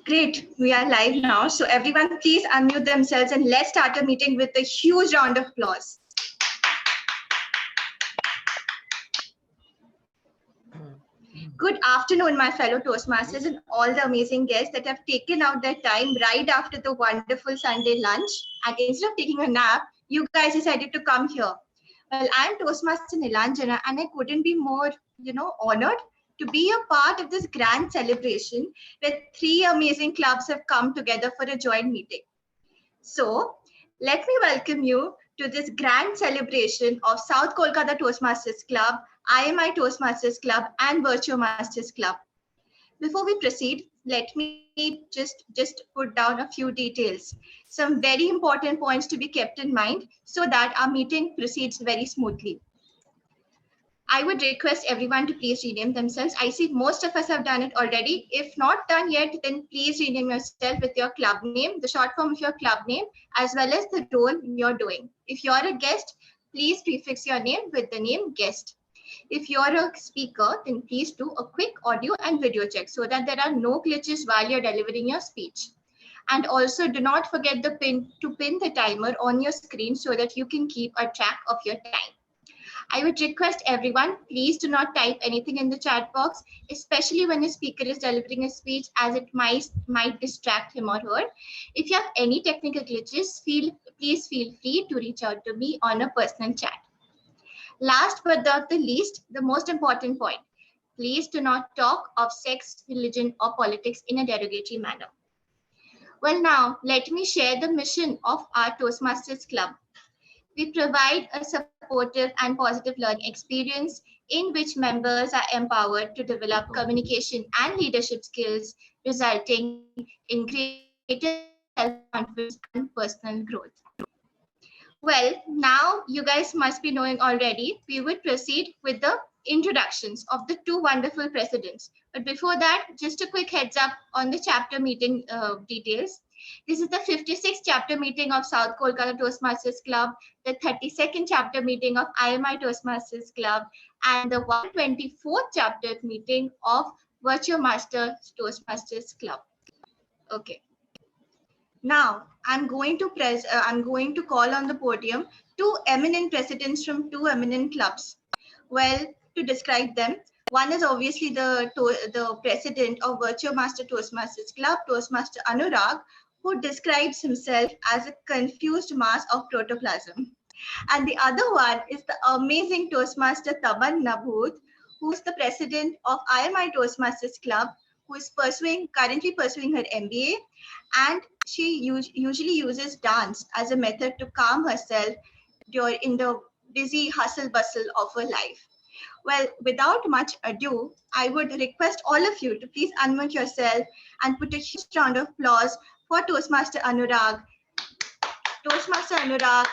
Great, we are live now. So everyone please unmute themselves and let's start our meeting with a huge round of applause. Good afternoon, my fellow Toastmasters and all the amazing guests that have taken out their time right after the wonderful Sunday lunch. And instead of taking a nap, you guys decided to come here. Well, I'm Toastmaster Nilanjana and I couldn't be more, honored to be a part of this grand celebration where three amazing clubs have come together for a joint meeting. So let me welcome you to this grand celebration of South Kolkata Toastmasters Club, IMI Toastmasters Club, and VirtuoMasters Club. Before we proceed, let me just put down a few details, some very important points to be kept in mind so that our meeting proceeds very smoothly. I would request everyone to please rename themselves. I see most of us have done it already. If not done yet, then please rename yourself with your club name, the short form of your club name, as well as the role you're doing. If you're a guest, please prefix your name with the name guest. If you're a speaker, then please do a quick audio and video check so that there are no glitches while you're delivering your speech. And also do not forget to pin the timer on your screen so that you can keep a track of your time. I would request everyone, please do not type anything in the chat box, especially when a speaker is delivering a speech, as it might distract him or her. If you have any technical glitches, please feel free to reach out to me on a personal chat. Last but not the least, the most important point, please do not talk of sex, religion, or politics in a derogatory manner. Well, now let me share the mission of our Toastmasters Club. We provide a supportive and positive learning experience in which members are empowered to develop communication and leadership skills, resulting in greater self-confidence and personal growth. Well, now you guys must be knowing already, we would proceed with the introductions of the two wonderful presidents. But before that, just a quick heads up on the chapter meeting details. This is the 56th chapter meeting of South Kolkata Toastmasters Club, the 32nd chapter meeting of IMI Toastmasters Club, and the 124th chapter meeting of VirtuoMasters Toastmasters Club. Okay. Now I'm going to call on the podium two eminent presidents from two eminent clubs. Well, to describe them, one is obviously the president of VirtuoMasters Toastmasters Club, Toastmaster Anurag, who describes himself as a confused mass of protoplasm. And the other one is the amazing Toastmaster Tamanna Bhoot, who is the president of IMI Toastmasters Club, who is currently pursuing her MBA, and she usually uses dance as a method to calm herself in the busy hustle bustle of her life. Well, without much ado, I would request all of you to please unmute yourself and put a huge round of applause for Toastmaster Anurag. Toastmaster Anurag,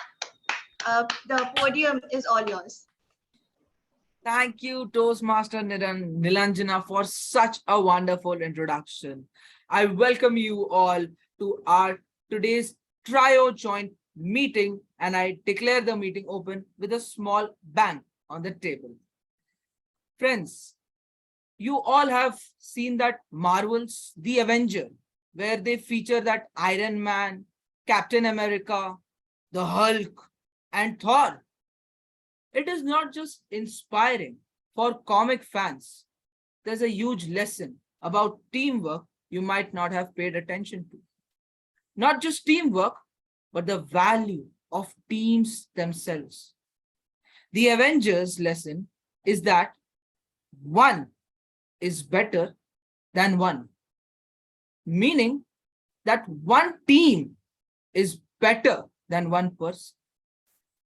the podium is all yours. Thank you, Toastmaster Nilanjana, for such a wonderful introduction. I welcome you all to our today's trio joint meeting, and I declare the meeting open with a small bang on the table. Friends, you all have seen that Marvel's The Avenger, where they feature that Iron Man, Captain America, the Hulk, and Thor. It is not just inspiring for comic fans. There's a huge lesson about teamwork you might not have paid attention to. Not just teamwork, but the value of teams themselves. The Avengers lesson is that one is better than one, meaning that one team is better than one person.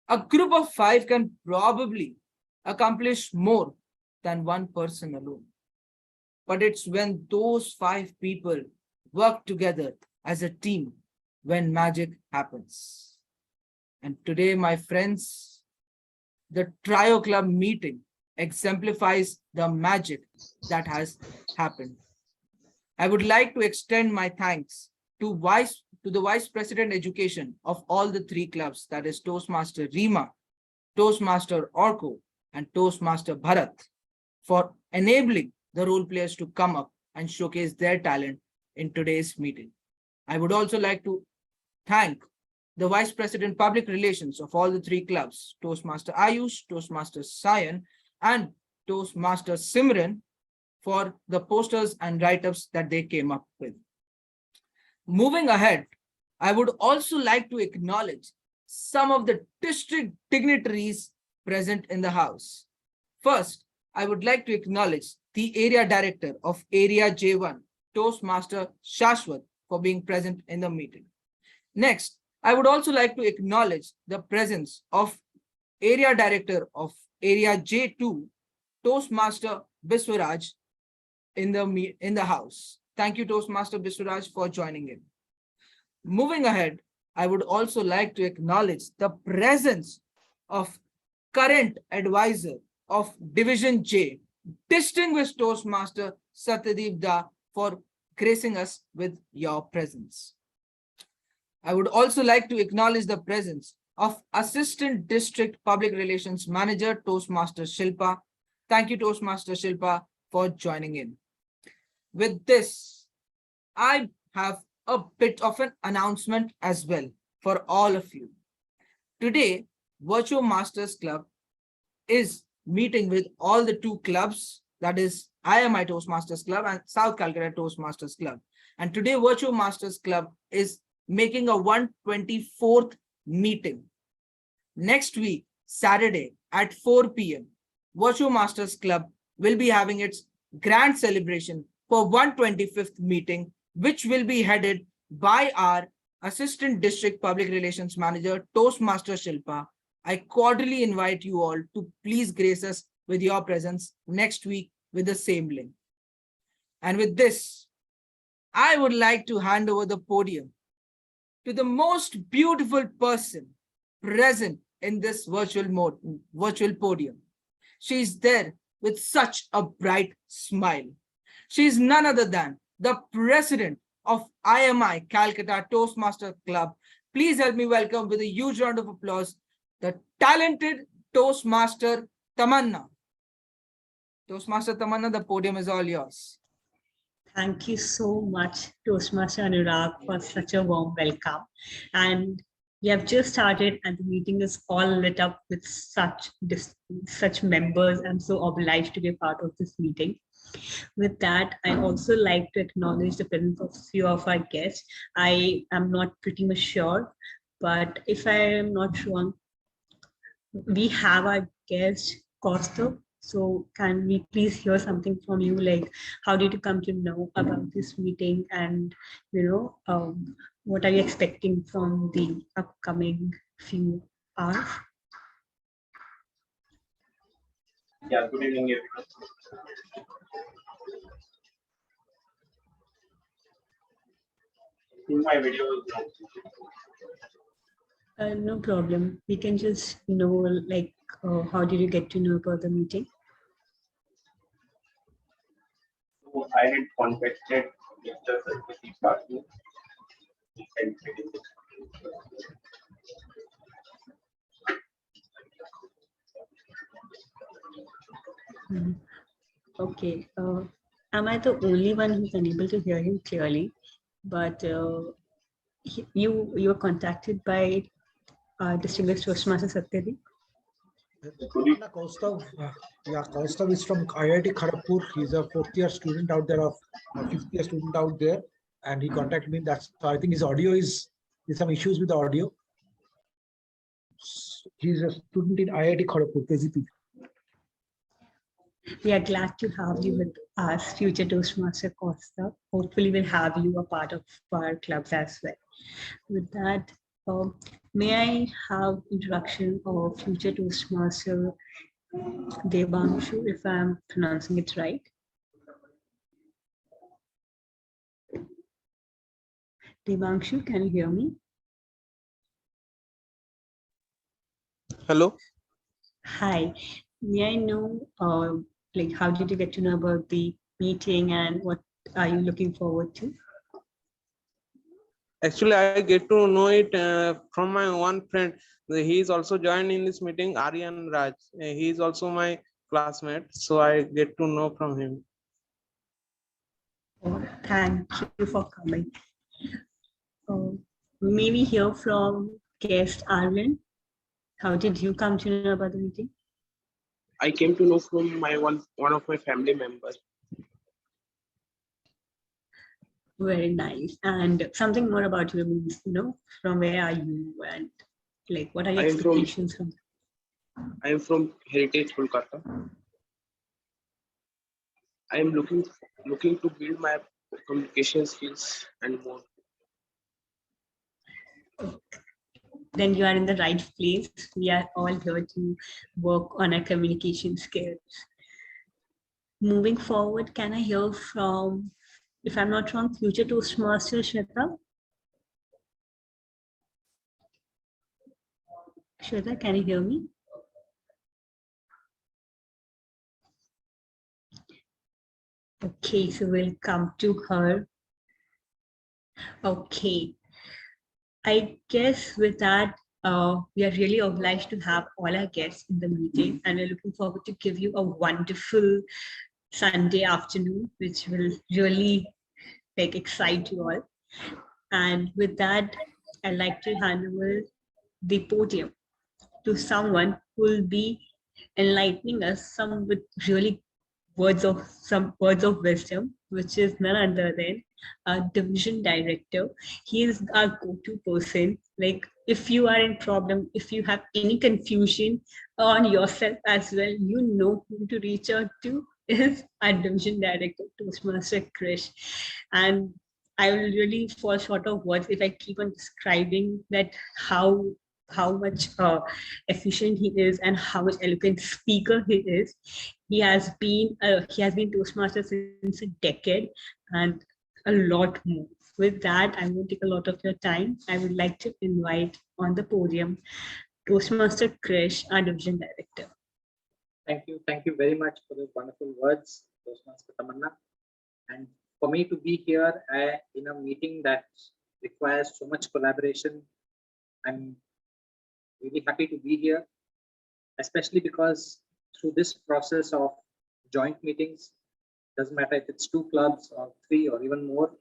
A group of 5 can probably accomplish more than one person alone. But it's when those 5 people work together as a team when magic happens. And today, my friends, the Trio Club meeting exemplifies the magic that has happened. I would like to extend my thanks to the Vice President Education of all the 3 clubs, that is Toastmaster Rima, Toastmaster Orko, and Toastmaster Bharat, for enabling the role players to come up and showcase their talent in today's meeting. I would also like to thank the Vice President Public Relations of all the three clubs, Toastmaster Ayush, Toastmaster Sayan, and Toastmaster Simran, for the posters and write-ups that they came up with. Moving ahead, I would also like to acknowledge some of the district dignitaries present in the house. First, I would like to acknowledge the area director of Area J1, Toastmaster Shashwat, for being present in the meeting. Next, I would also like to acknowledge the presence of Area Director of Area J2, Toastmaster Biswaraj, in the house. Thank you, Toastmaster Biswaraj, for joining in. Moving ahead, I would also like to acknowledge the presence of current advisor of Division J, distinguished Toastmaster Satyadeep Da, for gracing us with your presence. I would also like to acknowledge the presence of Assistant District Public Relations Manager, Toastmaster Shilpa. Thank you, Toastmaster Shilpa, for joining in. With this, I have a bit of an announcement as well for all of you. Today, VirtuoMasters Club is meeting with all the two clubs, that is IMI Toastmasters Club and South Calcutta Toastmasters Club. And today, VirtuoMasters Club is making a 124th meeting. Next week, Saturday at 4 p.m., VirtuoMasters Club will be having its grand celebration for 125th meeting, which will be headed by our Assistant District Public Relations Manager, Toastmaster Shilpa. I cordially invite you all to please grace us with your presence next week with the same link. And with this, I would like to hand over the podium to the most beautiful person present in this virtual podium. She is there with such a bright smile. She is none other than the president of IMI Calcutta Toastmaster Club. Please help me welcome with a huge round of applause the talented Toastmaster Tamanna. Toastmaster Tamanna, the podium is all yours. Thank you so much, Toastmaster Anurag, for such a warm welcome. And we have just started and the meeting is all lit up with such members. I'm so obliged to be a part of this meeting. With that, I also like to acknowledge the presence of few of our guests. I am not pretty much sure, but if I am not wrong, we have our guest, Costa. So can we please hear something from you? Like, how did you come to know about this meeting, and what are you expecting from the upcoming few hours? Yeah, good evening, everyone. In my video, No problem. We can just know, like, how did you get to know about the meeting? so I had contacted Mr. Sarpati Basu. He sent me this. Okay. Am I the only one who's unable to hear him clearly? But you were contacted by distinguished Toastmaster Satyadeep. Kaustav is from IIT Kharagpur. He's a fourth year student out there, fifth year student out there, and he contacted me. That's, I think his audio there's some issues with the audio. He's a student in IIT Kharagpur, KGP. We are glad to have you with us, future Toastmaster Costa. Hopefully, we'll have you a part of our clubs as well. With that, may I have introduction of future Toastmaster Devanshu, if I'm pronouncing it right? Devanshu, can you hear me? Hello. Hi. May I know, like, how did you get to know about the meeting and what are you looking forward to? Actually, I get to know it from my one friend. He is also joined in this meeting, Aryan Raj. He is also my classmate, so I get to know from him. Oh, thank you for coming. May we hear from guest Arvind? How did you come to know about the meeting? I came to know from my one of my family members. Very nice. And something more about you, means, from where are you and like what are your expectations from? I am from Heritage Kolkata. I am looking to build my communication skills and more. Then you are in the right place. We are all here to work on our communication skills. Moving forward, can I hear from, if I'm not wrong, future Toastmaster Shweta? Shweta, can you hear me? Okay, so we'll come to her. Okay. I guess with that, we are really obliged to have all our guests in the meeting, and we're looking forward to give you a wonderful Sunday afternoon, which will really excite you all. And with that, I'd like to hand over the podium to someone who will be enlightening us with really some words of wisdom, which is none other than our division director. He is our go-to person. Like if you are in problem, if you have any confusion on yourself as well, you know who to reach out to is our division director, Toastmaster Krish. And I will really fall short of words if I keep on describing that how much efficient he is and how much eloquent speaker he is. He has been Toastmaster since a decade and a lot more. With that, I won't take a lot of your time. I would like to invite on the podium Toastmaster Krish, our division director. Thank you very much for those wonderful words, Toastmaster Tamanna. And for me to be here in a meeting that requires so much collaboration, I'm really happy to be here, especially because through this process of joint meetings, doesn't matter if it's 2 clubs or 3 or even more,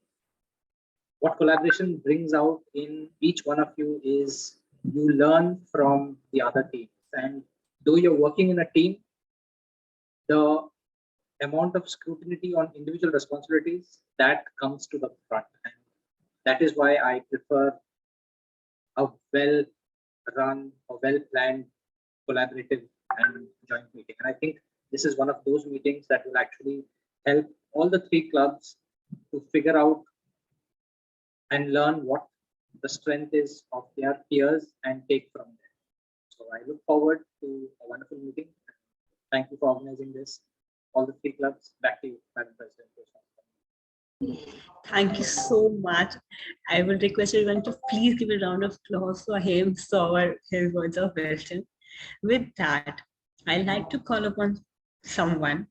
what collaboration brings out in each one of you is you learn from the other teams. And though you're working in a team, the amount of scrutiny on individual responsibilities that comes to the front. And that is why I prefer a well-run or well-planned collaborative and joint meeting. And I think this is one of those meetings that will actually help all the 3 clubs to figure out and learn what the strength is of their peers and take from there. So I look forward to a wonderful meeting. Thank you for organizing this. All the 3 clubs, back to you, Madam President. Thank you so much. I will request everyone to please give a round of applause for him for his words of wisdom. With that, I'd like to call upon someone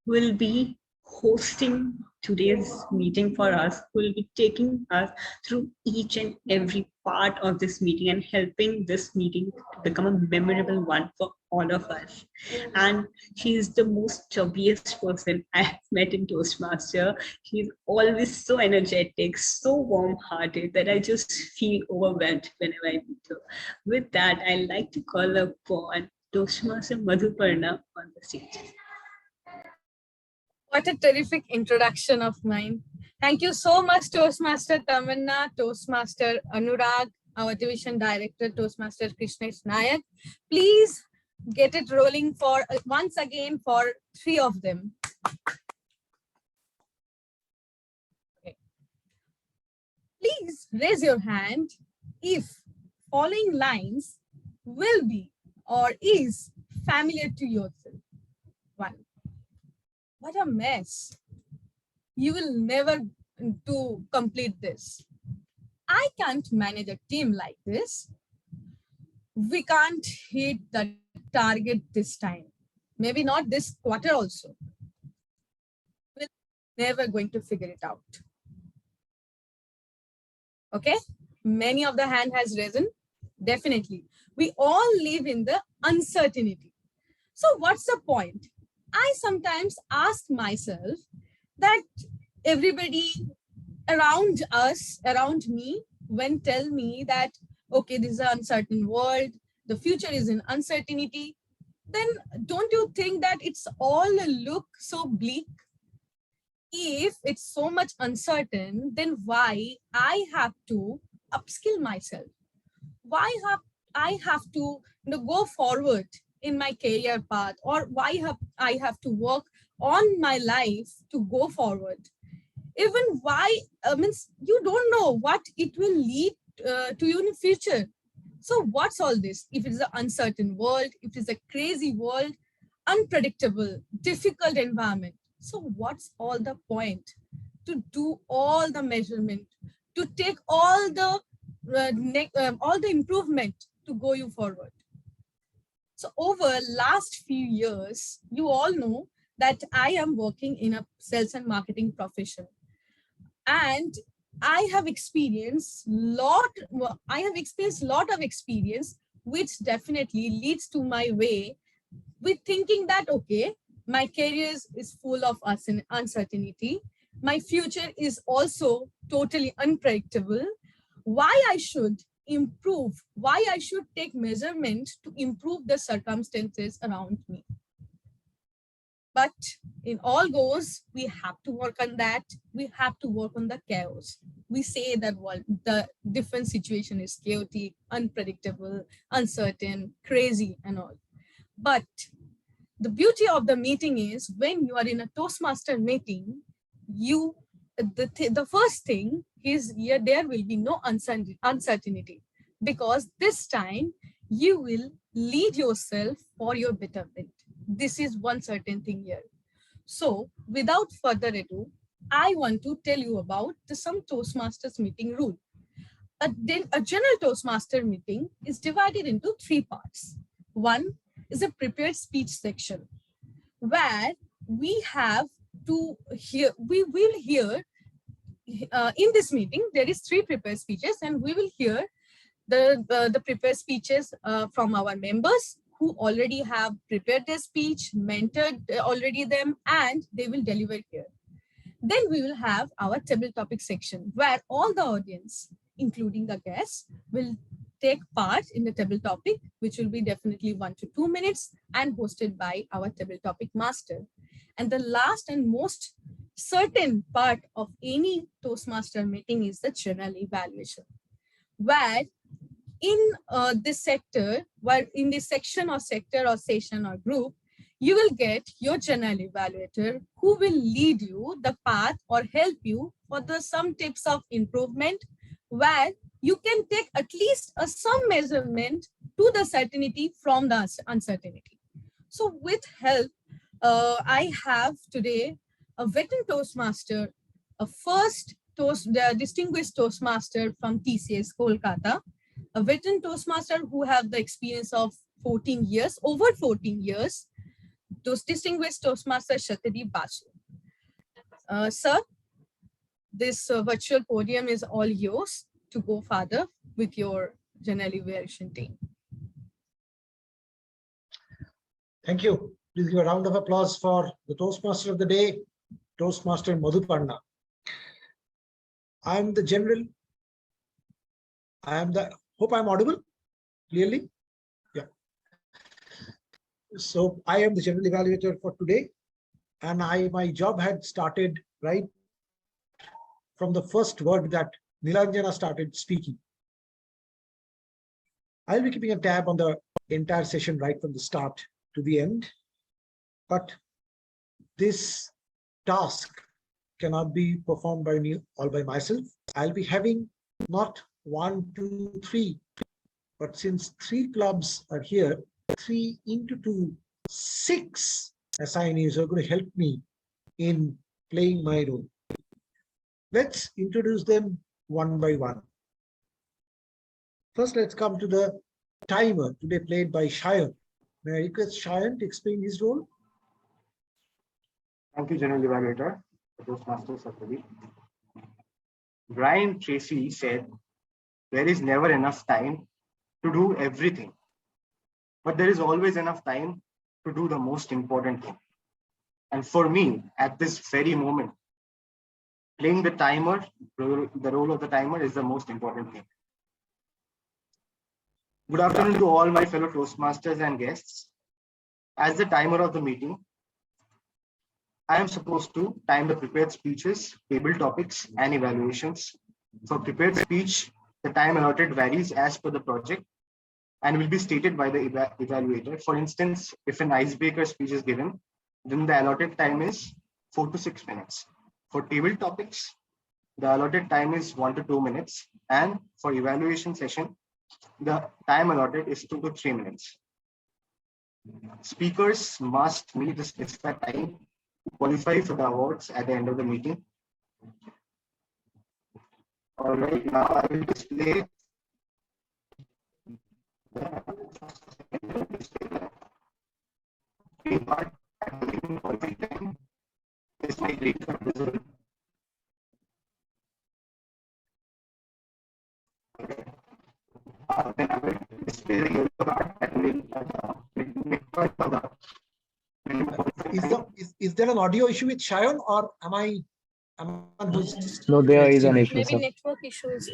who will be hosting today's meeting for us, who will be taking us through each and every part of this meeting and helping this meeting to become a memorable one for all of us. And she is the most chubbiest person I have met in Toastmaster. She's always so energetic, so warm-hearted that I just feel overwhelmed whenever I meet her. With that, I'd like to call upon Toastmaster Madhuparna on the stage. What a terrific introduction of mine. Thank you so much, Toastmaster Tamanna, Toastmaster Anurag, our division director, Toastmaster Krishnesh Nayak. Please get it rolling for once again for 3 of them. Okay. Please raise your hand if following lines will be or is familiar to yourself. 1. What a mess. You will never to complete this. I can't manage a team like this. We can't hit the target this time. Maybe not this quarter also. We're never going to figure it out. Okay? Many of the hand has risen. Definitely. We all live in the uncertainty. So what's the point? I sometimes ask myself that everybody around us, around me, when tell me that, okay, this is an uncertain world, the future is in uncertainty, then don't you think that it's all look so bleak? If it's so much uncertain, then why I have to upskill myself? Why have I have to go forward in my career path, or why have I have to work on my life to go forward? Even why means you don't know what it will lead to you in the future. So what's all this? If it is an uncertain world, if it is a crazy world, unpredictable, difficult environment, so what's all the point to do all the measurement, to take all the improvement to go you forward? So over last few years, you all know that I am working in a sales and marketing profession, and I have experienced lot of experience, which definitely leads to my way with thinking that, okay, my career is full of uncertainty, my future is also totally unpredictable. Why I should improve, why I should take measurement to improve the circumstances around me? But in all goes, we have to work on that. We have to work on the chaos. We say that the different situation is chaotic, unpredictable, uncertain, crazy, and all. But the beauty of the meeting is when you are in a Toastmaster meeting, the first thing is there will be no uncertainty, because this time you will lead yourself for your betterment. This is one certain thing here. So without further ado, I want to tell you about some Toastmasters meeting rule. A general Toastmaster meeting is divided into 3 parts. One is a prepared speech section, where we will hear in this meeting, there is 3 prepared speeches, and we will hear the prepared speeches from our members who already have prepared their speech, mentored already them, and they will deliver here. Then we will have our table topic section, where all the audience, including the guests, will take part in the table topic, which will be definitely 1 to 2 minutes and hosted by our table topic master. And the last and most certain part of any Toastmaster meeting is the general evaluation, where in this section or sector or session or group, you will get your general evaluator who will lead you the path or help you for some tips of improvement, where you can take at least some measurement to the certainty from the uncertainty. So with help, I have today a veteran Toastmaster, a the distinguished Toastmaster from TCS Kolkata, a veteran Toastmaster who have the experience of over 14 years, those distinguished Toastmaster Shatadi Basu. Sir, this virtual podium is all yours to go further with your general evaluation team. Thank you. Please give a round of applause for the Toastmaster of the day, Toastmaster Madhupanna. I'm the general. Hope I'm audible clearly. Yeah. So I am the general evaluator for today, and my job had started right from the first word that Nilanjana started speaking. I'll be keeping a tab on the entire session right from the start to the end, but this task cannot be performed by me all by myself. I'll be having not 1, 2, 3, but since 3 clubs are here, 3 into 2, 6 assignees are going to help me in playing my role. Let's introduce them one by one. First, let's come to the timer today played by Shayan. May I request Shayan to explain his role? Thank you, General Evaluator, Toastmasters of the week. Brian Tracy said, there is never enough time to do everything, but there is always enough time to do the most important thing. And for me, at this very moment, Playing the timer, the role of the timer is the most important thing. Good afternoon to all my fellow Toastmasters and guests. As the timer of the meeting, I am supposed to time the prepared speeches, table topics, and evaluations. For prepared speech, the time allotted varies as per the project and will be stated by the evaluator. For instance, if an icebreaker speech is given, then the allotted time is 4 to 6 minutes. For table topics, the allotted time is 1 to 2 minutes. And for evaluation session, the time allotted is 2 to 3 minutes. Speakers must meet the specified time to qualify for the awards at the end of the meeting. All right, now I will display the green card at the beginning of the time. This is my green card result. Then I will display the yellow card at the midpoint of the. Is there an audio issue with Shayan, or am I who's No, there is an issue, Maybe sir. network issue is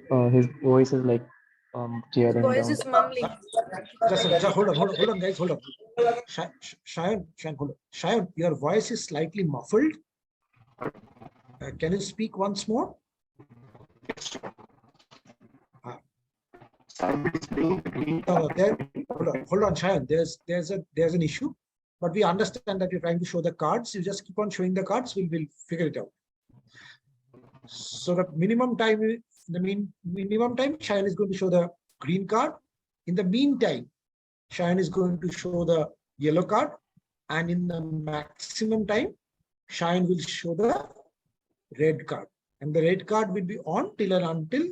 there. His voice is like tearing Voice down. is mumbling. just hold on, guys, hold on. Shayan, hold on. Shayan, your voice is slightly muffled. Can you speak once more? No, hold on, Shayan. There's an issue, but we understand that you're trying to show the cards. You just keep on showing the cards. We'll figure it out. So the minimum time, Shayan is going to show the green card. In the meantime, Shayan is going to show the yellow card, and in the maximum time, Shayan will show the red card, and the red card will be on till and until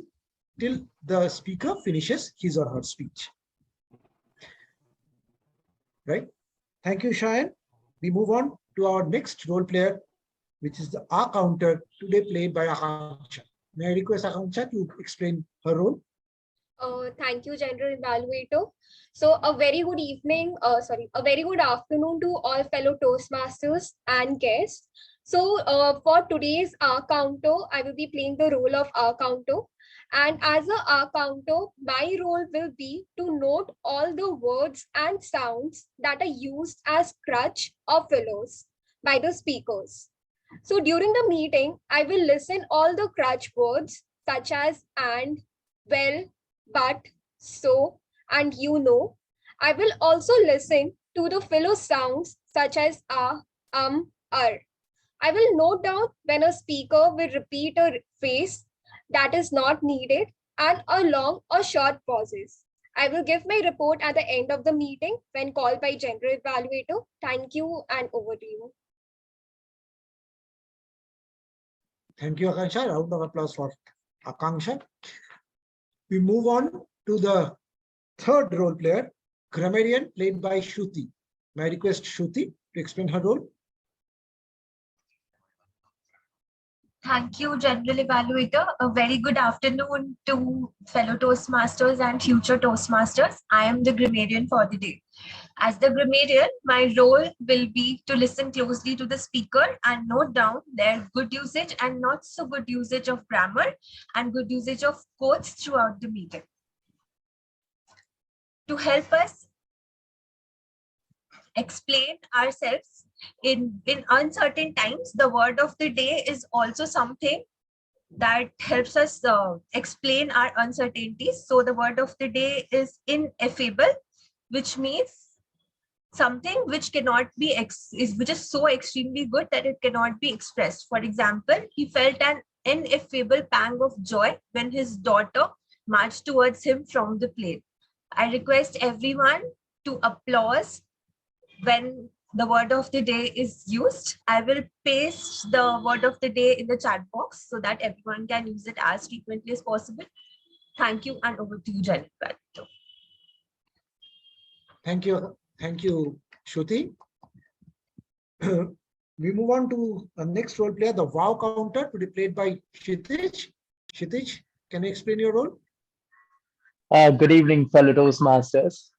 the speaker finishes his or her speech. Right? Thank you, Shayan. We move on to our next role player, which is the R counter, today played by Akanksha. May I request Akanksha to explain her role? Thank you, General Evaluator. So a very good evening, a very good afternoon to all fellow Toastmasters and guests. So for today's R counter, I will be playing the role of R counter. And as a R counter, my role will be to note all the words and sounds that are used as crutch or fillers by the speakers. So during the meeting, I will listen all the crutch words such as and, well, but, so, and you know. I will also listen to the filler sounds such as ar. I will note down when a speaker will repeat a phrase that is not needed and a long or short pauses. I will give my report at the end of the meeting when called by General Evaluator. Thank you, and over to you. Thank you, Akanksha. Round of applause for Akanksha. We move on to the third role player, grammarian, played by Shruti. May I request Shruti to explain her role? Thank you, General Evaluator. A very good afternoon to fellow Toastmasters and future Toastmasters. I am the grammarian for the day. As the grammarian, my role will be to listen closely to the speaker and note down their good usage and not so good usage of grammar and good usage of quotes throughout the meeting. To help us explain ourselves in uncertain times, the word of the day is also something that helps us explain our uncertainties. So the word of the day is ineffable, which means something which cannot be which is so extremely good that it cannot be expressed. For example, he felt an ineffable pang of joy when his daughter marched towards him from the plane. I request everyone to applause when the word of the day is used. I will paste the word of the day in the chat box so that everyone can use it as frequently as possible. Thank you, and over to you, Jennifer. Thank you, Shruti. We move on to the next role player, the wow counter, to be played by Kshitij. Kshitij, can you explain your role? Good evening, fellow Toastmasters,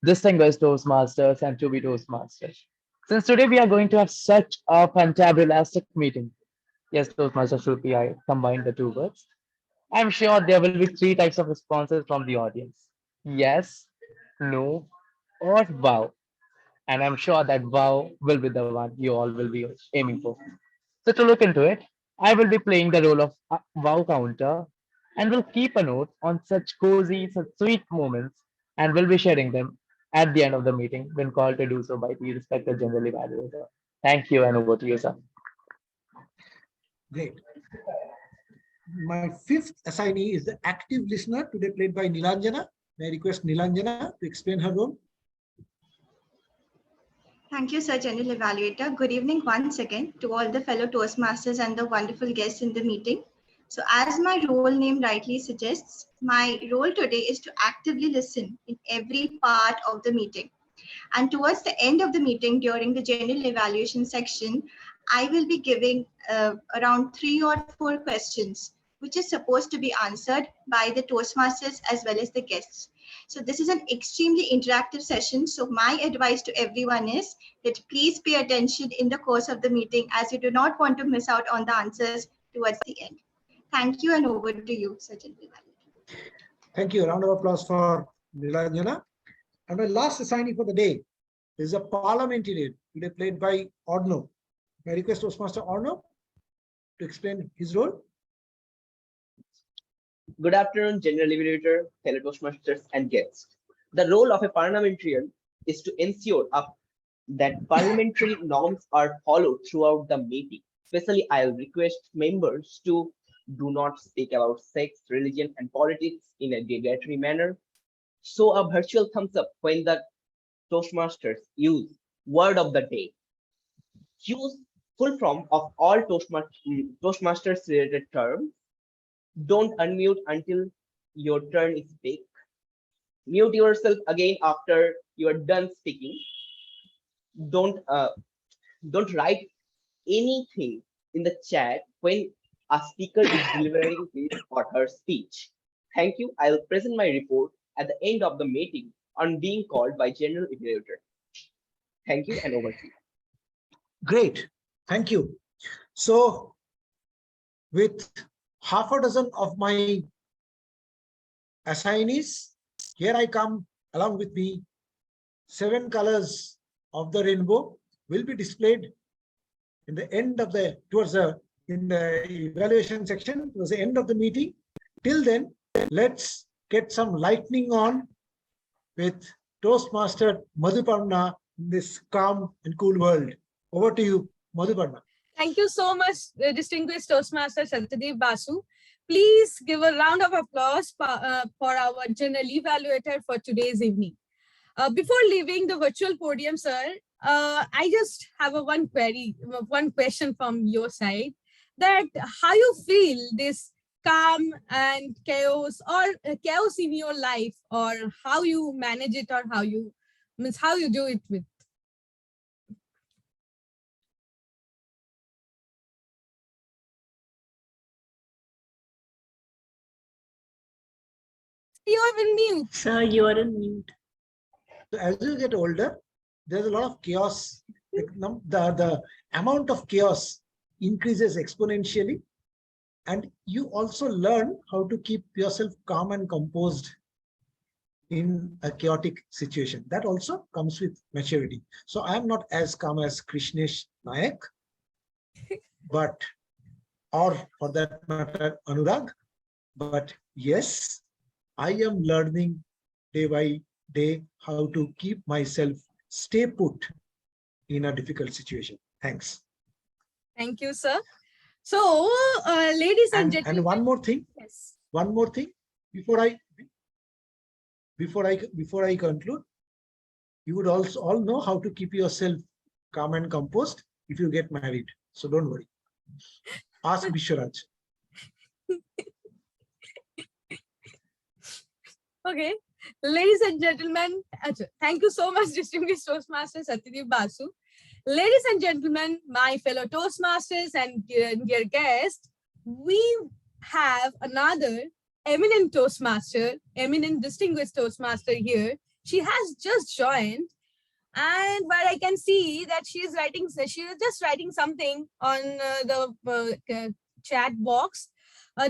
distinguished Toastmasters, and to be Toastmasters. Since today we are going to have such a fantabulous meeting, Yes, Toastmaster Shruti, I combined the two words. I'm sure there will be three types of responses from the audience. Yes, no, or wow. And I'm sure that wow will be the one you all will be aiming for. So to look into it, I will be playing the role of a wow counter and will keep a note on such cozy, such sweet moments and will be sharing them at the end of the meeting when called to do so by the respected general evaluator. Thank you and over to you, sir. Great. My fifth assignee is the active listener, today played by Nilanjana. May I request Nilanjana to explain her role? Thank you, Sir General Evaluator. Good evening once again to all the fellow Toastmasters and the wonderful guests in the meeting. So as my role name rightly suggests, my role today is to actively listen in every part of the meeting. And towards the end of the meeting, during the general evaluation section, I will be giving around 3 or 4 questions, which is supposed to be answered by the Toastmasters as well as the guests. So this is an extremely interactive session. So my advice to everyone is that please pay attention in the course of the meeting, as you do not want to miss out on the answers towards the end. Thank you, and over to you, Sajid. Thank you. A round of applause for Nilanjana. And my last assignee for the day is a parliamentarian, today played by Orno. May I request Toastmaster Orno to explain his role? Good afternoon, General Evaluator, fellow Toastmasters, and guests. The role of a parliamentarian is to ensure that parliamentary norms are followed throughout the meeting. Especially, I'll request members to do not speak about sex, religion, and politics in a derogatory manner. So a virtual thumbs up when the Toastmasters use word of the day. Use full form of all Toastmasters related terms. Don't unmute until your turn is speak. Mute yourself again after you are done speaking. Don't write anything in the chat when a speaker is delivering his or her speech. Thank you. I'll present my report at the end of the meeting on being called by General Evaluator. Thank you and over to you. Great. Thank you. So with half a dozen of my assignees, here I come along with me. 7 colors of the rainbow will be displayed in the end of the, in the evaluation section, towards the end of the meeting. Till then, let's get some lightning on with Toastmaster Madhuparna in this calm and cool world. Over to you, Madhuparna. Thank you so much, distinguished Toastmaster Satyadev Basu. Please give a round of applause for our general evaluator for today's evening. Before leaving the virtual podium, sir, I just have one question from your side, that how you feel this calm and chaos, or chaos in your life, or how you manage it, or how you do it with. You are in mute. Sir, you are in mute. So as you get older, there's a lot of chaos. The amount of chaos increases exponentially. And you also learn how to keep yourself calm and composed in a chaotic situation. That also comes with maturity. So I am not as calm as Krishnesh Nayak, but, or for that matter, Anurag. But yes, I am learning day by day how to keep myself stay put in a difficult situation. Thanks. Thank you, sir. So, ladies and gentlemen. And one more thing. Yes. One more thing before I conclude. You would also all know how to keep yourself calm and composed if you get married. So don't worry. Ask Vishwaraj. Okay, ladies and gentlemen, thank you so much, distinguished Toastmaster Satyadev Basu. Ladies and gentlemen, my fellow Toastmasters and dear guests, we have another eminent Toastmaster, eminent distinguished Toastmaster here. She has just joined, And where I can see that she is just writing something on the chat box.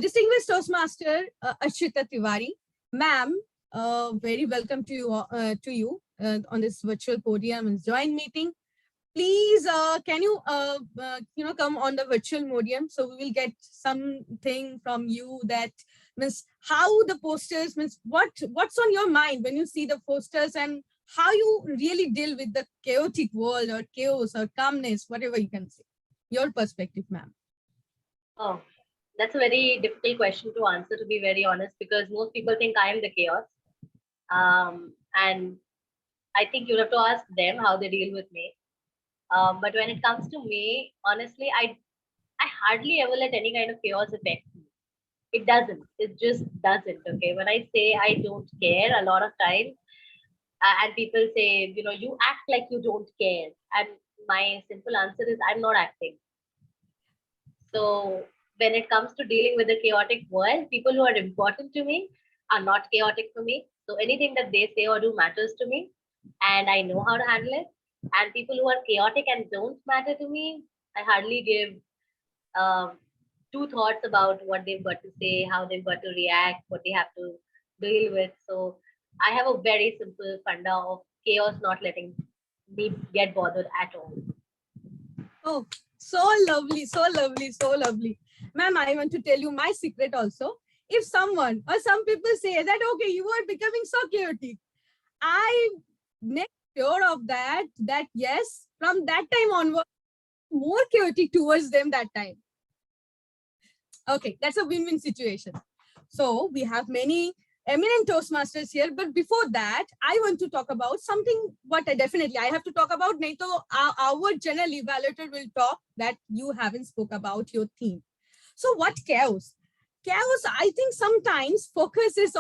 Distinguished Toastmaster Ashita Tiwari, ma'am, very welcome to you on this virtual podium and joint meeting. Please, can you come on the virtual podium so we will get something from you that means how the posters means what's on your mind when you see the posters and how you really deal with the chaotic world or chaos or calmness, whatever you can say. Your perspective, ma'am. Oh, that's a very difficult question to answer, to be very honest, because most people think I am the chaos. And I think you'll have to ask them how they deal with me. But when it comes to me, honestly, I hardly ever let any kind of chaos affect me. It doesn't. It just doesn't. Okay. When I say I don't care, a lot of times, and people say, you act like you don't care. And my simple answer is I'm not acting. So when it comes to dealing with the chaotic world, people who are important to me are not chaotic for me. So anything that they say or do matters to me, and I know how to handle it. And people who are chaotic and don't matter to me, I hardly give two thoughts about what they've got to say, how they've got to react, what they have to deal with. So I have a very simple funda of chaos not letting me get bothered at all. Oh, so lovely, so lovely, so lovely. Ma'am, I want to tell you my secret also. If someone or some people say that, okay, you are becoming so chaotic, I make sure of that yes, from that time onward, more chaotic towards them that time. Okay, that's a win-win situation. So we have many eminent Toastmasters here, but before that, I want to talk about something what I have to talk about. Naito, our general evaluator will talk that you haven't spoke about your theme. So what chaos? Chaos, I think sometimes focuses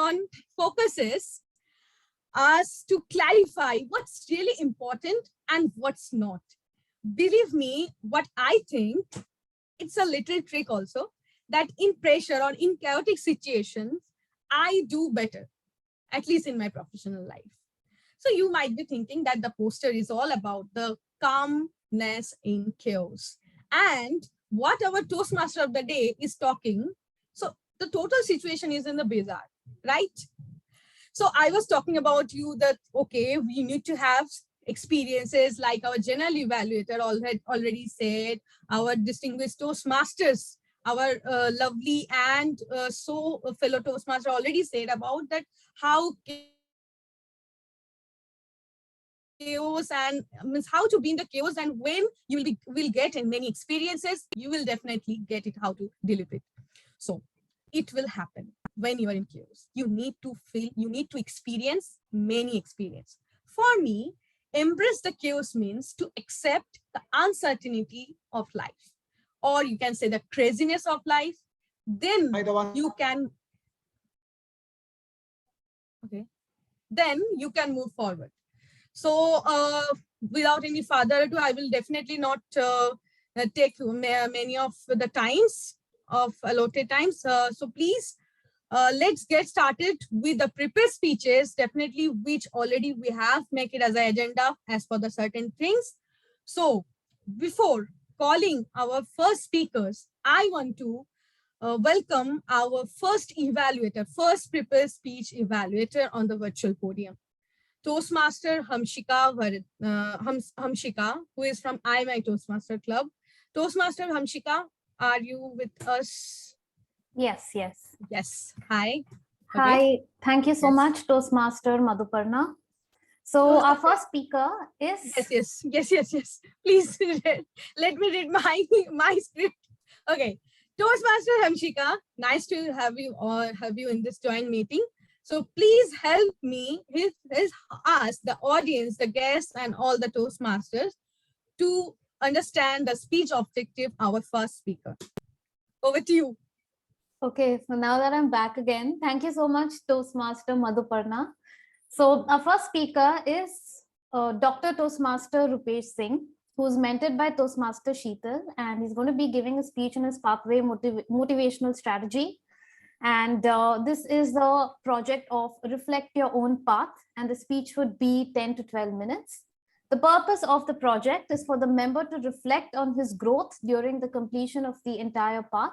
us to clarify what's really important and what's not. Believe me, what I think, it's a little trick also, that in pressure or in chaotic situations, I do better, at least in my professional life. So you might be thinking that the poster is all about the calmness in chaos. And what our Toastmaster of the day is talking, so the total situation is in the bazaar, right? So I was talking about you that, okay, we need to have experiences like our general evaluator already said, our distinguished Toastmasters, our lovely and fellow Toastmaster already said about that, how chaos and means how to be in the chaos, and when you will get in many experiences, you will definitely get it how to deal with it. So it will happen when you are in chaos. You need to feel, you need to experience many experiences. For me, embrace the chaos means to accept the uncertainty of life, or you can say the craziness of life. Then you can, okay, then you can move forward. So without any further ado, I will definitely not take many of the times of allotted times. So please, let's get started with the prepared speeches, definitely, which already we have make it as an agenda as for the certain things. So before calling our first speakers, I want to welcome our first evaluator, first prepared speech evaluator on the virtual podium. Toastmaster Hamshika, who is from My Toastmaster Club. Toastmaster Hamshika, are you with us? Yes. Yes. Hi. Hi. Okay. Thank you so much, Toastmaster Madhuparna. So our first speaker is... Yes. Please let me read my script. Okay. Toastmaster Hamshika, nice to have you in this joint meeting. So please help me, us, the audience, the guests, and all the Toastmasters to understand the speech objective, our first speaker. Over to you. Okay, so now that I'm back again, thank you so much, Toastmaster Madhuparna. So our first speaker is Dr. Toastmaster Rupesh Singh, who's mentored by Toastmaster Sheetal, and he's going to be giving a speech on his pathway motivational strategy. And this is the project of Reflect Your Own Path, and the speech would be 10 to 12 minutes. The purpose of the project is for the member to reflect on his growth during the completion of the entire path.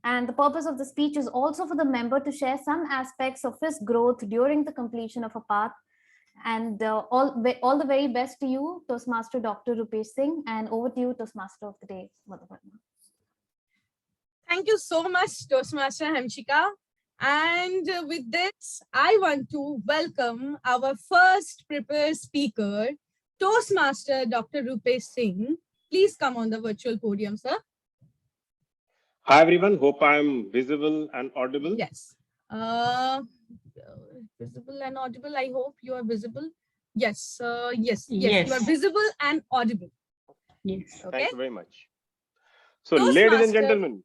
And the purpose of the speech is also for the member to share some aspects of his growth during the completion of a path. And all the very best to you, Toastmaster Dr. Rupesh Singh, and over to you, Toastmaster of the Day, Madhavarma. Thank you so much, Toastmaster Hamshika. And with this, I want to welcome our first prepared speaker, Toastmaster Dr. Rupesh Singh. Please come on the virtual podium, sir. Hi, everyone. Hope I'm visible and audible. Yes. Visible and audible. I hope you are visible. Yes. Yes. You are visible and audible. Yes. Okay. Thank you very much. So, ladies and gentlemen,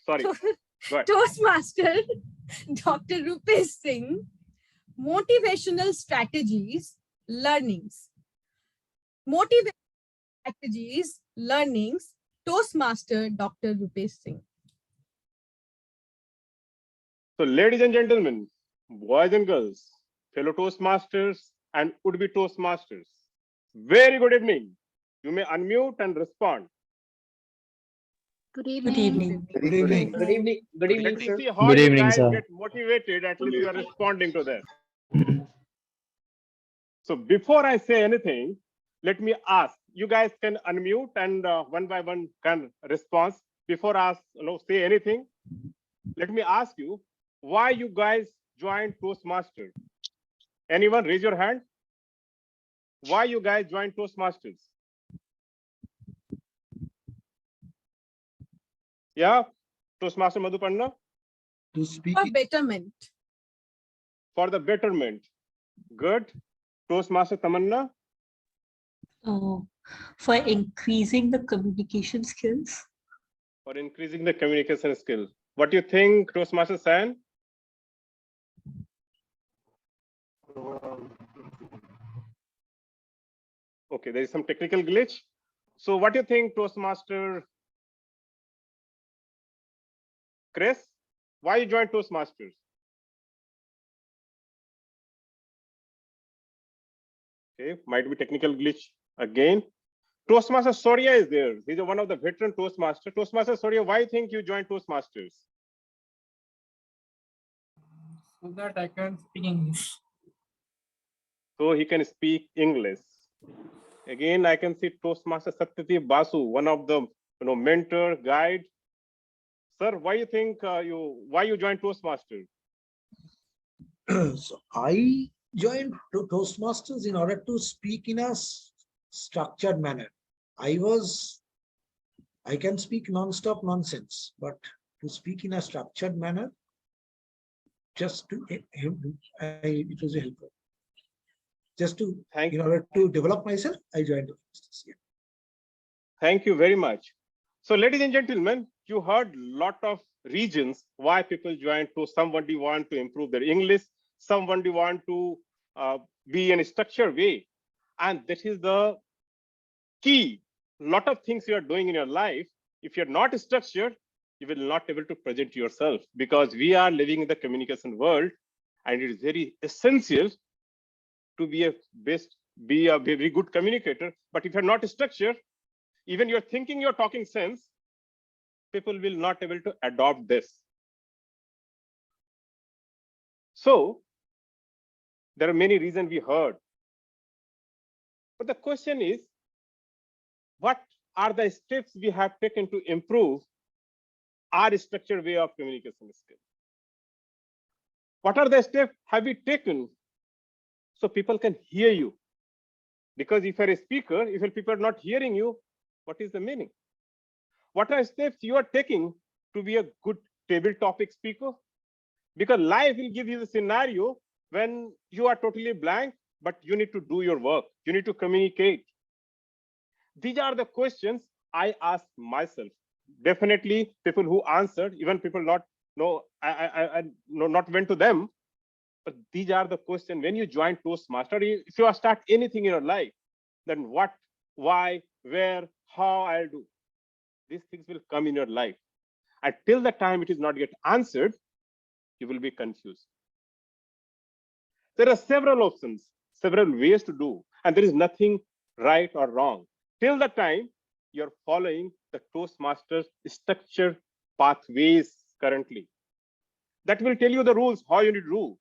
sorry. Go ahead. Toastmaster Dr. Rupesh Singh, motivational strategies, learnings. Motivational strategies, learnings, Toastmaster Dr. Rupesh Singh. So, ladies and gentlemen, boys and girls, fellow Toastmasters and would-be Toastmasters, very good evening. You may unmute and respond. Good evening. Good evening. Good evening. Good evening, Let me sir. see how Good you evening, guys sir. get motivated. At least you are responding to this. So, before I say anything, let me ask. You guys can unmute and one by one can respond. Before I say anything, let me ask you why you guys joined Toastmasters. Anyone raise your hand? Why you guys joined Toastmasters? Yeah, Toastmaster Madhuparna? To speak For betterment. For the betterment. Good. Toastmaster Tamanna? For increasing the communication skills. For increasing the communication skill. What do you think, Toastmaster San? Okay, there is some technical glitch. So what do you think, Toastmaster Chris? Why you joined Toastmasters? Okay, might be technical glitch again. Toastmaster Soria is there. He's one of the veteran Toastmaster. Toastmaster Soria, why you think you joined Toastmasters? So that I can speak English. So he can speak English. Again, I can see Toastmaster Satyadeep Basu, one of the mentor, guide. Sir, why you think why you joined Toastmasters? So I joined Toastmasters in order to speak in a structured manner. I can speak non-stop nonsense, but to speak in a structured manner, just to it was helpful. Just to in order to develop myself, I joined Toastmasters. Yeah. Thank you very much. So, ladies and gentlemen, you heard a lot of reasons why people join. To somebody want to improve their English, somebody want to be in a structured way, and that is the key. Lot of things you are doing in your life. If you're not structured, you will not be able to present yourself, because we are living in the communication world, and it is very essential to be a very good communicator. But if you're not structured, even you're thinking you're talking sense, people will not be able to adopt this. So there are many reasons we heard. But the question is, what are the steps we have taken to improve our structured way of communication skills? What are the steps have we taken so people can hear you? Because if you're a speaker, if people are not hearing you, what is the meaning? What are steps you are taking to be a good table topic speaker? Because life will give you the scenario when you are totally blank, but you need to do your work. You need to communicate. These are the questions I asked myself. Definitely people who answered, even people not went to them. But these are the questions when you join Toastmasters. If you start anything in your life, then what, why, where, how I'll do. These things will come in your life. Until the time it is not get answered, you will be confused. There are several options, several ways to do. And there is nothing right or wrong till the time you're following the Toastmasters structure pathways currently. That will tell you the rules, how you need to do.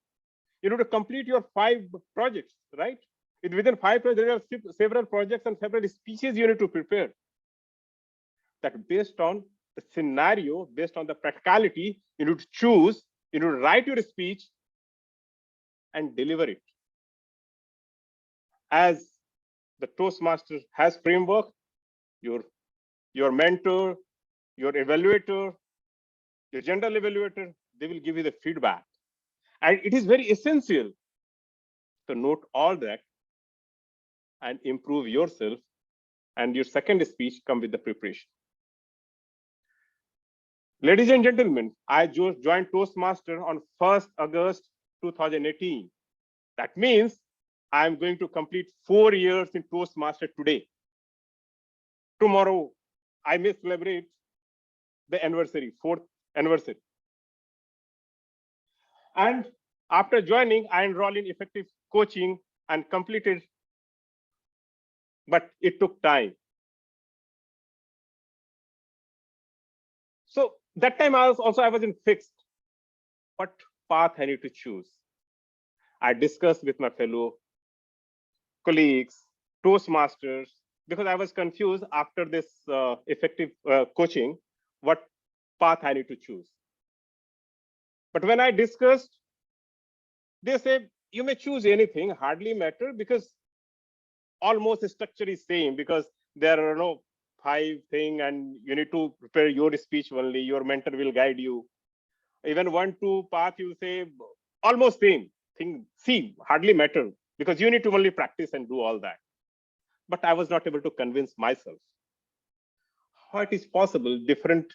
You need to complete your 5 projects, right? Within 5 projects, there are several projects and several speeches you need to prepare. That based on the scenario, based on the practicality, you need to choose, you need to write your speech and deliver it. As the Toastmasters has framework, your mentor, your evaluator, your general evaluator, they will give you the feedback. And it is very essential to note all that and improve yourself. And your second speech come with the preparation. Ladies and gentlemen, I joined Toastmaster on 1st August 2018. That means I am going to complete 4 years in Toastmaster today. Tomorrow, I may celebrate the anniversary, 4th anniversary. And after joining, I enrolled in effective coaching and completed, but it took time. So that time I wasn't fixed what path I need to choose. I discussed with my fellow colleagues, Toastmasters, because I was confused after this effective coaching, what path I need to choose. But when I discussed, they said, you may choose anything, hardly matter, because almost the structure is same, because there are no 5 things and you need to prepare your speech only, your mentor will guide you. Even 1, 2 path, you say almost same thing, see, hardly matter, because you need to only practice and do all that. But I was not able to convince myself how it is possible. Different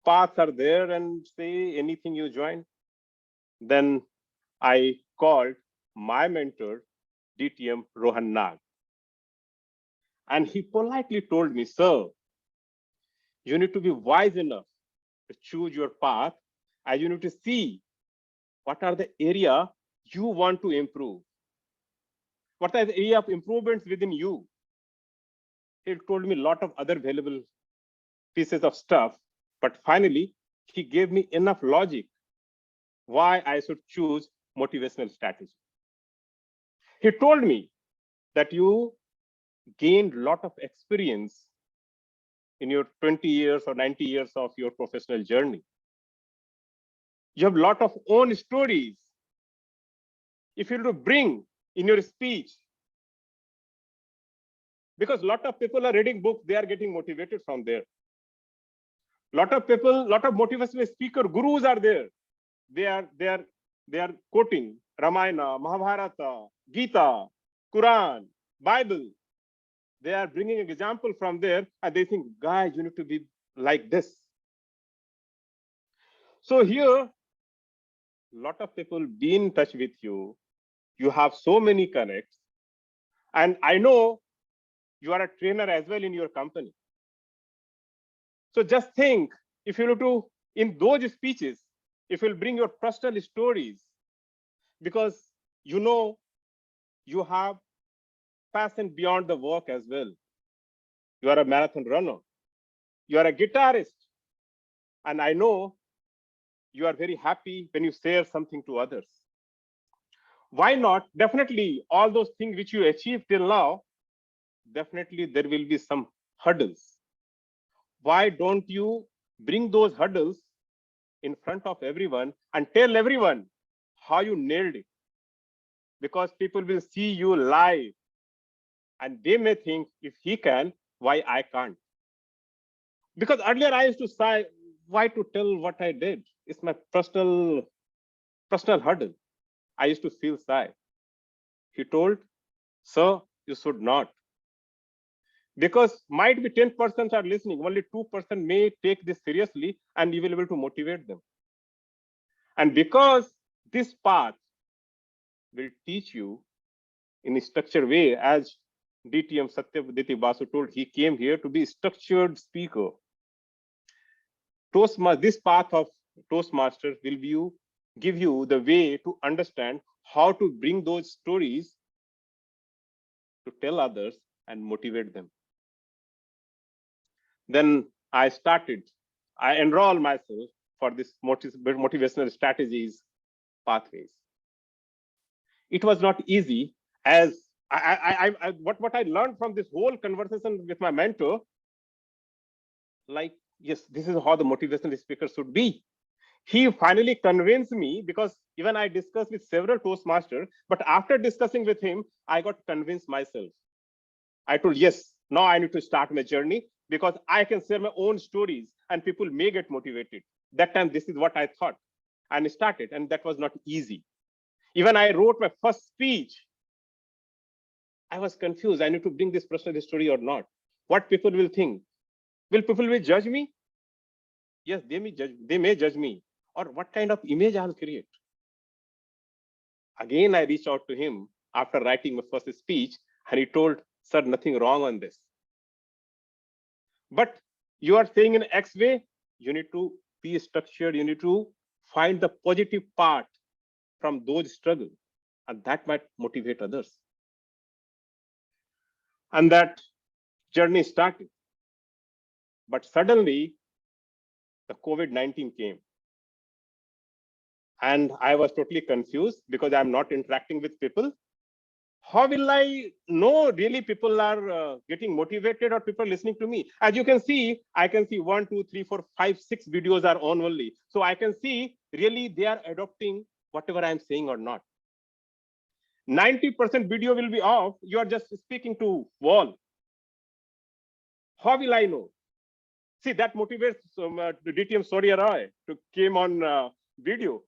paths are there and say anything you join. Then I called my mentor, DTM Rohan Nag. And he politely told me, sir, you need to be wise enough to choose your path, and you need to see what are the area you want to improve. What are the area of improvements within you? He told me a lot of other valuable pieces of stuff, but finally, he gave me enough logic why I should choose motivational strategy. He told me that you gained a lot of experience in your 20 years or 90 years of your professional journey. You have a lot of own stories. If you were to bring in your speech, because a lot of people are reading books, they are getting motivated from there. A lot of people, lot of motivational speaker gurus are there. They are quoting Ramayana, Mahabharata, Gita, Quran, Bible. They are bringing an example from there, and they think, guys, you need to be like this. So here, a lot of people be in touch with you. You have so many connects, and I know you are a trainer as well in your company. So just think, if you were to, in those speeches, if you'll bring your personal stories, because you know you have passion beyond the work as well. You are a marathon runner. You are a guitarist. And I know you are very happy when you share something to others. Why not? Definitely, all those things which you achieved till now, definitely there will be some hurdles. Why don't you bring those hurdles in front of everyone and tell everyone how you nailed it? Because people will see you live and they may think, if he can, why I can't? Because earlier I used to say, why to tell what I did? It's my personal hurdle. I used to feel shy. He told, sir, you should not. Because might be 10% are listening, only 2% may take this seriously, and you will be able to motivate them. And because this path will teach you in a structured way, as DTM Satyavaditi Basu told, he came here to be a structured speaker. This path of Toastmasters will give you the way to understand how to bring those stories to tell others and motivate them. Then I enrolled myself for this motivational strategies pathways. It was not easy, as what I learned from this whole conversation with my mentor, like, yes, this is how the motivational speaker should be. He finally convinced me, because even I discussed with several Toastmasters, but after discussing with him, I got convinced myself. I told, yes, now I need to start my journey, because I can share my own stories and people may get motivated. That time, this is what I thought, and started, and that was not easy. Even I wrote my first speech, I was confused. I need to bring this personal story or not. What people will think? Will people judge me? Yes, they may judge me. Or what kind of image I'll create? Again, I reached out to him after writing my first speech, and he told, sir, nothing wrong on this. But you are saying in X way, you need to be structured. You need to find the positive part from those struggles, and that might motivate others. And that journey started. But suddenly, the COVID-19 came. And I was totally confused, because I'm not interacting with people. How will I know really people are getting motivated or people listening to me? As you can see, I can see 1, 2, 3, 4, 5, 6 videos are on only. So I can see really they are adopting whatever I'm saying or not. 90% video will be off. You are just speaking to wall. How will I know? See, that motivates the DTM Soria Roy to came on video.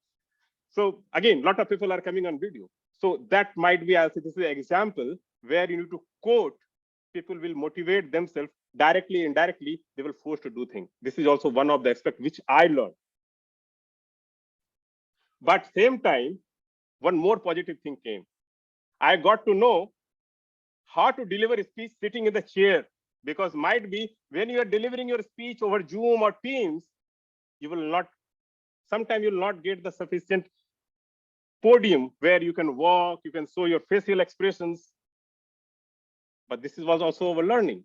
So again, a lot of people are coming on video. So that might be, as this is an example where you need to quote, people will motivate themselves directly, indirectly, they will force to do things. This is also one of the aspects which I learned. But same time, one more positive thing came. I got to know how to deliver a speech sitting in the chair, because might be when you are delivering your speech over Zoom or Teams, you will not, sometimes you will not get the sufficient podium where you can walk, you can show your facial expressions. But this was also our learning.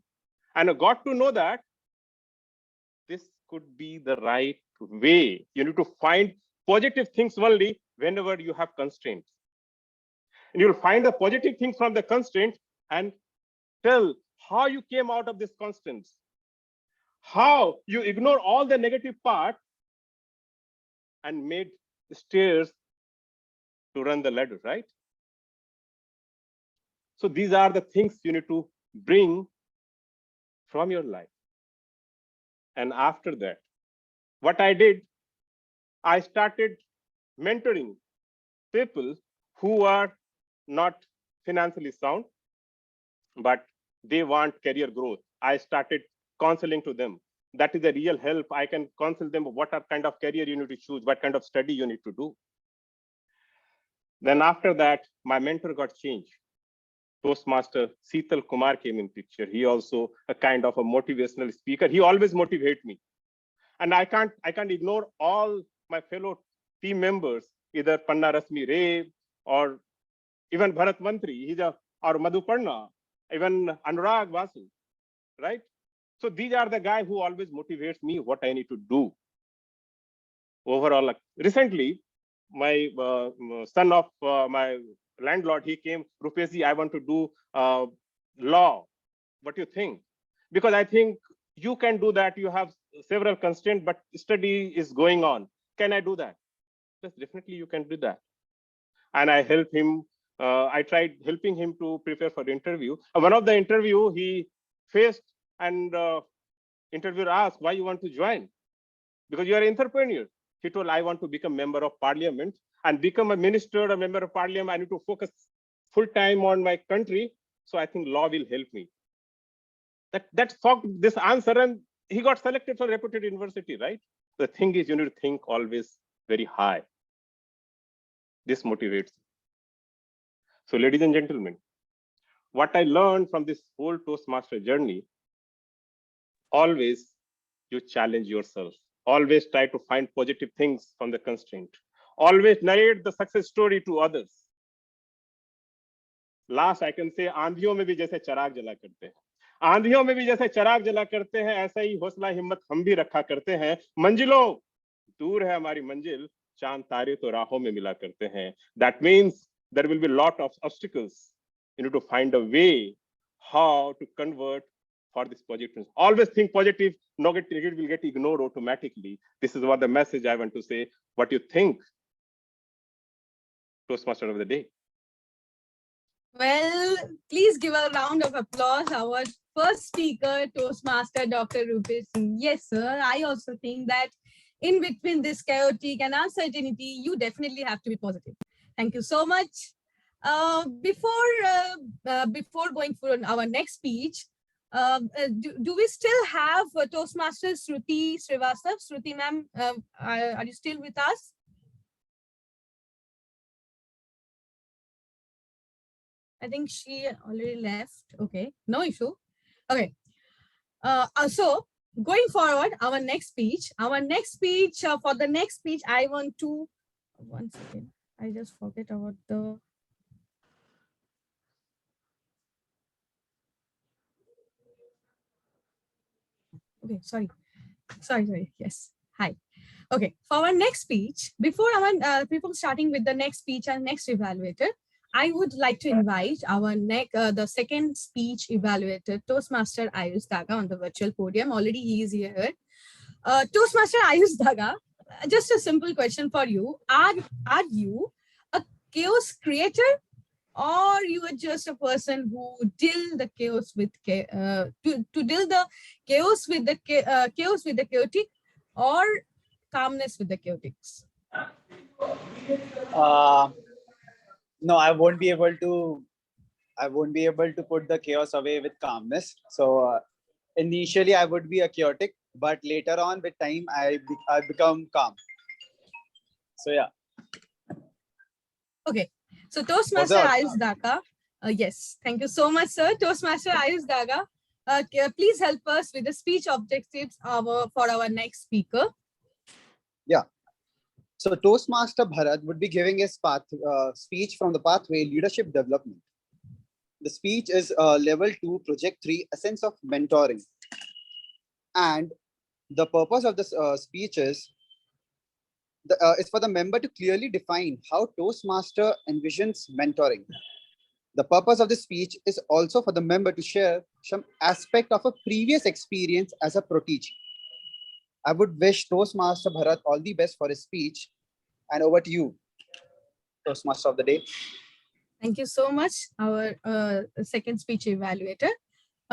And I got to know that this could be the right way. You need to find positive things only whenever you have constraints. And you'll find the positive things from the constraints and tell how you came out of this constraints, how you ignore all the negative part and made stairs to run the ladder, right? So these are the things you need to bring from your life. And after that, what I did, I started mentoring people who are not financially sound, but they want career growth. I started counseling to them. That is a real help. I can counsel them what kind of career you need to choose, what kind of study you need to do. Then after that, my mentor got changed. Toastmaster Seetal Kumar came in picture. He also a kind of a motivational speaker. He always motivate me. And I can't ignore all my fellow team members, either Panna Rasmi Ray or even Bharat Mantri, or Madhuparna, even Anurag Vasu, right? So these are the guys who always motivates me what I need to do. Overall, like recently, my son of my landlord, he came, Rupeshji, I want to do law. What do you think? Because I think you can do that. You have several constraints, but study is going on. Can I do that? Yes, definitely you can do that. And I help him. I tried helping him to prepare for the interview. One of the interview he faced, and interviewer asked, why you want to join? Because you are an entrepreneur. He told, I want to become member of parliament and become a minister, a member of parliament. I need to focus full time on my country. So I think law will help me. That shocked this answer, and he got selected for reputed university, right? The thing is, you need to think always very high. This motivates. So ladies and gentlemen, what I learned from this whole Toastmaster journey, always you challenge yourself. Always try to find positive things from the constraint. Always narrate the success story to others. Last I can say आंधियों में भी जैसे चिराग जला करते हैं, आंधियों में भी जैसे चिराग जला करते हैं, ऐसा ही हौसला हिम्मत हम भी रखा करते हैं। मंजिलों दूर है हमारी मंजिल, चांद तारे तो राहों में मिला करते हैं। That means there will be lot of obstacles, you need to find a way how to convert for this positive. Always think positive, negative will get ignored automatically. This is what the message I want to say. What you think, Toastmaster of the day? Well, please give a round of applause our first speaker, Toastmaster Dr. Rupesh Singh. Yes, sir. I also think that in between this chaotic and uncertainty, you definitely have to be positive. Thank you so much. Before going for our next speech, do we still have Toastmaster Shruti Srivastav? Shruti ma'am, are you still with us? I think she already left. Okay, no issue. Okay. So going forward, our next speech, for the next speech, I want to, one second, I just forget about the, okay, sorry, yes, hi. Okay, for our next speech, before starting with the next speech and next evaluator, I would like to invite our the second speech evaluator, Toastmaster Ayush Daga, on the virtual podium. Already he is here. Toastmaster Ayush Daga, just a simple question for you. Are you a chaos creator, or you are just a person who deal the chaos with to deal the chaos with the chaotic, or calmness with the chaotics? No, I won't be able to put the chaos away with calmness. So initially I would be a chaotic, but later on with time I become calm. So yeah. Okay, so Toastmaster Ayush Daga, yes, thank you so much, sir. Toastmaster Ayush Daga, please help us with the speech objectives for our next speaker. Yeah. So Toastmaster Bharat would be giving his speech from the pathway leadership development. The speech is level 2, project 3, essence of mentoring. And the purpose of this speech is for the member to clearly define how Toastmaster envisions mentoring. The purpose of the speech is also for the member to share some aspect of a previous experience as a protege. I would wish Toastmaster Bharat all the best for his speech. And over to you, Toastmaster of the day. Thank you so much, our second speech evaluator.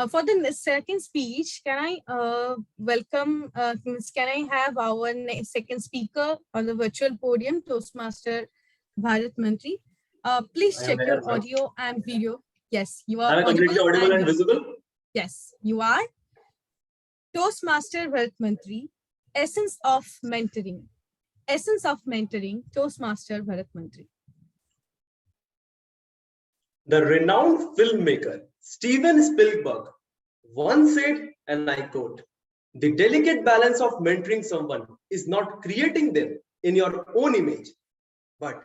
For the second speech, can I welcome, can I have our second speaker on the virtual podium, Toastmaster Bharat Mantri? Please check your audio and video. Yes, you are completely audible and visible. Yes, you are. Toastmaster Bharat Mantri, essence of mentoring. Essence of mentoring, Toastmaster Bharat Mantri. The renowned filmmaker Steven Spielberg once said, and I quote, "The delicate balance of mentoring someone is not creating them in your own image, but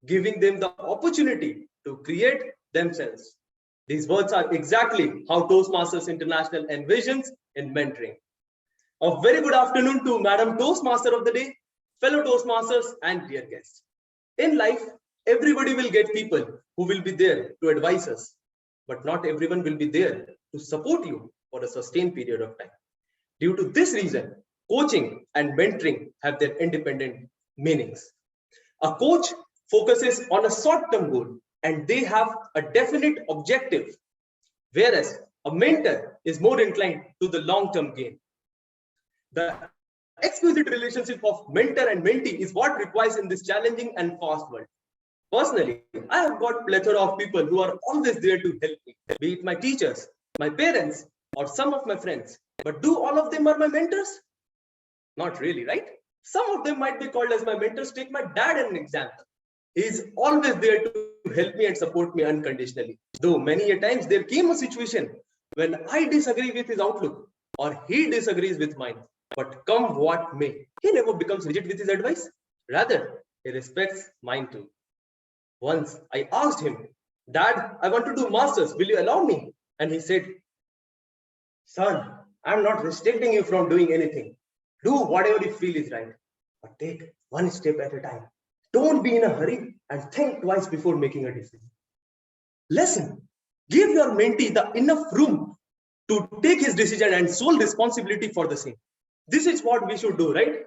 giving them the opportunity to create themselves." These words are exactly how Toastmasters International envisions in mentoring. A very good afternoon to Madam Toastmaster of the Day, fellow Toastmasters and dear guests. In life, everybody will get people who will be there to advise us, but not everyone will be there to support you for a sustained period of time. Due to this reason, coaching and mentoring have their independent meanings. A coach focuses on a short-term goal and they have a definite objective, whereas a mentor is more inclined to the long-term gain. The exquisite relationship of mentor and mentee is what requires in this challenging and fast world. Personally, I have got plethora of people who are always there to help me, be it my teachers, my parents, or some of my friends. But do all of them are my mentors? Not really, right? Some of them might be called as my mentors. Take my dad as an example. He is always there to help me and support me unconditionally. Though many a times there came a situation when I disagree with his outlook or he disagrees with mine. But come what may, he never becomes rigid with his advice. Rather, he respects mine too. Once I asked him Dad, I want to do masters. Will you allow me? And he said, son, I'm not restricting you from doing anything. Do whatever you feel is right, but take one step at a time. Don't be in a hurry and think twice before making a decision. Listen, give your mentee the enough room to take his decision and sole responsibility for the same. This is what we should do, right?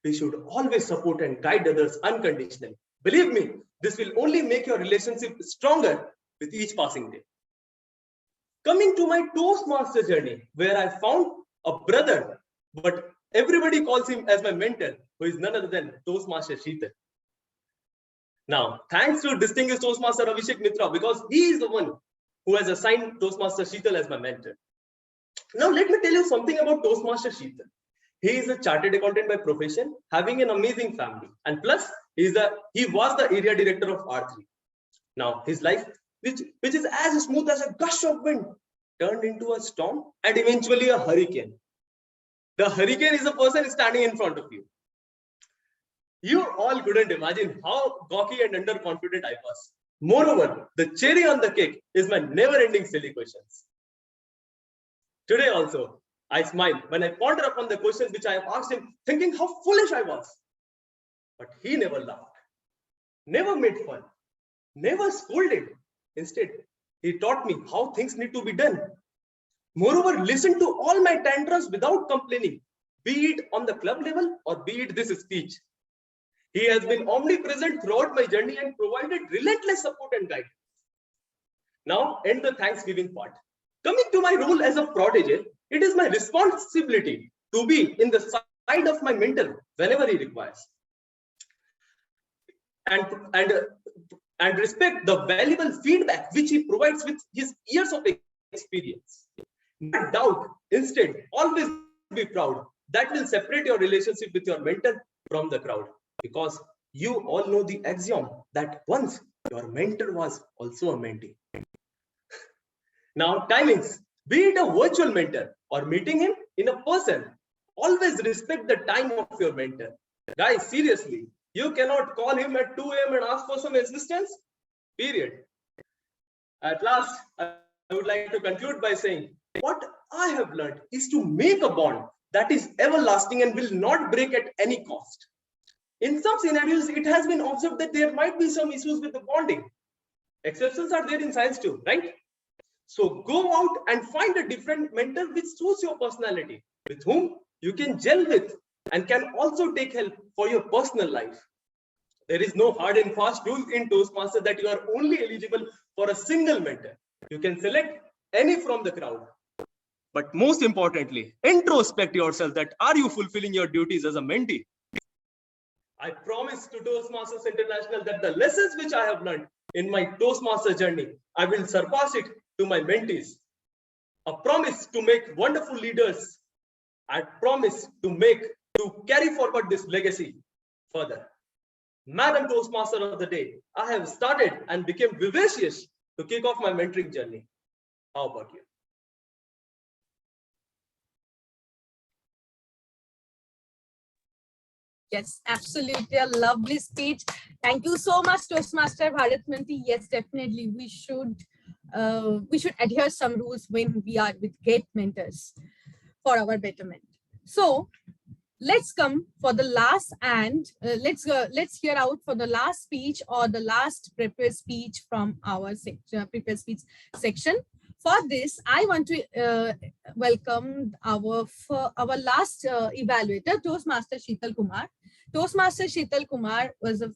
We should always support and guide others unconditionally. Believe me, this will only make your relationship stronger with each passing day. Coming to my Toastmaster journey, where I found a brother, but everybody calls him as my mentor, who is none other than Toastmaster Sheetal. Now, thanks to distinguished Toastmaster Abhishek Mitra, because he is the one who has assigned Toastmaster Sheetal as my mentor. Now, let me tell you something about Toastmaster Sheetal. He is a chartered accountant by profession, having an amazing family, and plus, he was the area director of R3. Now, his life, which is as smooth as a gush of wind, turned into a storm and eventually a hurricane. The hurricane is the person standing in front of you. You all couldn't imagine how gawky and underconfident I was. Moreover, the cherry on the cake is my never-ending silly questions. Today also, I smile when I ponder upon the questions which I have asked him, thinking how foolish I was. But he never laughed, never made fun, never scolded. Instead, he taught me how things need to be done. Moreover, listened to all my tantrums without complaining, be it on the club level or be it this speech. He has been omnipresent throughout my journey and provided relentless support and guidance. Now, end the Thanksgiving part. Coming to my role as a protege, it is my responsibility to be in the side of my mentor whenever he requires. And respect the valuable feedback which he provides with his years of experience. No doubt, instead, always be proud. That will separate your relationship with your mentor from the crowd. Because you all know the axiom that once your mentor was also a mentee. Now, timings, be it a virtual mentor or meeting him in a person, always respect the time of your mentor. Guys, seriously, you cannot call him at 2 a.m. and ask for some assistance, period. At last, I would like to conclude by saying, what I have learned is to make a bond that is everlasting and will not break at any cost. In some scenarios, it has been observed that there might be some issues with the bonding. Exceptions are there in science too, right? So go out and find a different mentor which suits your personality, with whom you can gel with and can also take help for your personal life. There is no hard and fast rule in Toastmaster that you are only eligible for a single mentor. You can select any from the crowd. But most importantly, introspect yourself that are you fulfilling your duties as a mentee? I promise to Toastmasters International that the lessons which I have learned in my Toastmaster journey, I will surpass it to my mentees. A promise to make wonderful leaders. I promise to carry forward this legacy further. Madam Toastmaster of the day, I have started and became vivacious to kick off my mentoring journey. How about you? Yes, absolutely a lovely speech. Thank you so much, Toastmaster Bharat Manti. Yes, definitely we should adhere some rules when we are with great mentors for our betterment. So let's come for the last and let's hear out for the last speech or the last prepared speech from our prepared speech section. For this, I want to welcome our last evaluator, Toastmaster Sheetal Kumar. Toastmaster Sheetal Kumar was a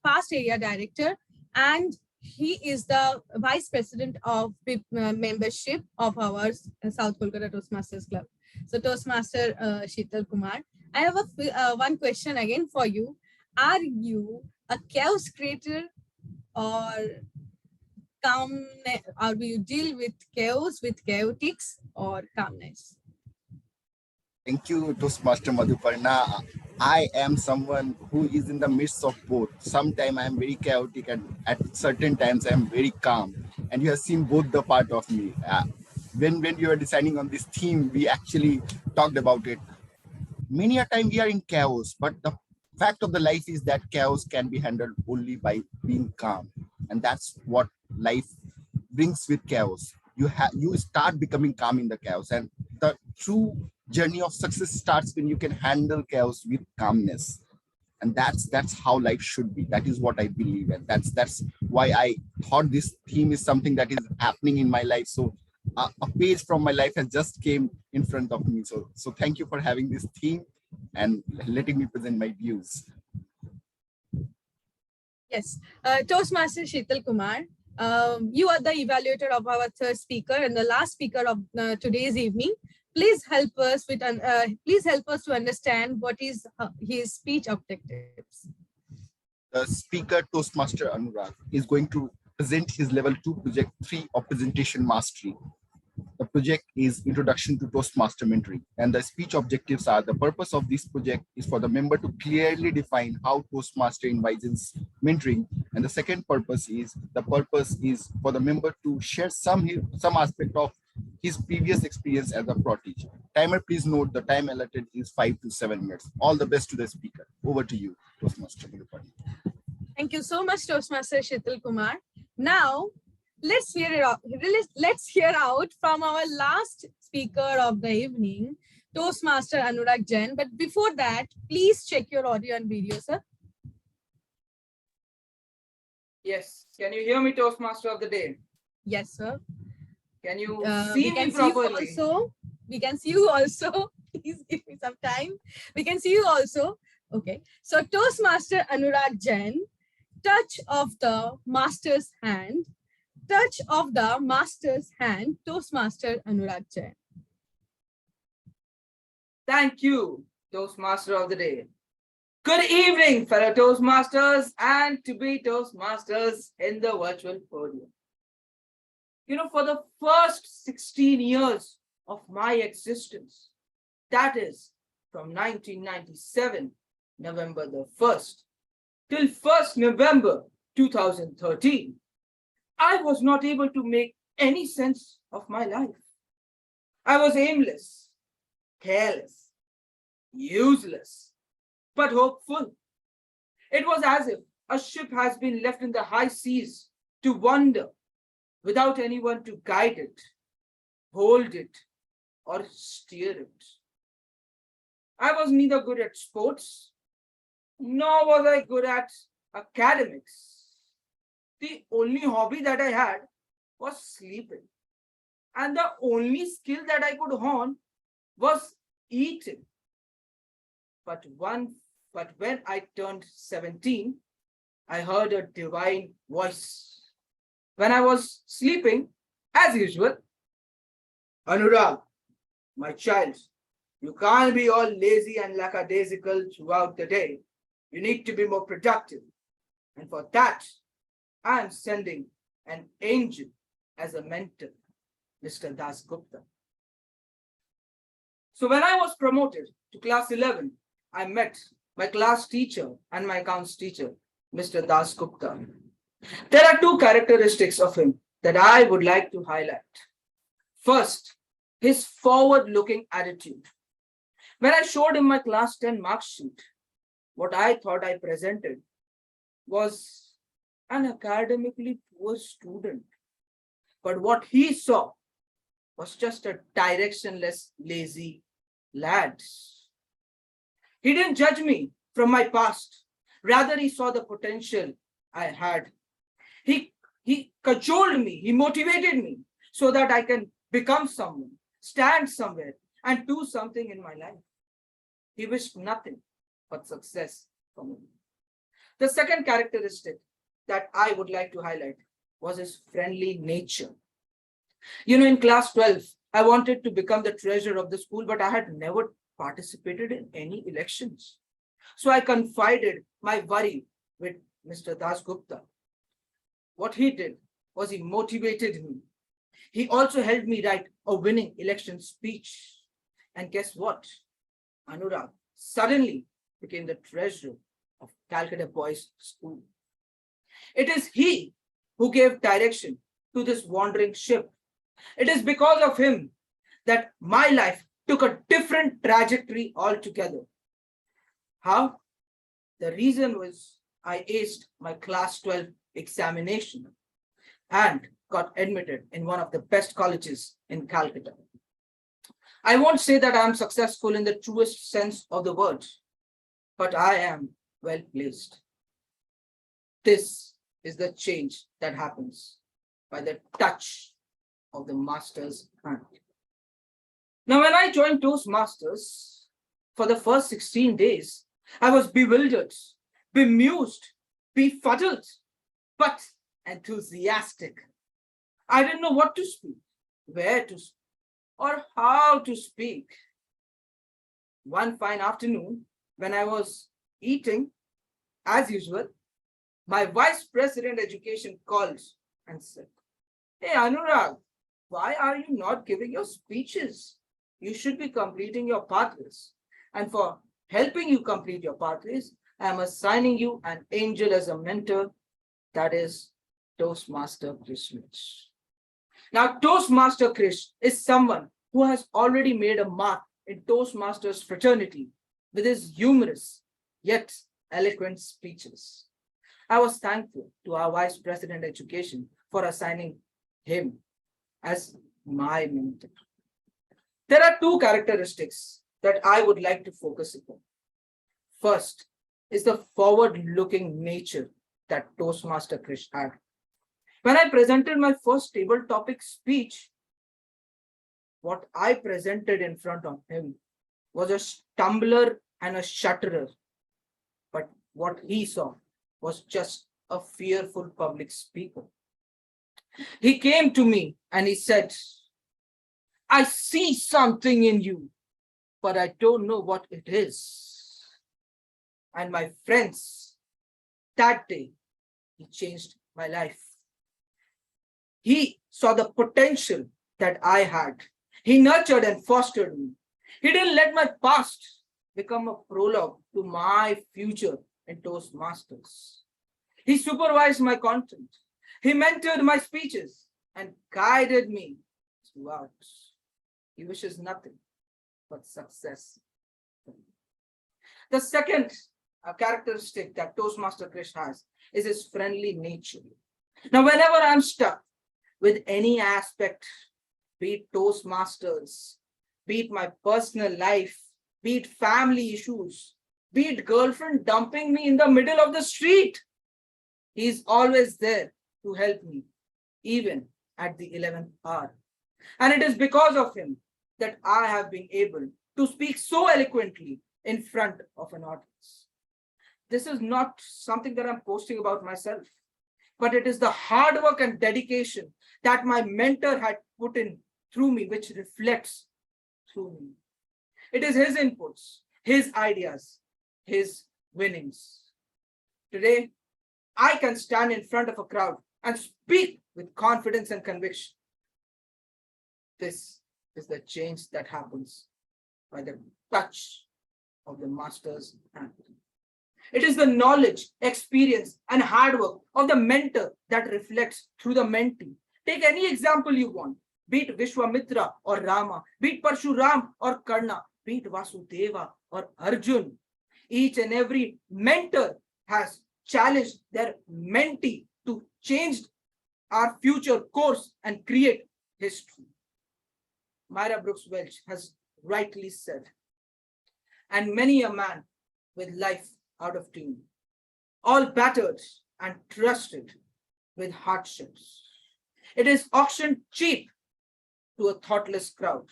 past area director, and he is the vice president of membership of our South Kolkata Toastmasters Club. So Toastmaster Sheetal Kumar, I have one question again for you. Are you a chaos creator or calmness, or do you deal with chaos with chaotics or calmness? Thank you, Toastmaster Madhuparna. I am someone who is in the midst of both. Sometimes I am very chaotic and at certain times I am very calm. And you have seen both the part of me. When you are deciding on this theme, we actually talked about it. Many a time we are in chaos, but the fact of the life is that chaos can be handled only by being calm. And that's what life brings with chaos. You start becoming calm in the chaos, and the true journey of success starts when you can handle chaos with calmness. And that's how life should be. That is what I believe, and that's why I thought this theme is something that is happening in my life. So a page from my life has just came in front of me. So thank you for having this theme and letting me present my views. Yes, Toastmaster Sheetal Kumar, you are the evaluator of our third speaker and the last speaker of today's evening. Please help us to understand what is his speech objectives. The speaker, Toastmaster Anurag, is going to present his level 2 project 3 of presentation mastery. The project is Introduction to Toastmaster Mentoring, and the speech objectives are: the purpose of this project is for the member to clearly define how Toastmaster envisions mentoring, and the second purpose is for the member to share some aspect of his previous experience as a protege. Timer, please note the time allotted is 5 to 7 minutes. All the best to the speaker. Over to you, Toastmaster. Thank you so much, Toastmaster Sheetal Kumar. Now, let's hear out from our last speaker of the evening, Toastmaster Anurag Jain. But before that, please check your audio and video, sir. Yes. Can you hear me, Toastmaster of the day? Yes, sir. Can you see me properly? We can see you also. Please give me some time. We can see you also. Okay. So Toastmaster Anurag Jain, touch of the master's hand. Touch of the master's hand, Toastmaster Anurag Jain. Thank you, Toastmaster of the day. Good evening, fellow Toastmasters and to-be Toastmasters in the virtual podium. You know, for the first 16 years of my existence, that is from 1997, November the 1st, till 1st November 2013, I was not able to make any sense of my life. I was aimless, careless, useless, but hopeful. It was as if a ship has been left in the high seas to wander without anyone to guide it, hold it, or steer it. I was neither good at sports, nor was I good at academics. The only hobby that I had was sleeping. And the only skill that I could hone was eating. But when I turned 17, I heard a divine voice. When I was sleeping, as usual, Anurag, my child, you can't be all lazy and lackadaisical throughout the day. You need to be more productive. And for that, I am sending an angel as a mentor, Mr. Das Gupta. So when I was promoted to class 11, I met my class teacher and my accounts teacher, Mr. Das Gupta. There are two characteristics of him that I would like to highlight. First, his forward-looking attitude. When I showed him my class 10 mark sheet, what I thought I presented was an academically poor student. But what he saw was just a directionless, lazy lad. He didn't judge me from my past. Rather, he saw the potential I had. He cajoled me, he motivated me so that I can become someone, stand somewhere, and do something in my life. He wished nothing but success for me. The second characteristic that I would like to highlight was his friendly nature. You know, in class 12, I wanted to become the treasurer of the school, but I had never participated in any elections. So I confided my worry with Mr. Das Gupta. What he did was he motivated me. He also helped me write a winning election speech. And guess what? Anurag suddenly became the treasurer of Calcutta Boys School. It is he who gave direction to this wandering ship. It is because of him that my life took a different trajectory altogether. How? The reason was I aced my class 12 examination, and got admitted in one of the best colleges in Calcutta. I won't say that I am successful in the truest sense of the word, but I am well placed. This is the change that happens by the touch of the master's hand. Now, when I joined Toastmasters for the first 16 days, I was bewildered, bemused, befuddled, but enthusiastic. I didn't know what to speak, where to speak, or how to speak. One fine afternoon, when I was eating, as usual, my Vice President Education called and said, "Hey, Anurag, why are you not giving your speeches? You should be completing your pathways. And for helping you complete your pathways, I am assigning you an angel as a mentor, that is Toastmaster Krish." Now, Toastmaster Krish is someone who has already made a mark in Toastmasters fraternity with his humorous yet eloquent speeches. I was thankful to our Vice President Education for assigning him as my mentor. There are two characteristics that I would like to focus upon. First is the forward-looking nature that Toastmaster Krish had. When I presented my first table topic speech, what I presented in front of him was a stumbler and a shutterer. But what he saw was just a fearful public speaker. He came to me and he said, "I see something in you, but I don't know what it is." And my friends, that day, he changed my life. He saw the potential that I had. He nurtured and fostered me. He didn't let my past become a prologue to my future in Toastmasters. He supervised my content. He mentored my speeches and guided me throughout. He wishes nothing but success. The second characteristic that Toastmaster Krish has is his friendly nature. Now, whenever I'm stuck with any aspect, be it Toastmasters, be it my personal life, be it family issues, be it girlfriend dumping me in the middle of the street, he's always there to help me, even at the 11th hour. And it is because of him that I have been able to speak so eloquently in front of an audience. This is not something that I'm posting about myself, but it is the hard work and dedication that my mentor had put in through me, which reflects through me. It is his inputs, his ideas, his winnings. Today, I can stand in front of a crowd and speak with confidence and conviction. This is the change that happens by the touch of the master's hand. It is the knowledge, experience, and hard work of the mentor that reflects through the mentee. Take any example you want, be it Vishwamitra or Rama, be it Parshuram or Karna, be it Vasudeva or Arjun. Each and every mentor has challenged their mentee to change our future course and create history. Myra Brooks Welch has rightly said, "And many a man with life out of tune, all battered and trusted with hardships. It is auctioned cheap to a thoughtless crowd,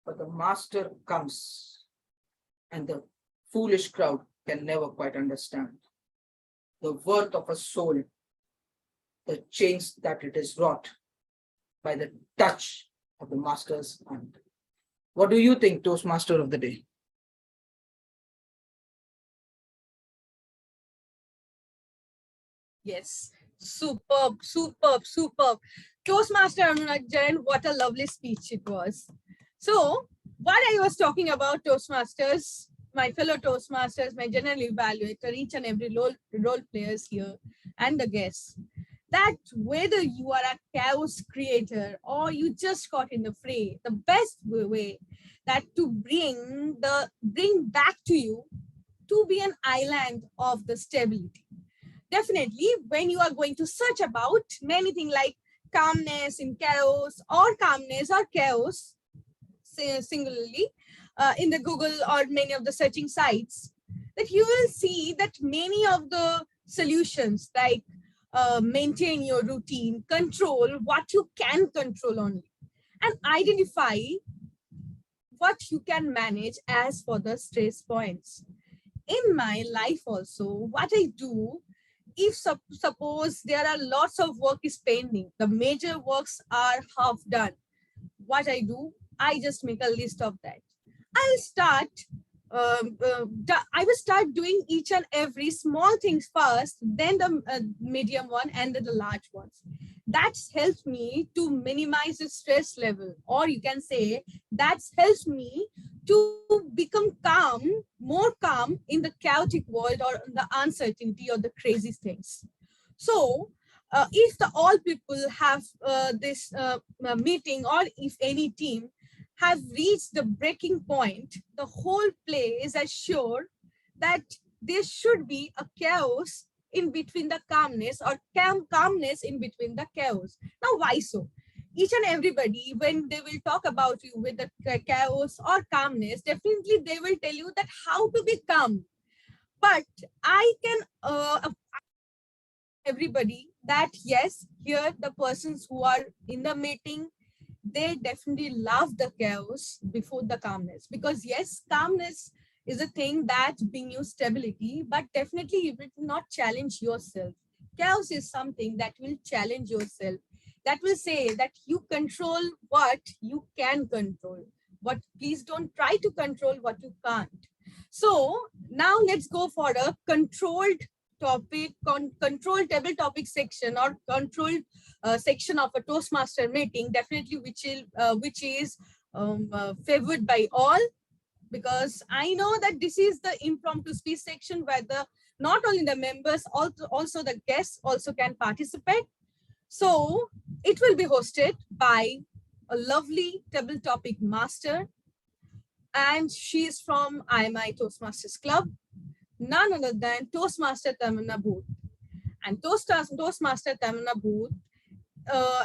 but the master comes and the foolish crowd can never quite understand the worth of a soul, the change that it is wrought by the touch of the master's hand." What do you think, Toastmaster of the day? Yes, superb, superb, superb. Toastmaster Anurag Jain, what a lovely speech it was. So, what I was talking about Toastmasters, my fellow Toastmasters, my general evaluator, each and every role players here, and the guests, that whether you are a chaos creator or you just got in the fray, the best way that to bring back to you to be an island of the stability. definitely when you are going to search about many things like calmness in chaos or calmness or chaos singularly in the Google or many of the searching sites, that you will see that many of the solutions like maintain your routine, control what you can control only, and identify what you can manage as for the stress points. In my life also, what I do, if suppose there are lots of work is pending, the major works are half done, what I do, I just make a list of that. I will start doing each and every small things first, then the medium one, and then the large ones. That's helped me to minimize the stress level, or you can say that's helped me to become calm, more calm in the chaotic world or the uncertainty or the crazy things. So if the all people have this meeting, or if any team have reached the breaking point, the whole play is assured that there should be a chaos in between the calmness, or calmness in between the chaos. Now, why so? Each and everybody, when they will talk about you with the chaos or calmness, definitely they will tell you that how to be calm. But I can everybody that yes, here the persons who are in the meeting, they definitely love the chaos before the calmness, because yes, calmness is a thing that brings you stability, but definitely it will not challenge yourself. Chaos is something that will challenge yourself, that will say that you control what you can control, but please don't try to control what you can't. So now let's go for a controlled topic, control table topic section, or controlled section of a Toastmaster meeting, definitely which is favored by all, because I know that this is the impromptu speech section where the not only the members, also the guests also can participate. So it will be hosted by a lovely table topic master, and she is from IMI Toastmasters Club, none other than Toastmaster Tamanna Booth. And Toastmaster Tamanna Booth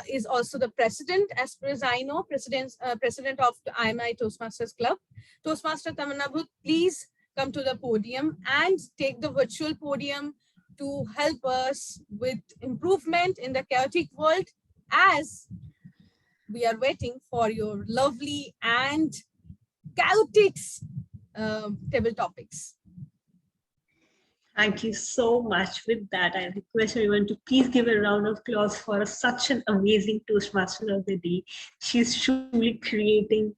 is also the president, as far as I know, president of the IMI Toastmasters Club. Toastmaster Tamanna Booth, please come to the podium and take the virtual podium to help us with improvement in the chaotic world, as we are waiting for your lovely and chaotic table topics. Thank you so much. With that, I request everyone to please give a round of applause for such an amazing Toastmaster of the day. She's truly creating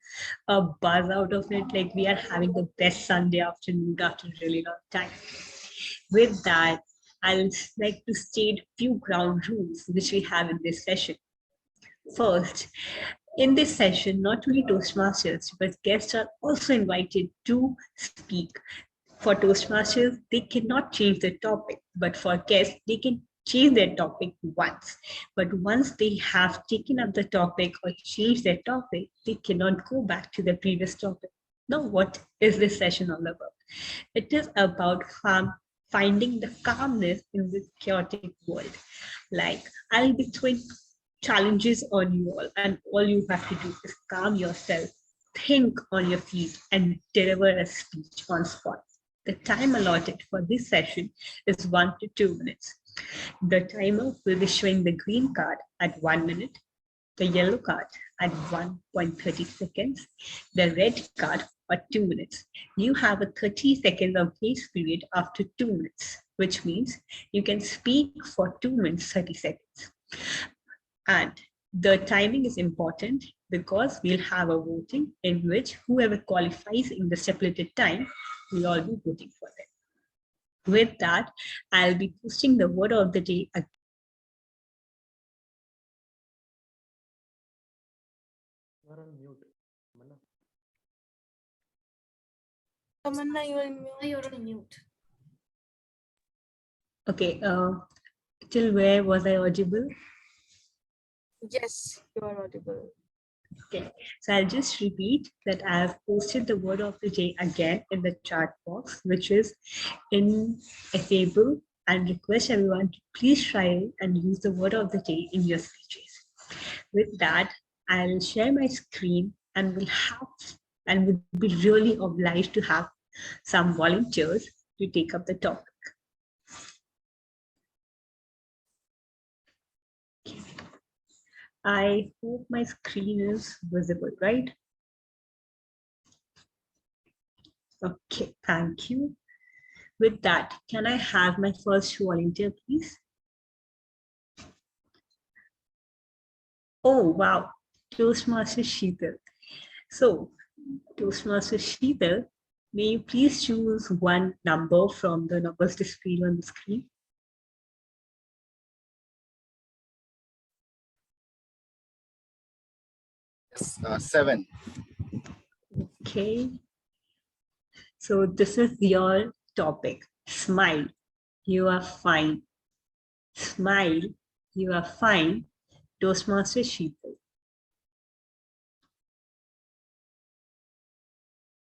a buzz out of it. Like, we are having the best Sunday afternoon after a really long time. With that, I'll like to state a few ground rules which we have in this session. First, in this session, not only Toastmasters, but guests are also invited to speak. For Toastmasters, they cannot change the topic, but for guests, they can change their topic once. But once they have taken up the topic or changed their topic, they cannot go back to the previous topic. Now, what is this session all about? It is about finding the calmness in this chaotic world. Like, I'll be throwing challenges on you all, and all you have to do is calm yourself, think on your feet, and deliver a speech on spot. The time allotted for this session is 1 to 2 minutes. The timer will be showing the green card at 1 minute, the yellow card at 1.30 seconds, the red card for 2 minutes. You have a 30 seconds of grace period after 2 minutes, which means you can speak for 2 minutes, 30 seconds. And the timing is important because we'll have a voting in which whoever qualifies in the stipulated time, we'll all be voting for them. With that, I'll be posting the word of the day. You're on mute. Tamanna, You're on mute. Okay, till where was I audible? Yes, you are audible. Okay, so I'll just repeat that I have posted the word of the day again in the chat box, which is ineffable and request everyone to please try and use the word of the day in your speeches. With that, I'll share my screen and would be really obliged to have some volunteers to take up the topic. I hope my screen is visible, right? Okay, thank you. With that, can I have my first volunteer, please? Oh, wow, Toastmaster Sheetal. So, Toastmaster Sheetal, may you please choose one number from the numbers displayed on the screen? Yes, 7. Okay. So this is your topic. Smile, you are fine. Smile, you are fine. Toastmaster Sheetal.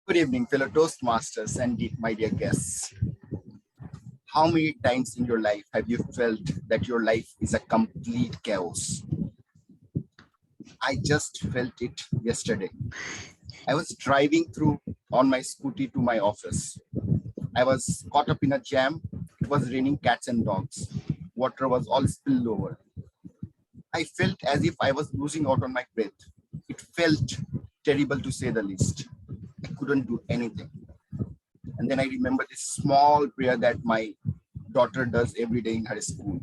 Good evening, fellow Toastmasters and my dear guests. How many times in your life have you felt that your life is a complete chaos? I just felt it yesterday. I was driving through on my scooty to my office. I was caught up in a jam. It was raining cats and dogs. Water was all spilled over. I felt as if I was losing out on my breath. It felt terrible to say the least. I couldn't do anything. And then I remember this small prayer that my daughter does every day in her school.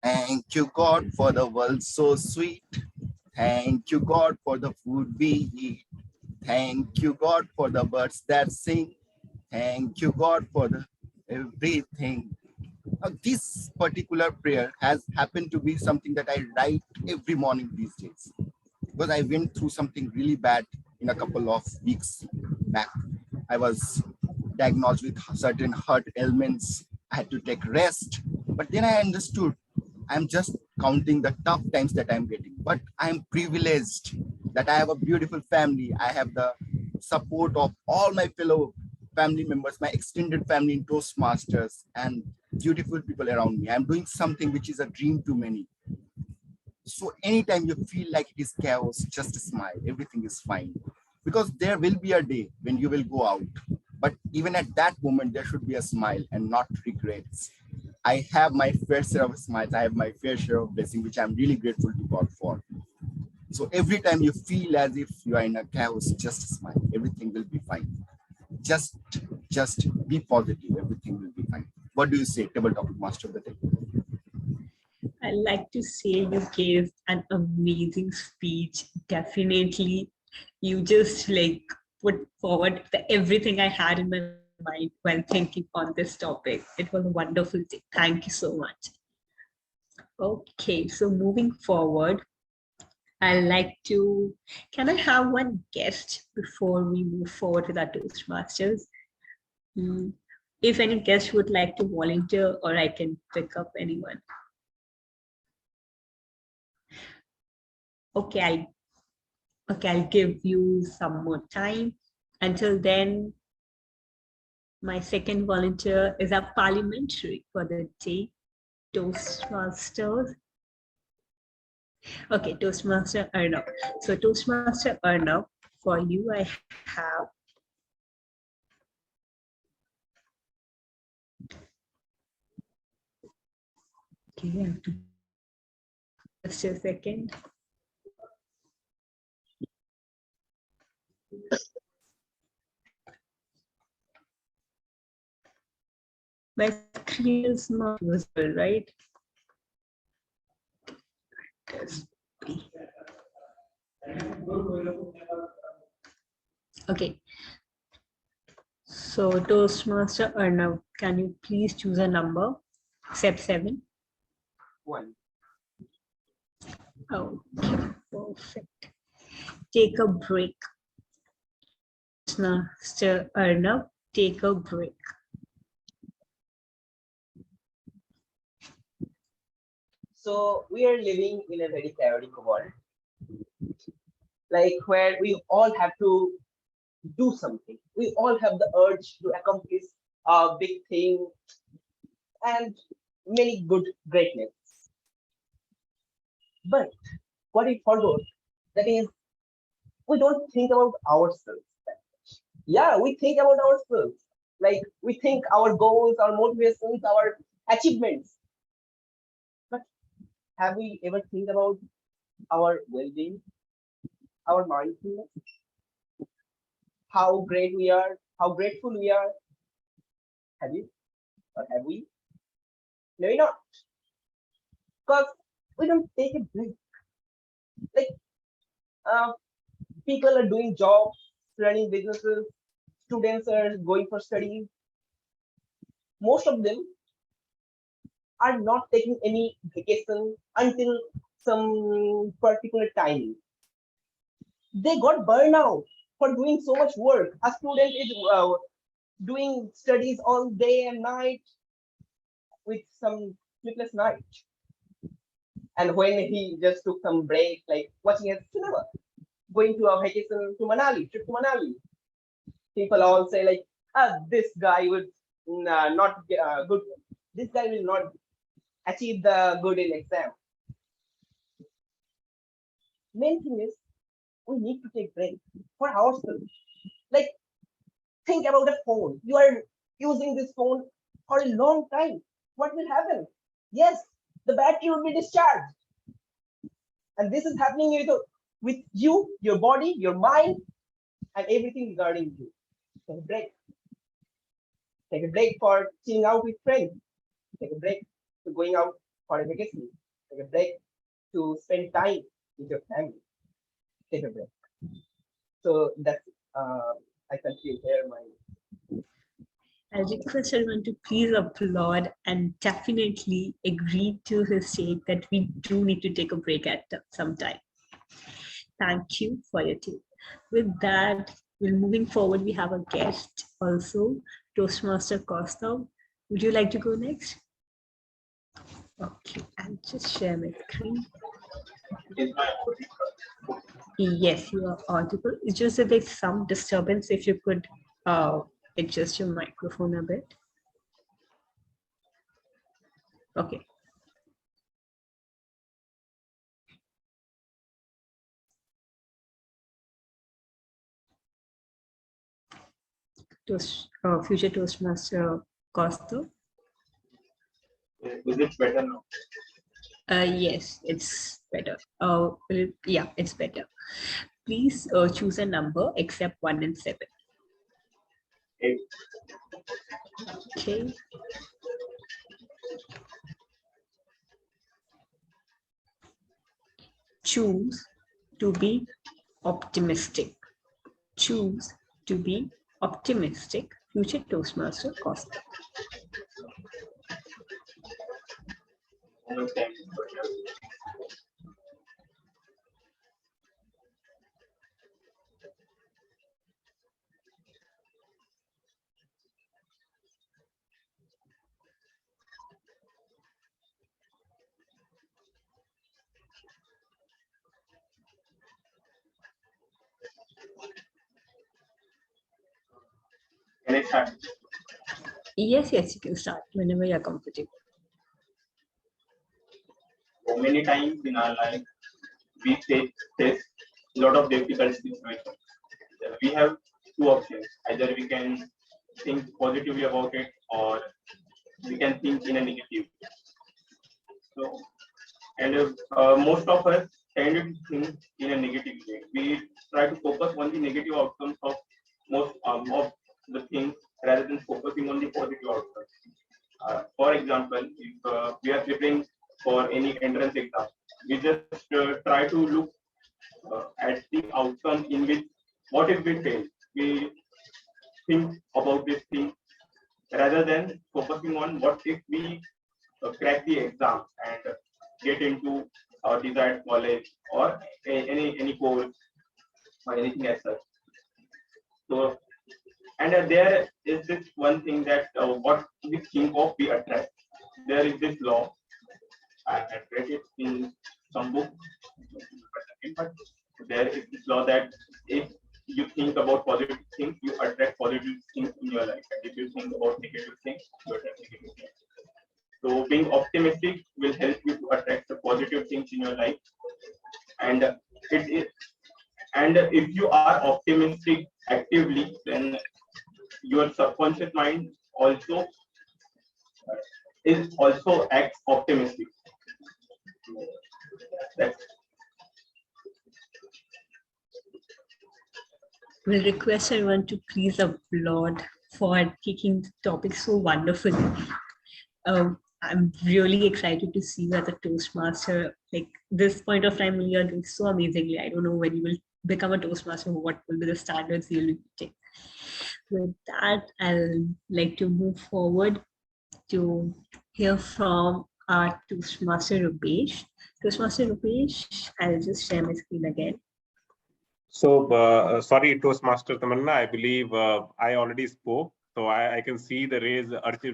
Thank you, God, for the world so sweet. Thank you, God, for the food we eat. Thank you, God, for the birds that sing. Thank you, God, for the everything. Now, this particular prayer has happened to be something that I write every morning these days, because I went through something really bad in a couple of weeks back. I was diagnosed with certain heart ailments. I had to take rest. But then I understood I'm just counting the tough times that I'm getting. But I'm privileged that I have a beautiful family. I have the support of all my fellow family members, my extended family in Toastmasters, and beautiful people around me. I'm doing something which is a dream to many. So anytime you feel like it is chaos, just smile. Everything is fine. Because there will be a day when you will go out. But even at that moment, there should be a smile and not regrets. I have my fair share of smiles. I have my fair share of blessing, which I'm really grateful to God for. So every time you feel as if you are in a chaos, just smile. Everything will be fine. Just be positive. Everything will be fine. What do you say, Table Topic Master of the Day? I'd like to say you gave an amazing speech. Definitely, you just like put forward everything I had in my mind while thinking on this topic. It was a wonderful thing. Thank you so much. Okay, so moving forward, I'd like to, can I have one guest before we move forward with our Toastmasters? If any guest would like to volunteer, or I can pick up anyone. Okay, I'll give you some more time. Until then, my second volunteer is a parliamentary for the day, Toastmasters. Okay, Toastmaster Arnav. So Toastmaster Arnav, for you, I have just a second. My screen is not visible, right? Okay. So Toastmaster Arnav, can you please choose a number? Except 7. 1. Okay, perfect. Take a break. Toastmaster Arnav, take a break. So we are living in a very chaotic world, like where we all have to do something. We all have the urge to accomplish a big thing, and many good greatness. But what we forgot, that is, we don't think about ourselves. Yeah, we think about ourselves. Like we think our goals, our motivations, our achievements. But have we ever think about our well-being, our mindfulness, how great we are, how grateful we are? Have you? Or have we? Maybe not. Because we don't take a break. Like people are doing jobs, running businesses, students are going for studies. Most of them are not taking any vacation until some particular time. They got burnout for doing so much work. A student is doing studies all day and night with some sleepless night. And when he just took some break, like watching a cinema, going to a vacation to Manali, trip to Manali, people all say like, this guy would not good. This guy will not achieve the good in exam. Main thing is we need to take break for ourselves. Like think about the phone. You are using this phone for a long time. What will happen? Yes, the battery will be discharged. And this is happening with you, your body, your mind, and everything regarding you. Take a break. Take a break for chilling out with friends. Take a break to going out for a vacation. Take a break to spend time with your family. Take a break. So that's I continue here my. I request everyone to please applaud and definitely agree to his take that we do need to take a break at some time. Thank you for your take. With that, we're moving forward. We have a guest also, Toastmaster Costa. Would you like to go next? Okay, I'll just share my screen. Yes, you are audible. It's just that there's some disturbance. If you could adjust your microphone a bit. Okay. Future Toastmaster Costa. Is it better now? Yes, it's better. Yeah, it's better. Please choose a number except 1 and 7. 8. Okay. Choose to be optimistic. Choose to be optimistic. Future Toastmaster Costa. Can I start? Yes, you can start whenever you're comfortable. So many times in our life, we face a lot of difficult situations. We have two options. Either we can think positively about it, or we can think in a negative. So, and most of us tend to think in a negative way. We try to focus on the negative outcomes of most of the things rather than focusing on the positive outcomes. For example, if we are preparing for any entrance exam, we just try to look at the outcome in which what if we fail. We think about this thing rather than focusing on what if we crack the exam and get into our desired college or any course or anything as such. So, and there is this one thing that what we think of we attract. There is this law. I had read it in some book, but there is this law that if you think about positive things, you attract positive things in your life. And if you think about negative things, you attract negative things. So being optimistic will help you to attract the positive things in your life. And if you are optimistic actively, then your subconscious mind also acts optimistic. That's We'll request everyone to please applaud for taking the topic so wonderfully. I'm really excited to see you as a Toastmaster. Like this point of time, you are doing so amazingly. I don't know when you will become a Toastmaster, what will be the standards you'll be meeting. With that, I'll like to move forward to hear from our Toastmaster Rupesh. Toastmaster Rupesh, I'll just share my screen again. So, sorry, Toastmaster Tamanna, I believe I already spoke. So I can see the raise,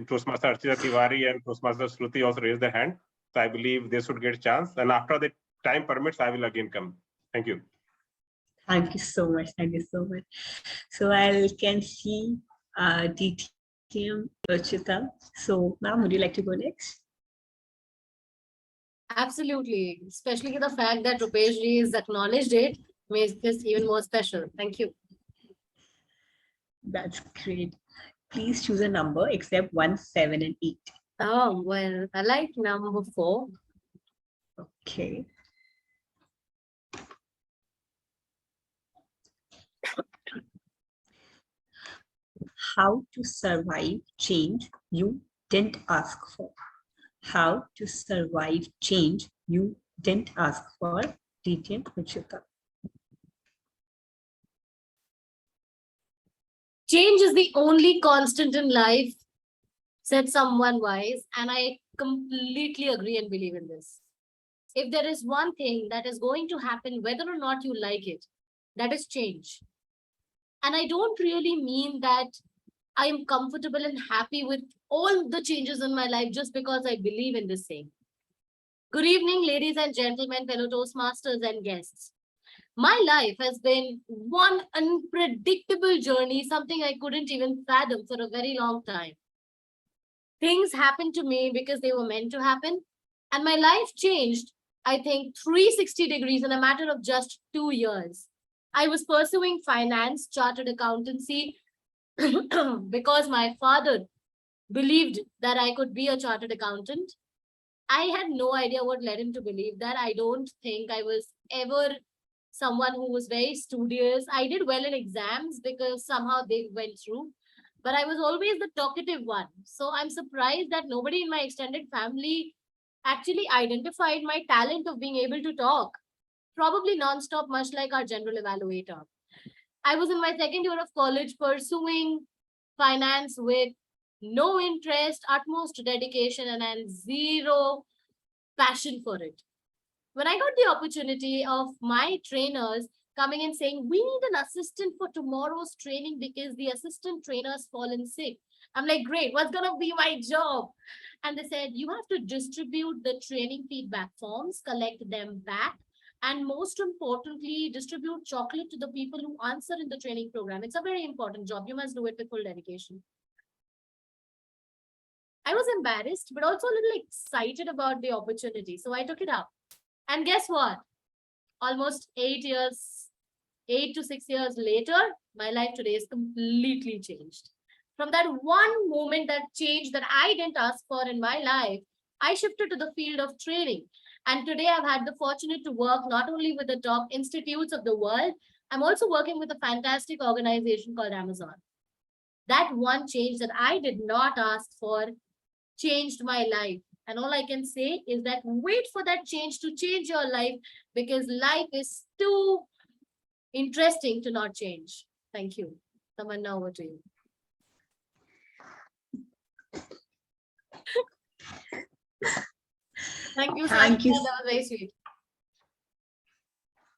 Toastmaster Archita Tiwari and Toastmaster Shruti also raised their hand. So I believe they should get a chance. And after the time permits, I will again come. Thank you. Thank you so much. Thank you so much. So I can see DTM Archita. So ma'am, would you like to go next? Absolutely. Especially the fact that Rupesh ji has acknowledged it makes this even more special. Thank you. That's great. Please choose a number except 1, 7, and 8. Oh, well, I like number 4. Okay. How to survive change you didn't ask for. How to survive change you didn't ask for. DTM Archita. Change is the only constant in life, said someone wise, and I completely agree and believe in this. If there is one thing that is going to happen, whether or not you like it, that is change. And I don't really mean that I am comfortable and happy with all the changes in my life just because I believe in this thing. Good evening, ladies and gentlemen, fellow Toastmasters and guests. My life has been one unpredictable journey, something I couldn't even fathom for a very long time. Things happened to me because they were meant to happen, and my life changed, I think, 360 degrees in a matter of just 2 years. I was pursuing finance, chartered accountancy, because my father believed that I could be a chartered accountant. I had no idea what led him to believe that. I don't think I was ever someone who was very studious. I did well in exams because somehow they went through, but I was always the talkative one. So I'm surprised that nobody in my extended family actually identified my talent of being able to talk, probably nonstop, much like our general evaluator. I was in my second year of college pursuing finance with no interest, utmost dedication, and zero passion for it. When I got the opportunity of my trainers coming and saying, we need an assistant for tomorrow's training because the assistant trainer's fallen sick. I'm like, great, what's going to be my job? And they said, you have to distribute the training feedback forms, collect them back, and most importantly, distribute chocolate to the people who answer in the training program. It's a very important job. You must do it with full dedication. I was embarrassed, but also a little excited about the opportunity. So I took it up. And guess what? Almost 8 to 6 years later, my life today is completely changed. From that one moment that changed that I didn't ask for in my life, I shifted to the field of training. And today I've had the fortune to work not only with the top institutes of the world, I'm also working with a fantastic organization called Amazon. That one change that I did not ask for changed my life. And all I can say is that wait for that change to change your life, because life is too interesting to not change. Thank you. Tamanna, over to you. Thank you. Thank you. That was very sweet.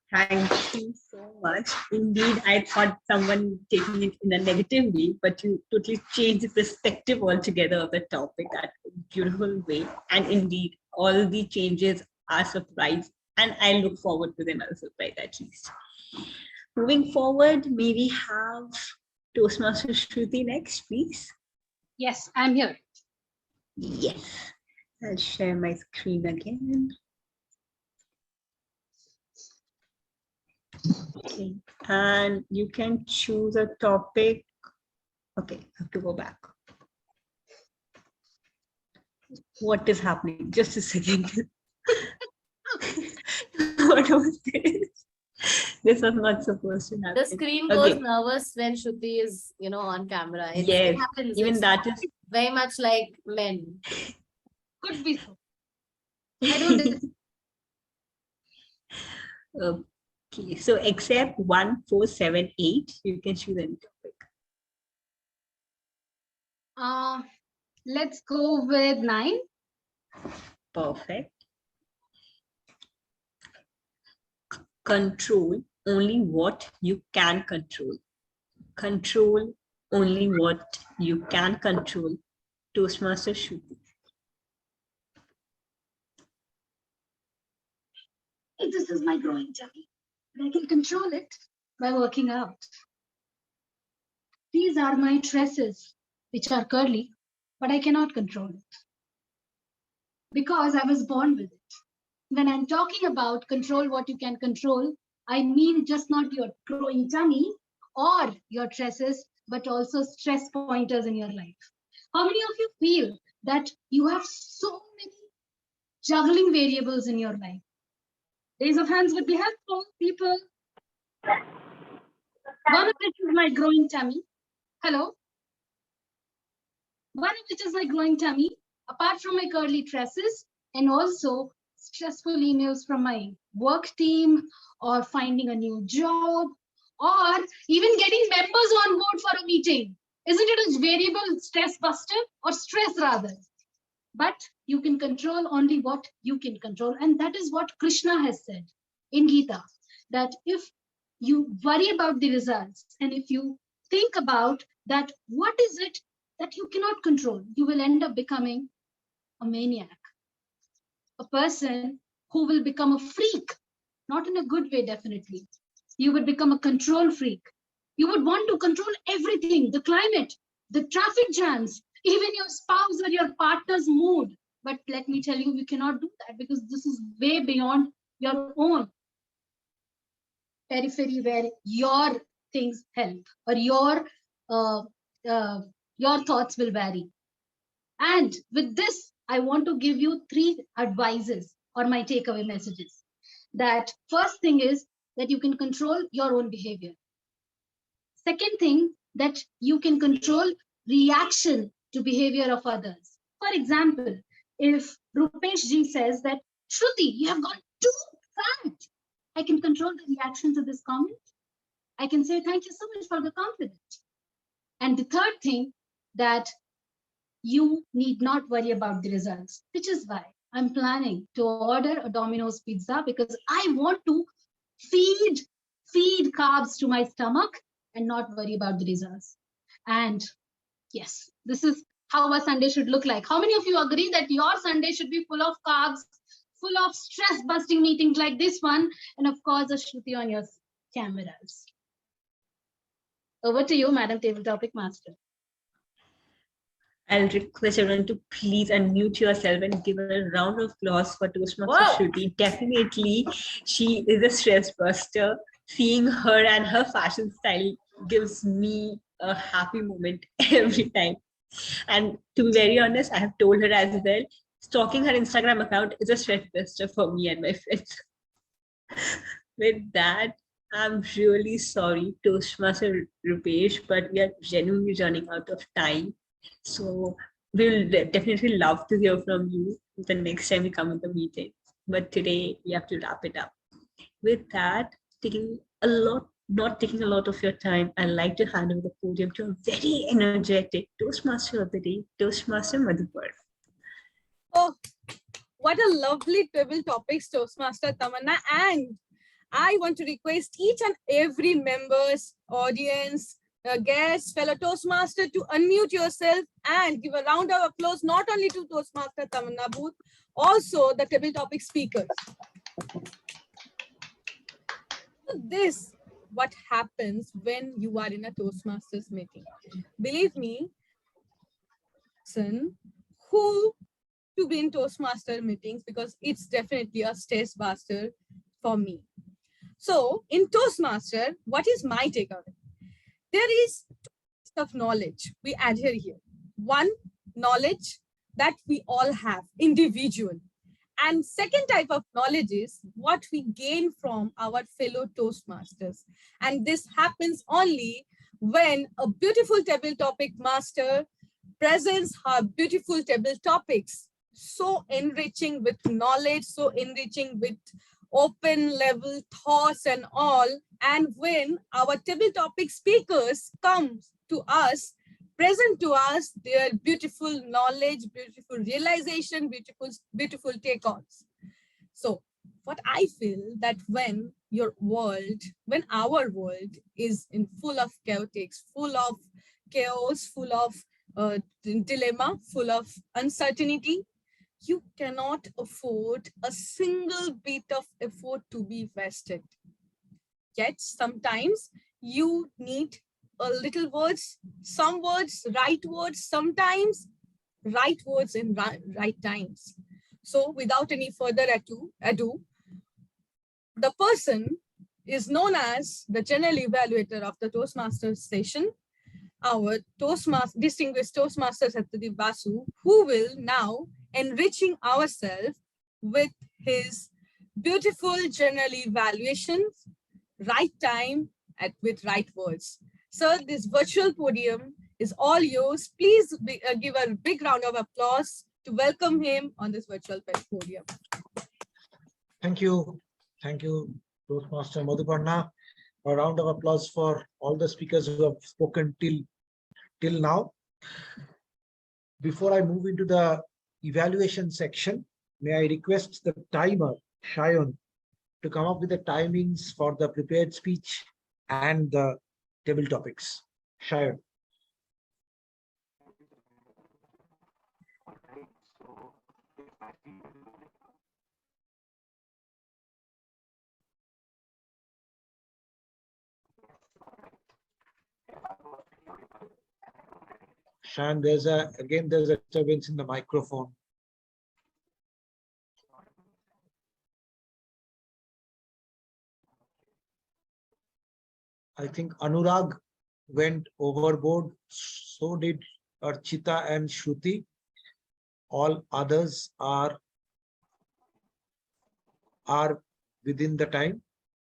Thank you so much. Indeed, I thought someone taking it in a negative way, but you totally changed the perspective altogether of the topic at a beautiful way. And indeed, all the changes are surprise, and I look forward to another surprise at least. moving forward, may we have Toastmaster Shruti next, please? Yes, I'm here. Yes. I'll share my screen again. Okay, and you can choose a topic. Okay, I have to go back. What is happening? Just a second. What was this? This was not supposed to happen. The screen goes nervous when Shruti is, on camera. It Yes, happens. even It's that is very much like men. Could be so. I don't. Okay, so except 1478, you can choose any topic. Let's go with 9. Perfect. Control only what you can control. Control only what you can control. Toastmaster Shruti. This is my growing tummy, but I can control it by working out. These are my tresses, which are curly, but I cannot control it because I was born with it. When I'm talking about control what you can control, I mean just not your growing tummy or your tresses, but also stress pointers in your life. How many of you feel that you have so many juggling variables in your life? Raise of hands would be helpful, people. One of which is my growing tummy. Hello? One of which is my growing tummy, apart from my curly tresses, and also stressful emails from my work team, or finding a new job, or even getting members on board for a meeting. Isn't it a variable stress buster, or stress rather? But you can control only what you can control. And that is what Krishna has said in Gita, that if you worry about the results, and if you think about that, what is it that you cannot control, you will end up becoming a maniac, a person who will become a freak, not in a good way, definitely. You would become a control freak. You would want to control everything, the climate, the traffic jams, even your spouse or your partner's mood. But let me tell you, you cannot do that because this is way beyond your own periphery where your things help or your thoughts will vary. And with this, I want to give you 3 advices or my takeaway messages. That first thing is that you can control your own behavior. Second thing, that you can control reaction to behavior of others. For example, if Rupesh ji says that, Shruti, you have gone too fat, I can control the reaction to this comment. I can say, thank you so much for the compliment. And the third thing, that you need not worry about the results, which is why I'm planning to order a Domino's pizza, because I want to feed carbs to my stomach and not worry about the results. And yes, this is how a Sunday should look like. How many of you agree that your Sunday should be full of carbs, full of stress busting meetings like this one, and of course a Shruti on your cameras? Over to you, Madam Table Topic Master. I'll request everyone to please unmute yourself and give a round of applause for Toastmaster Shruti. Definitely, she is a stress buster. Seeing her and her fashion style gives me a happy moment every time. And to be very honest, I have told her as well, stalking her Instagram account is a stress buster for me and my friends. With that, I'm really sorry, Toastmaster Rupesh, but we are genuinely running out of time. So we'll definitely love to hear from you the next time we come in the meeting. But today we have to wrap it up. With that, not taking a lot of your time, I'd like to hand over the podium to a very energetic Toastmaster of the day, Toastmaster Madhupar. Oh, what a lovely table topics, Toastmaster Tamanna. And I want to request each and every members, audience, guests, fellow Toastmaster to unmute yourself and give a round of applause, not only to Toastmaster Tamanna Booth, also the table topic speakers. This what happens when you are in a Toastmasters meeting. Believe me, son, who to be in Toastmaster meetings, because it's definitely a stress buster for me. So in Toastmaster, what is my takeaway? There is two types of knowledge we adhere here. One, knowledge that we all have individually. And second type of knowledge is what we gain from our fellow Toastmasters. And this happens only when a beautiful table topic master presents her beautiful table topics, so enriching with knowledge, so enriching with open level thoughts and all. And when our table topic speakers come to us, present to us their beautiful knowledge, beautiful realization, beautiful take-ons. So what I feel that when our world is in full of chaotics, full of chaos, full of dilemma, full of uncertainty, you cannot afford a single bit of effort to be wasted. Yet sometimes you need a little words, some words, right words, sometimes right words in right times. So without any further ado, the person is known as the general evaluator of the Toastmasters session, our distinguished Toastmaster Satyadeep Basu, who will now enriching ourselves with his beautiful general evaluations, right time, and with right words. Sir, this virtual podium is all yours. Please give a big round of applause to welcome him on this virtual podium. Thank you. Thank you, Toastmaster Madhuparna. A round of applause for all the speakers who have spoken till now. Before I move into the evaluation section, may I request the timer, Shayon, to come up with the timings for the prepared speech and the table topics. Shayon. Shayon, there's a disturbance in the microphone. I think Anurag went overboard, so did Archita and Shruti. All others are within the time.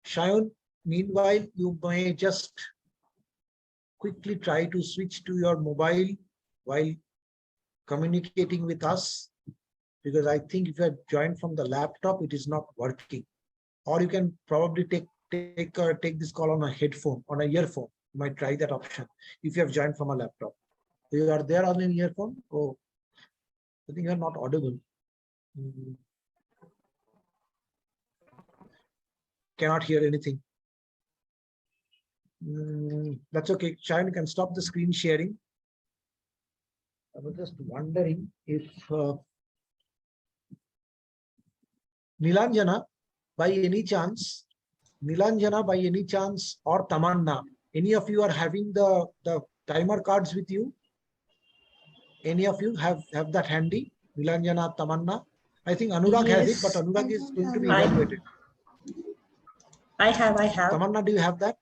Shayon, meanwhile, you may just quickly try to switch to your mobile while communicating with us, because I think if you have joined from the laptop, it is not working. Or you can probably take this call on a headphone, on a earphone. You might try that option if you have joined from a laptop. You are there on an earphone? Oh, I think you are not audible. Cannot hear anything. That's okay. Shayon, you can stop the screen sharing. I was just wondering if Nilanjana, by any chance, or Tamanna, any of you are having the timer cards with you? Any of you have that handy? Nilanjana, Tamanna? I think Anurag has it, but Anurag is going to be evaluated. I have. Tamanna, do you have that?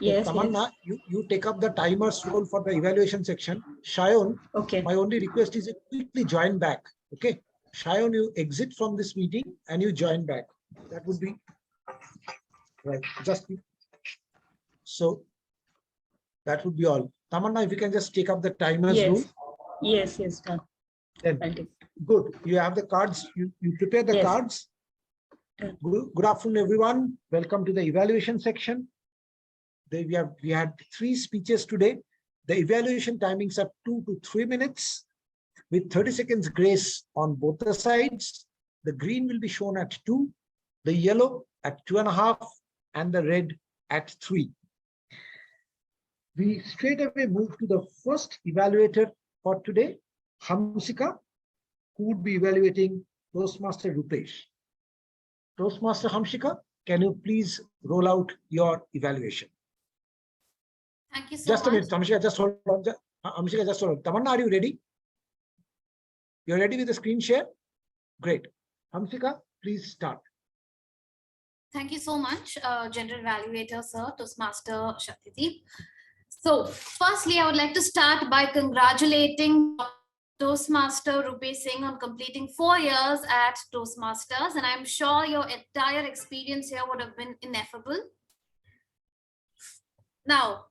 Yes. Tamanna, you take up the timer's role for the evaluation section. Shayon, okay. My only request is you quickly join back. Okay. Shayon, you exit from this meeting and you join back. That would be right. So that would be all. Tamanna, if you can just take up the timer's role. Yes. Done. Then good. You have the cards. You prepare the cards. Good afternoon, everyone. Welcome to the evaluation section. We had 3 speeches today. The evaluation timings are 2 to 3 minutes with 30 seconds grace on both the sides. The green will be shown at 2, the yellow at 2.5, and the red at 3. We straight away move to the first evaluator for today, Hamsika, who would be evaluating Toastmaster Rupesh. Toastmaster Hamsika, can you please roll out your evaluation? Thank you so Just a much. minute, Hamshika, just hold on. Hamshika, just hold on. Tamanna, are you ready? You're ready with the screen share? Great. Hamshika, please start. Thank you so much, General Evaluator, Sir, Toastmaster Shaktideep. So, firstly, I would like to start by congratulating Toastmaster Rupesh Singh on completing 4 years at Toastmasters, and I'm sure your entire experience here would have been ineffable. Now,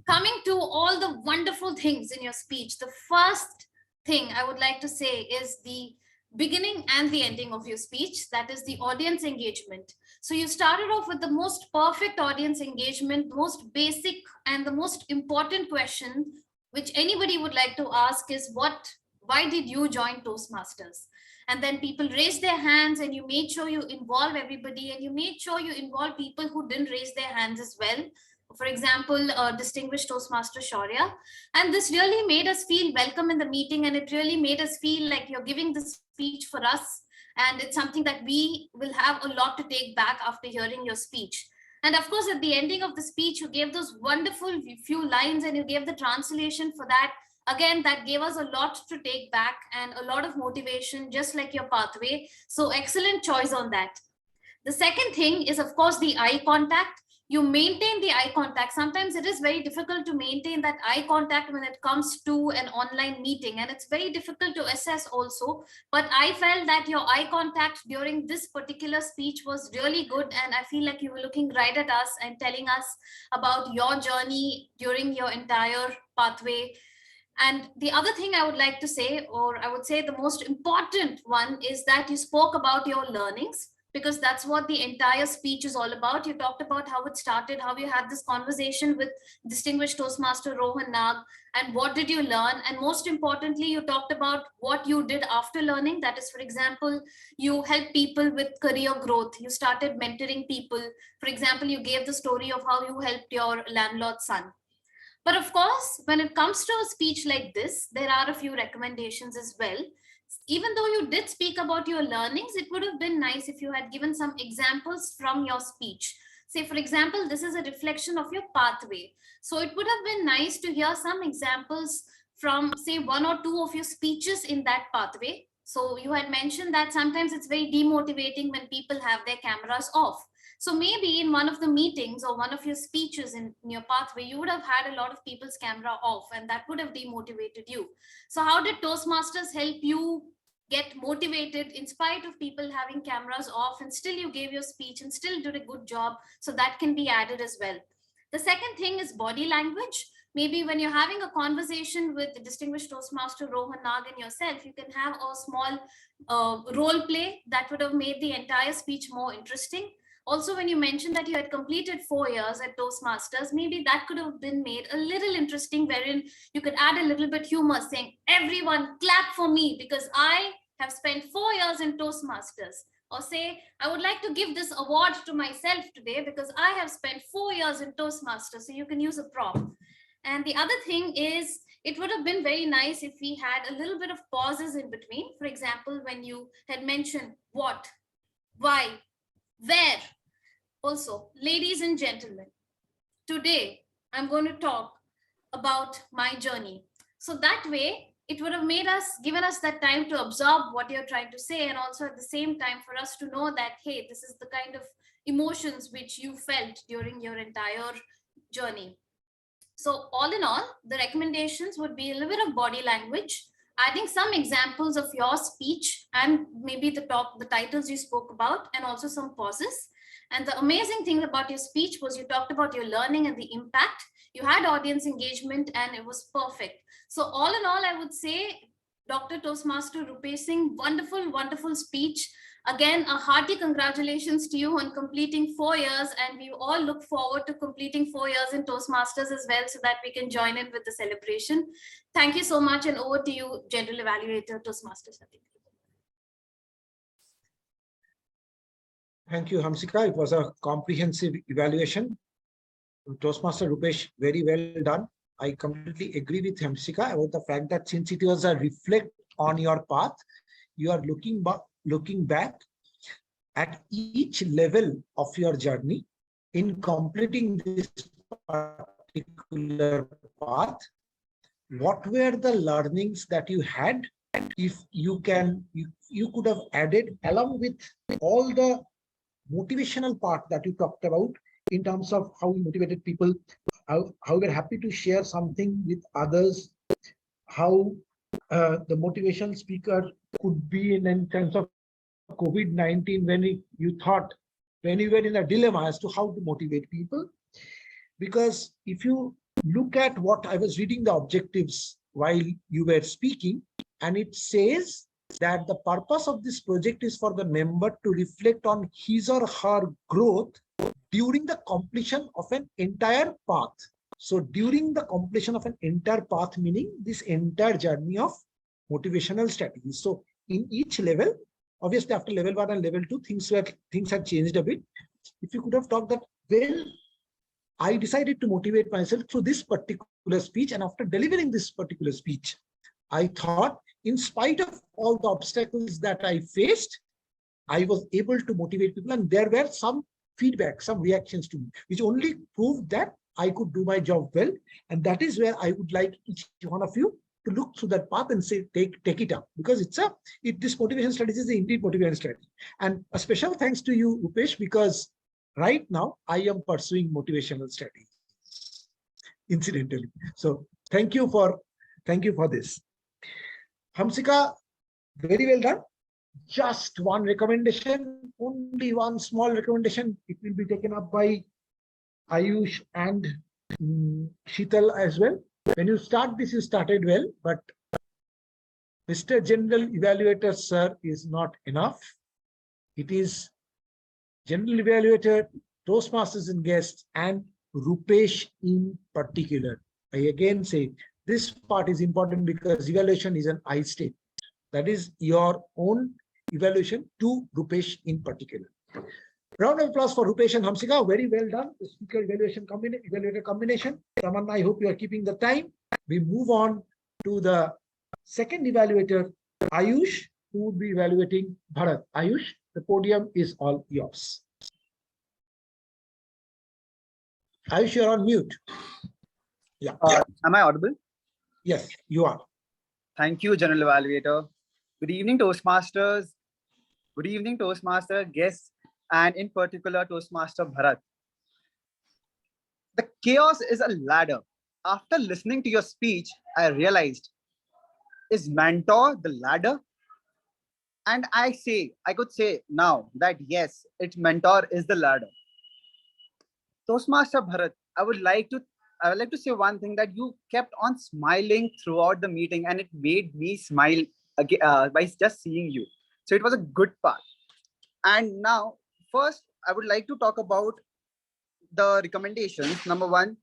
coming to all the wonderful things in your speech, the first thing I would like to say is the beginning and the ending of your speech, that is the audience engagement. So you started off with the most perfect audience engagement, most basic and the most important question which anybody would like to ask is why did you join Toastmasters? And then people raised their hands and you made sure you involve everybody, and you made sure you involve people who didn't raise their hands as well. For example, distinguished Toastmaster Shaurya. And this really made us feel welcome in the meeting, and it really made us feel like you're giving this speech for us. And it's something that we will have a lot to take back after hearing your speech. And of course, at the ending of the speech, you gave those wonderful few lines and you gave the translation for that. Again, that gave us a lot to take back and a lot of motivation, just like your pathway. So excellent choice on that. The second thing is, of course, the eye contact. You maintain the eye contact. Sometimes it is very difficult to maintain that eye contact when it comes to an online meeting, and it's very difficult to assess also. But I felt that your eye contact during this particular speech was really good, and I feel like you were looking right at us and telling us about your journey during your entire pathway. And the other thing I would like to say, or I would say the most important one, is that you spoke about your learnings, because that's what the entire speech is all about. You talked about how it started, how you had this conversation with distinguished Toastmaster Rohan Nag, and what did you learn? And most importantly, you talked about what you did after learning. That is, for example, you helped people with career growth. You started mentoring people. For example, you gave the story of how you helped your landlord's son. But of course, when it comes to a speech like this, there are a few recommendations as well. Even though you did speak about your learnings, it would have been nice if you had given some examples from your speech. Say, for example, this is a reflection of your pathway. So it would have been nice to hear some examples from, say, 1 or 2 of your speeches in that pathway. So you had mentioned that sometimes it's very demotivating when people have their cameras off. So maybe in one of the meetings or one of your speeches in your pathway, you would have had a lot of people's camera off, and that would have demotivated you. So how did Toastmasters help you get motivated in spite of people having cameras off, and still you gave your speech and still did a good job? So that can be added as well. The second thing is body language. Maybe when you're having a conversation with the distinguished Toastmaster Rohan Nag and yourself, you can have a small role play that would have made the entire speech more interesting. Also, when you mentioned that you had completed 4 years at Toastmasters, maybe that could have been made a little interesting, wherein you could add a little bit humor, saying, everyone clap for me because I have spent 4 years in Toastmasters. Or say, I would like to give this award to myself today because I have spent 4 years in Toastmasters. So you can use a prompt. And the other thing is, it would have been very nice if we had a little bit of pauses in between. For example, when you had mentioned what, why, where. Also, ladies and gentlemen, today I'm going to talk about my journey. So that way, it would have given us that time to absorb what you're trying to say, and also at the same time for us to know that, hey, this is the kind of emotions which you felt during your entire journey. So all in all, the recommendations would be a little bit of body language, adding some examples of your speech and maybe the titles you spoke about, and also some pauses. And the amazing thing about your speech was you talked about your learning and the impact. You had audience engagement and it was perfect. So all in all, I would say, Dr. Toastmaster Rupesh Singh, wonderful, wonderful speech. Again, a hearty congratulations to you on completing 4 years, and we all look forward to completing 4 years in Toastmasters as well, so that we can join in with the celebration. Thank you so much, and over to you, General Evaluator, Toastmasters. Thank you, Hamsika. It was a comprehensive evaluation. Toastmaster Rupesh, very well done. I completely agree with Hamsika about the fact that since it was a reflect on your path, you are looking back at each level of your journey in completing this particular path, what were the learnings that you had? If you can, you could have added along with all the motivational part that you talked about in terms of how we motivated people, how we're happy to share something with others, how the motivational speaker could be in terms of COVID-19 when you thought, when you were in a dilemma as to how to motivate people. Because if you look at what I was reading the objectives while you were speaking, and it says that the purpose of this project is for the member to reflect on his or her growth during the completion of an entire path. So during the completion of an entire path, meaning this entire journey of motivational strategies. So in each level, obviously after level 1 and level 2, things had changed a bit. If you could have talked that, well, I decided to motivate myself through this particular speech, and after delivering this particular speech, I thought, in spite of all the obstacles that I faced, I was able to motivate people, and there were some feedback, some reactions to me, which only proved that I could do my job well. And that is where I would like each one of you to look through that path and say, take it up, because this motivation strategy is indeed motivation strategy. And a special thanks to you, Rupesh, because right now I am pursuing motivational strategy, incidentally. So thank you for this. Hamsika, very well done. Just one recommendation, only one small recommendation. It will be taken up by Ayush and Sheetal as well. When you start this, you started well, but Mr. General Evaluator, sir, is not enough. It is General Evaluator, Toastmasters and guests, and Rupesh in particular. I again say this part is important because evaluation is an I state. That is your own evaluation to Rupesh in particular. Round of applause for Rupesh and Hamsika. Very well done. The speaker evaluator combination. Tamanna, I hope you are keeping the time. We move on to the second evaluator, Ayush, who would be evaluating Bharat. Ayush, the podium is all yours. Ayush, you're on mute. Yeah. Am I audible? Yes, you are. Thank you, General Evaluator. Good evening, Toastmasters. Good evening, Toastmaster guests, and in particular, Toastmaster Bharat. The chaos is a ladder. After listening to your speech, I realized, is mentor the ladder? And I could say now that yes, its mentor is the ladder. Toastmaster Bharat, I would like to say one thing, that you kept on smiling throughout the meeting, and it made me smile again, by just seeing you. So it was a good part. And now, first, I would like to talk about the recommendations. Number one,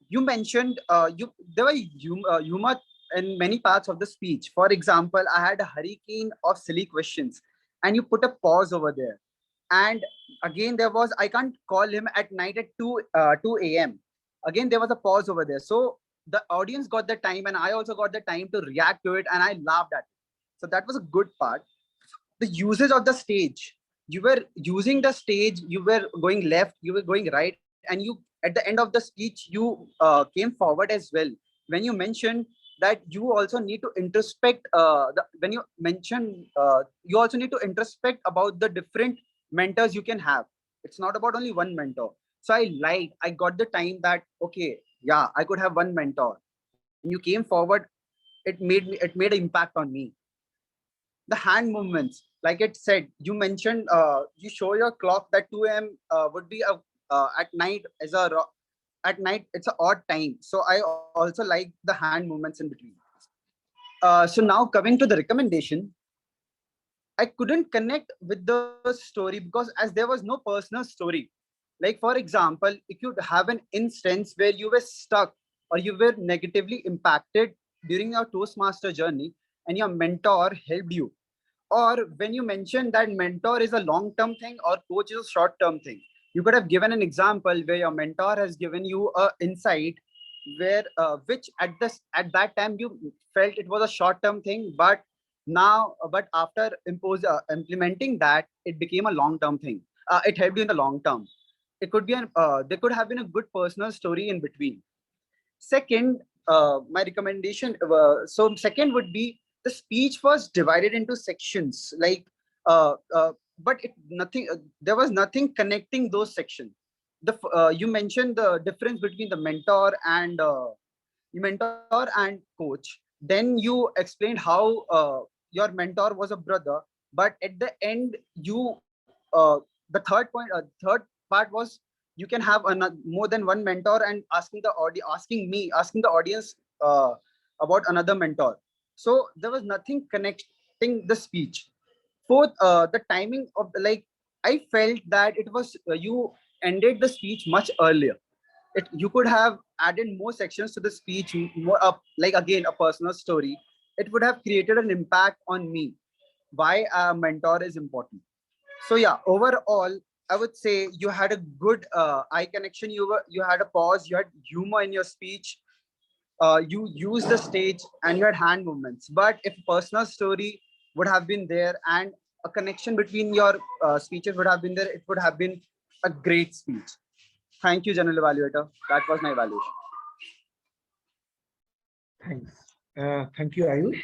you mentioned there were humor in many parts of the speech. For example, I had a hurricane of silly questions, and you put a pause over there. And again, there was, I can't call him at night at 2 a.m. Again, there was a pause over there. So the audience got the time, and I also got the time to react to it, and I laughed at it. So that was a good part. The usage of the stage. You were using the stage, you were going left, you were going right, and you, at the end of the speech, you came forward as well. When you mentioned that you also need to introspect, when you mentioned, you also need to introspect about the different mentors you can have. It's not about only one mentor. So I got the time that, okay, yeah, I could have one mentor. And you came forward, it made an impact on me. The hand movements, like it said, you mentioned, you show your clock that 2 a.m. Would be at night at night, it's an odd time. So I also like the hand movements in between. So now coming to the recommendation, I couldn't connect with the story because as there was no personal story. Like for example, if you have an instance where you were stuck or you were negatively impacted during your Toastmaster journey and your mentor helped you, or when you mentioned that mentor is a long-term thing or coach is a short-term thing, you could have given an example where your mentor has given you a insight where which at that time you felt it was a short-term thing, but Now, but after implementing that, it became a long-term thing. It helped you in the long term. It could be there could have been a good personal story in between. Second, my recommendation. So second would be the speech was divided into sections, like, but there was nothing connecting those sections. You mentioned the difference between the mentor and coach. Then you explained how your mentor was a brother, but at the end, the third point, third part was you can have more than one mentor, and asking the audience about another mentor. So there was nothing connecting the speech. Fourth, the timing of I felt that it was you ended the speech much earlier. You could have added more sections to the speech, more up, like again a personal story. It would have created an impact on me why a mentor is important. So yeah, overall, I would say you had a good eye connection. You had a pause. You had humor in your speech. You used the stage and you had hand movements. But if personal story would have been there and a connection between your speeches would have been there, it would have been a great speech. Thank you, General Evaluator. That was my evaluation. Thanks. Thank you, Ayush.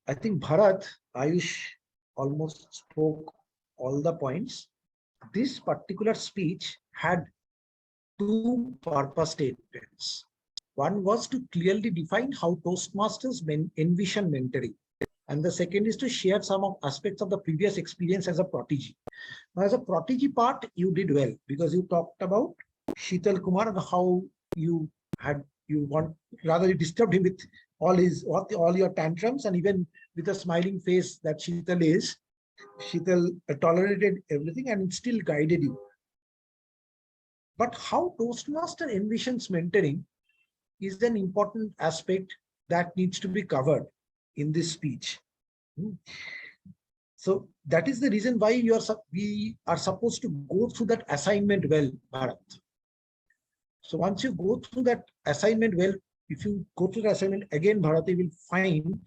I think Ayush almost spoke all the points. This particular speech had two purpose statements. One was to clearly define how Toastmasters envision mentoring. And the second is to share some of aspects of the previous experience as a protege. Now, as a protege part, you did well because you talked about Sheetal Kumar and how you disturbed him with all your tantrums, and even with a smiling face that Sheetal is. Sheetal tolerated everything and still guided you. But how Toastmaster envisions mentoring is an important aspect that needs to be covered in this speech. So that is the reason why we are supposed to go through that assignment well, Bharat. So once you go through that assignment well, if you go through the assignment again, Bharat, you will find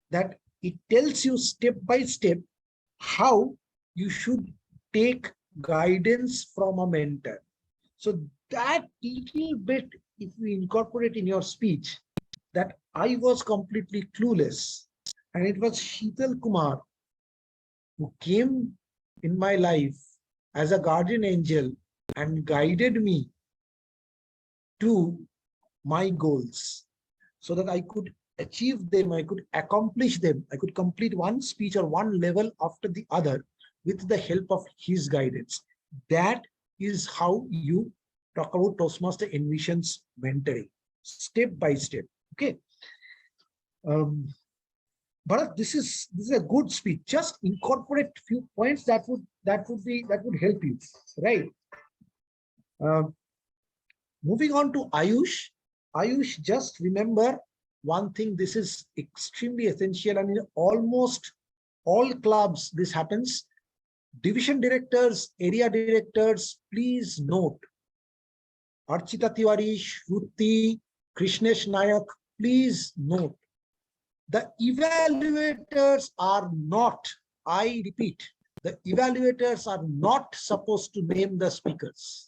that it tells you step by step how you should take guidance from a mentor. So that little bit, if we incorporate in your speech, that I was completely clueless, and it was Sheetal Kumar who came in my life as a guardian angel and guided me to my goals so that I could achieve them, I could accomplish them, I could complete one speech or one level after the other with the help of his guidance. That is how you talk about Toastmaster envisions mentoring, step by step. Okay. But this is a good speech. Just incorporate few points that would help you, right? Moving on to Ayush. Ayush, just remember one thing. This is extremely essential, and in almost all clubs this happens. Division directors, area directors, please note. Archita Tiwari, Shruti, Krishnesh Nayak, please note. The evaluators are not, I repeat, the evaluators are not supposed to name the speakers.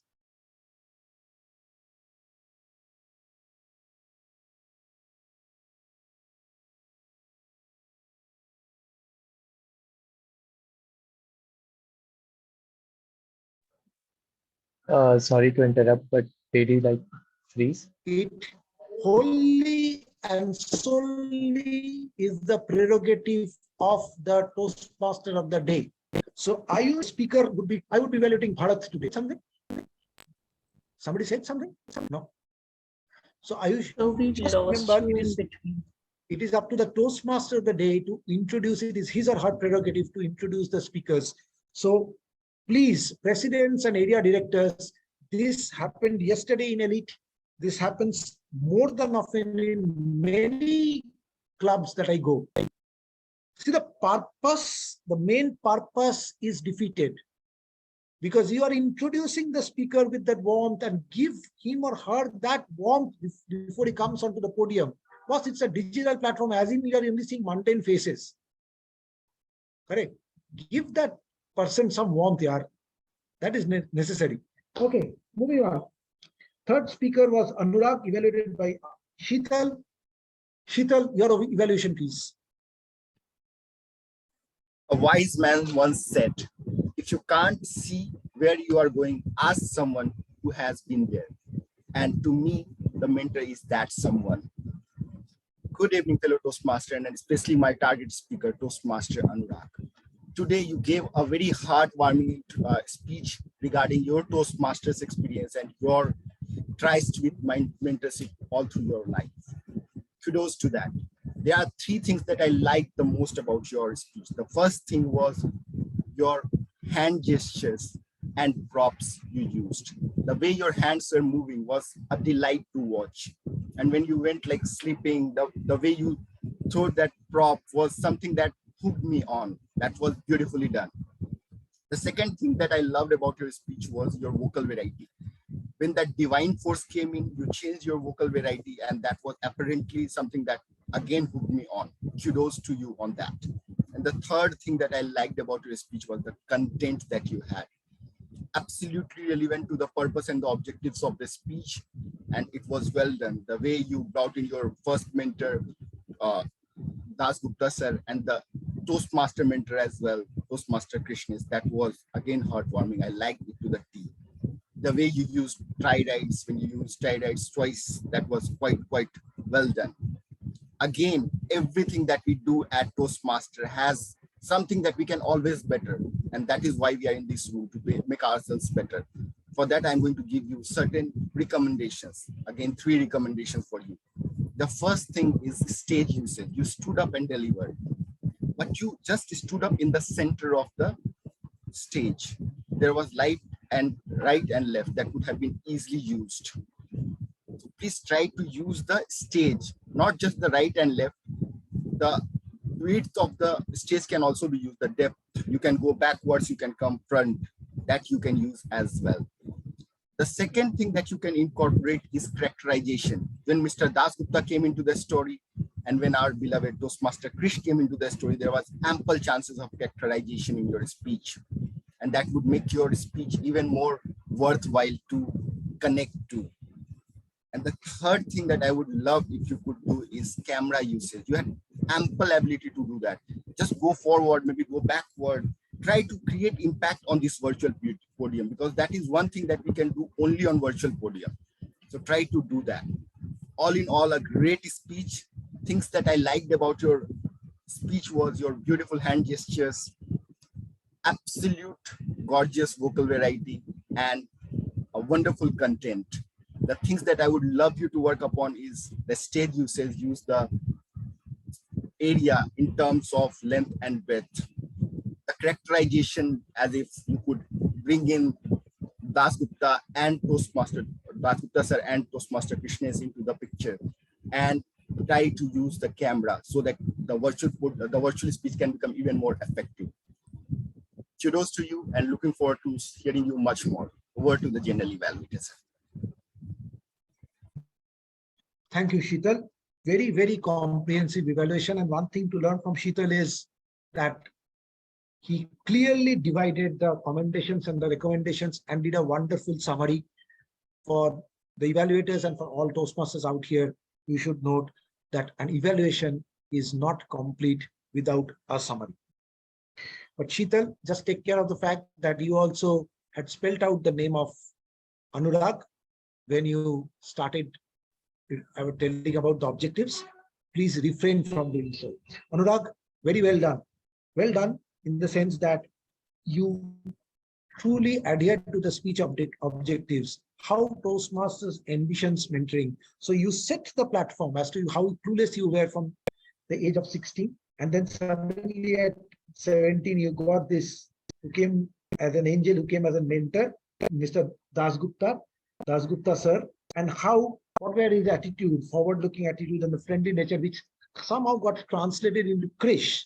Sorry to interrupt, but did you like freeze? It wholly and solely is the prerogative of the Toastmaster of the day. So are you a speaker I would be evaluating Bharat today. Something? Somebody said something? No. So Ayush, just remember it is up to the Toastmaster of the day to introduce. It is his or her prerogative to introduce the speakers. So please, presidents and area directors, this happened yesterday in Elite. This happens more than often in many clubs that I go. See, the main purpose is defeated because you are introducing the speaker with that warmth and give him or her that warmth before he comes onto the podium. Because it's a digital platform, as in you are only seeing mundane faces. Correct. Give that person some warmth, yaar. That is necessary. Okay, moving on. Third speaker was Anurag, evaluated by Sheetal. Sheetal, your evaluation, please. A wise man once said, if you can't see where you are going, ask someone who has been there. And to me, the mentor is that someone. Good evening, fellow Toastmaster, and especially my target speaker, Toastmaster Anurag. Today, you gave a very heartwarming speech regarding your Toastmasters experience and your tries with mentorship all through your life. Kudos to that. There are three things that I liked the most about your speech. The first thing was your hand gestures and props you used. The way your hands were moving was a delight to watch. And when you went like sleeping, the way you threw that prop was something that hooked me on. That was beautifully done. The second thing that I loved about your speech was your vocal variety. When that divine force came in, you changed your vocal variety, and that was apparently something that again hooked me on. Kudos to you on that. And the third thing that I liked about your speech was the content that you had. Absolutely relevant to the purpose and the objectives of the speech, and it was well done. The way you brought in your first mentor, Das Gupta sir, and the Toastmaster mentor as well, Toastmaster Krishnis, that was again heartwarming. I liked it to the T. The way you used tri-rides, when you used tri-rides twice, that was quite well done. Again, everything that we do at Toastmaster has something that we can always better. And that is why we are in this room, to make ourselves better. For that, I'm going to give you certain recommendations. Again, 3 recommendations for you. The first thing is stage usage. You stood up and delivered, but you just stood up in the center of the stage. There was light and right and left that could have been easily used. So please try to use the stage, not just the right and left. The width of the stage can also be used, the depth. You can go backwards, you can come front, that you can use as well. The second thing that you can incorporate is characterization. When Mr. Das Gupta came into the story, and when our beloved Toastmaster Krish came into the story, there was ample chances of characterization in your speech. And that would make your speech even more worthwhile to connect to. And the third thing that I would love if you could do is camera usage. You had ample ability to do that. Just go forward, maybe go backward. Try to create impact on this virtual podium, because that is one thing that we can do only on virtual podium. So try to do that. All in all, a great speech. Things that I liked about your speech was your beautiful hand gestures, absolute gorgeous vocal variety, and a wonderful content. The things that I would love you to work upon is the stage usage, use the area in terms of length and breadth. The characterization, as if you could bring in Das Gupta and Toastmaster, Das Gupta sir and Toastmaster Krishnas into the picture, and try to use the camera so that the virtual speech can become even more effective. Kudos to you, and looking forward to hearing you much more. Over to the general evaluators. Thank you, Sheetal. Very comprehensive evaluation. And one thing to learn from Sheetal is that he clearly divided the commendations and the recommendations and did a wonderful summary. For the evaluators and for all Toastmasters out here, you should note that an evaluation is not complete without a summary. But Sheetal, just take care of the fact that you also had spelled out the name of Anurag when you started. I was telling about the objectives. Please refrain from doing so. Anurag, very well done. Well done in the sense that you truly adhered to the speech objectives, how Toastmasters envisions mentoring. So you set the platform as to how clueless you were from the age of 16, and then suddenly at 17, you got this, who came as an angel, who came as a mentor, Mr. Das Gupta sir, and what were his attitude, forward-looking attitude, and the friendly nature, which somehow got translated into Krish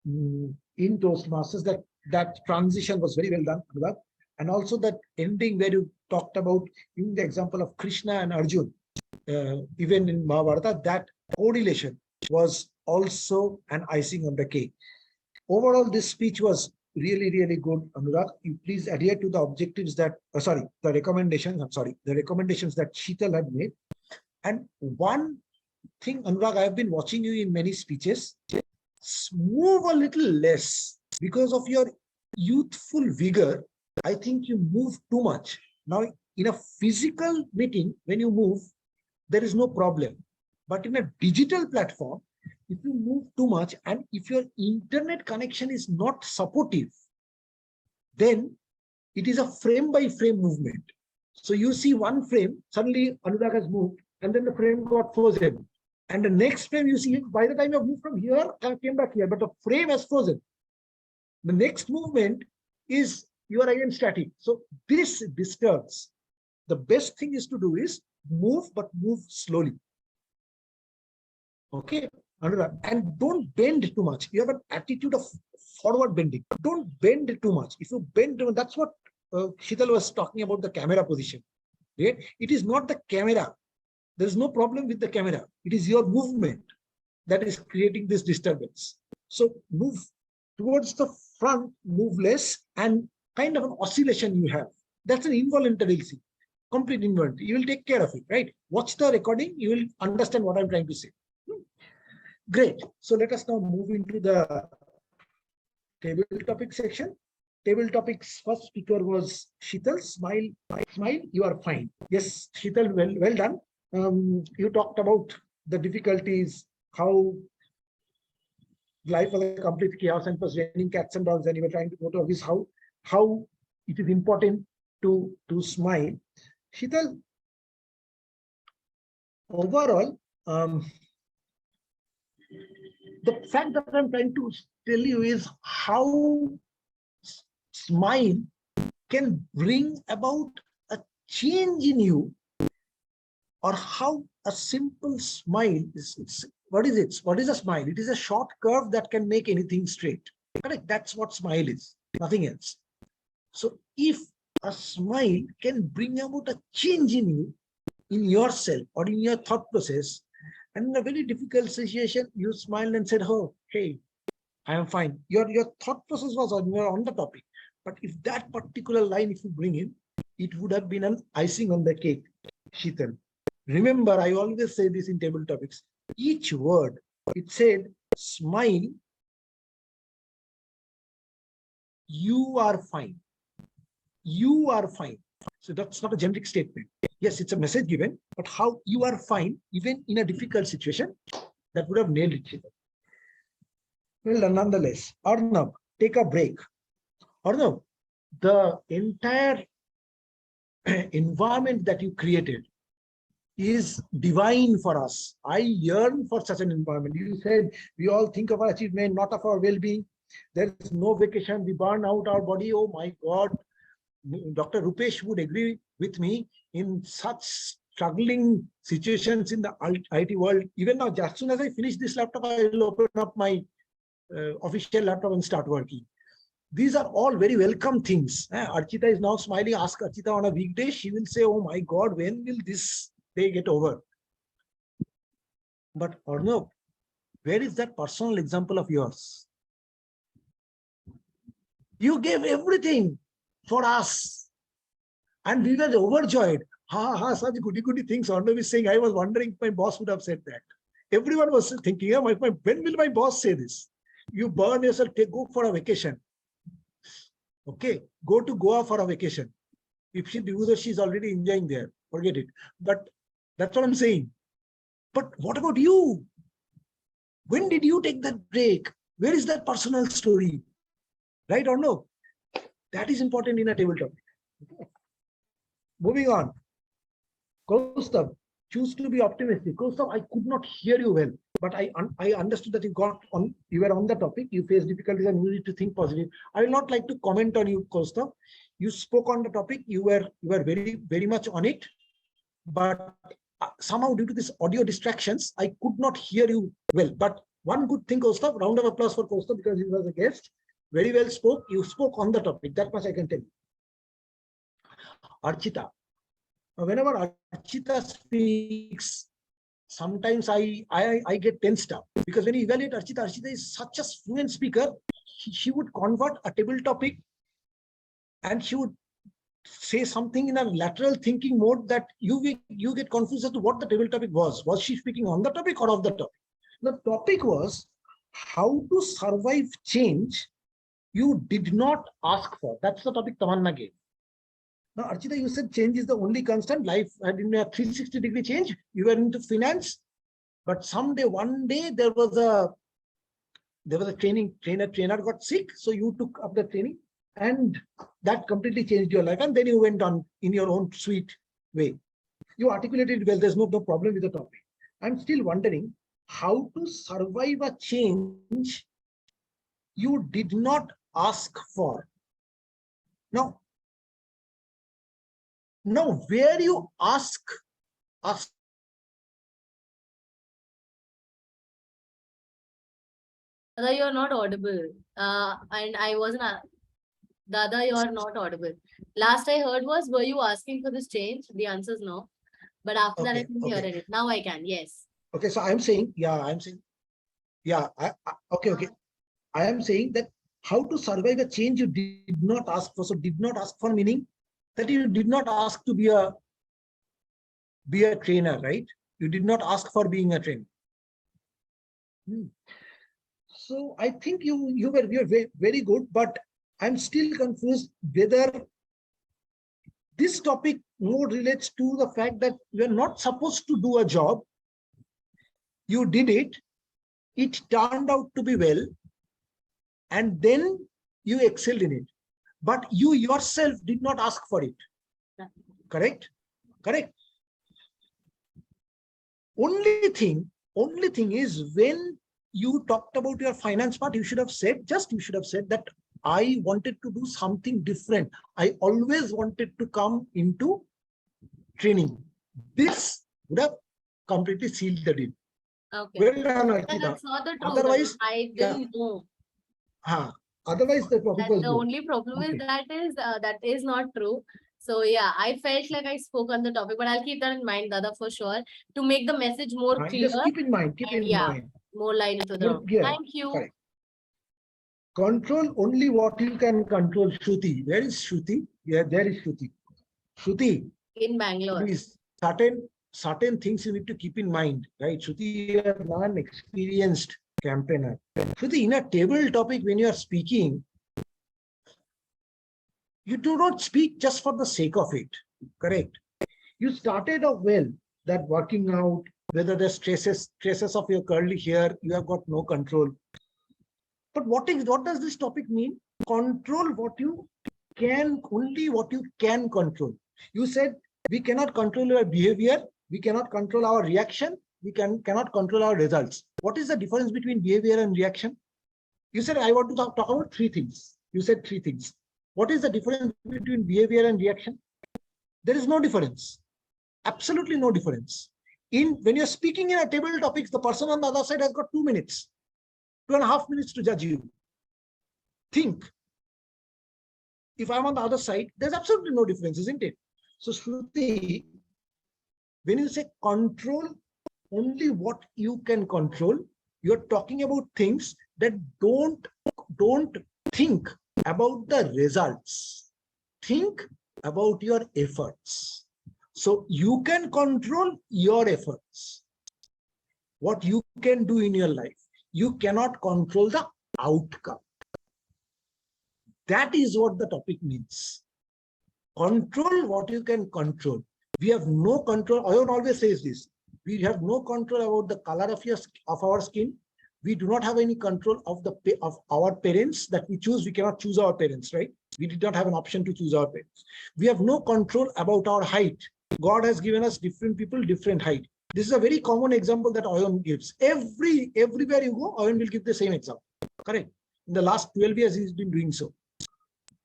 in Toastmasters. That transition was very well done, Anurag. And also that ending where you talked about, using the example of Krishna and Arjun, even in Mahabharata, that correlation was also an icing on the cake. Overall, this speech was really, really good, Anurag. You please adhere to the objectives that, the recommendations that Sheetal had made. And one thing, Anurag, I have been watching you in many speeches. Move a little less because of your youthful vigor. I think you move too much. Now, in a physical meeting, when you move, there is no problem. But in a digital platform, if you move too much and if your internet connection is not supportive, then it is a frame by frame movement. So you see one frame, suddenly Anurag has moved, and then the frame got frozen. And the next frame you see, by the time you have moved from here, I came back here, but the frame has frozen. The next movement is you are again static. So this disturbs. The best thing is to do is move, but move slowly. Okay, Anurag, and don't bend too much. You have an attitude of forward bending. Don't bend too much. If you bend, that's what Sheetal was talking about, the camera position. Right? It is not the camera. There is no problem with the camera. It is your movement that is creating this disturbance. So move towards the front, move less, and kind of an oscillation you have. That's an involuntary thing, complete involuntary. You will take care of it, right? Watch the recording. You will understand what I'm trying to say. Great. So let us now move into the table topic section. Table topics, first speaker was Sheetal. Smile, you are fine. Yes, Sheetal, well done. You talked about the difficulties, how life was a complete chaos and was raining cats and dogs, and you were trying to go to office, how it is important to smile. Sheetal, overall, the fact that I'm trying to tell you is how smile can bring about a change in you, or how a simple smile is. What is it? What is a smile? It is a short curve that can make anything straight. Correct? That's what smile is, nothing else. So if a smile can bring about a change in you, in yourself or in your thought process, and in a very difficult situation, you smiled and said, oh, hey, I am fine. Your thought process was on, you were on the topic. But if that particular line, if you bring in, it would have been an icing on the cake, Sheetal. Remember, I always say this in table topics. Each word, it said, smile, you are fine. You are fine. So that's not a generic statement. Yes, it's a message given, but how you are fine, even in a difficult situation, that would have nailed it. Well, nonetheless, Arnab, take a break. Arnab, the entire environment that you created is divine for us. I yearn for such an environment. You said we all think of our achievement, not of our well-being. There is no vacation. We burn out our body. Oh my God. Dr. Rupesh would agree with me in such struggling situations in the IT world. Even now, as soon as I finish this laptop, I will open up my official laptop and start working. These are all very welcome things. Archita is now smiling. Ask Archita on a weekday. She will say, oh my God, when will this day get over? But Arnab, where is that personal example of yours? You gave everything for us. And we were overjoyed. Such goody things. Arnab is saying, I was wondering if my boss would have said that. Everyone was thinking, when will my boss say this? You burn yourself, go for a vacation. Okay, go to Goa for a vacation. If she does that, she's already enjoying there. Forget it. But that's what I'm saying. But what about you? When did you take that break? Where is that personal story? Right or no? That is important in a table topic. Okay. Moving on. Kaustav, choose to be optimistic. Kaustav, I could not hear you well, but I understood that you were on the topic, you faced difficulties and you need to think positive. I will not like to comment on you, Kaustav. You spoke on the topic, you were very much on it, but somehow due to this audio distractions, I could not hear you well. But one good thing, Kaustav, round of applause for Kaustav because he was a guest. Very well spoke. You spoke on the topic. That much I can tell you. Archita, Whenever Archita speaks, sometimes I get tensed up, because when you evaluate Archita, Archita is such a fluent speaker. She would convert a table topic and she would say something in a lateral thinking mode that you get confused as to what the table topic was. Was she speaking on the topic or off the topic? The topic was how to survive change you did not ask for. That's the topic Tamanna gave. Now, Archita, you said change is the only constant. Life had in a 360-degree change. You were into finance, but someday, one day, there was a trainer got sick, so you took up the training, and that completely changed your life. And then you went on in your own sweet way. You articulated well. There's no problem with the topic. I'm still wondering how to survive a change you did not ask for. Now, where you ask us. Dada, you're not audible. And I wasn't. Dada, you're not audible. Last I heard was, were you asking for this change? The answer is no. But after that, I couldn't hear it. Now I can. Yes. Okay, so I'm saying, okay. I am saying that how to survive a change you did not ask for. So did not ask for meaning that you did not ask to be a trainer, right? You did not ask for being a trainer. So I think you were very good, but I'm still confused whether this topic more relates to the fact that you're not supposed to do a job. You did it. It turned out to be well. And then you excelled in it. But you yourself did not ask for it. Correct? Correct. Only thing is, when you talked about your finance part, you should have said that I wanted to do something different. I always wanted to come into training. This would have completely sealed the deal. Okay. Well done, Archita. That's not the truth. Otherwise, I didn't know. Otherwise, the topic was The good. only problem is that is not true. So yeah, I felt like I spoke on the topic, but I'll keep that in mind, Dada, for sure, to make the message more clear. Just keep in mind. More line into the room. Yeah, Thank you. correct. Control only what you can control. Shruti, where is Shruti? Yeah, there is Shruti. Shruti, in Bangalore. Please, certain things you need to keep in mind, right? Shruti, you are not an experienced campaigner. Shruti, in a table topic, when you are speaking, you do not speak just for the sake of it. Correct. You started off well, that working out, whether the traces of your curly hair, you have got no control. But what does this topic mean? Control what you can, only what you can control. You said we cannot control our behavior, we cannot control our reaction, we cannot control our results. What is the difference between behavior and reaction? You said I want to talk about three things. You said three things. What is the difference between behavior and reaction? There is no difference. Absolutely no difference. When you're speaking in a table topics, the person on the other side has got 2 minutes, 2.5 minutes to judge you. Think. If I'm on the other side, there's absolutely no difference, isn't it? So Shruti, when you say control only what you can control, you're talking about things that don't think about the results. Think about your efforts. So you can control your efforts. What you can do in your life. You cannot control the outcome. That is what the topic means. Control what you can control. We have no control. Ayon always says this. We have no control about the color of our skin. We do not have any control of our parents that we choose. We cannot choose our parents, right? We did not have an option to choose our parents. We have no control about our height. God has given us different people, different height. This is a very common example that Ayon gives. Everywhere you go, Ayon will give the same example. Correct. In the last 12 years, he's been doing so.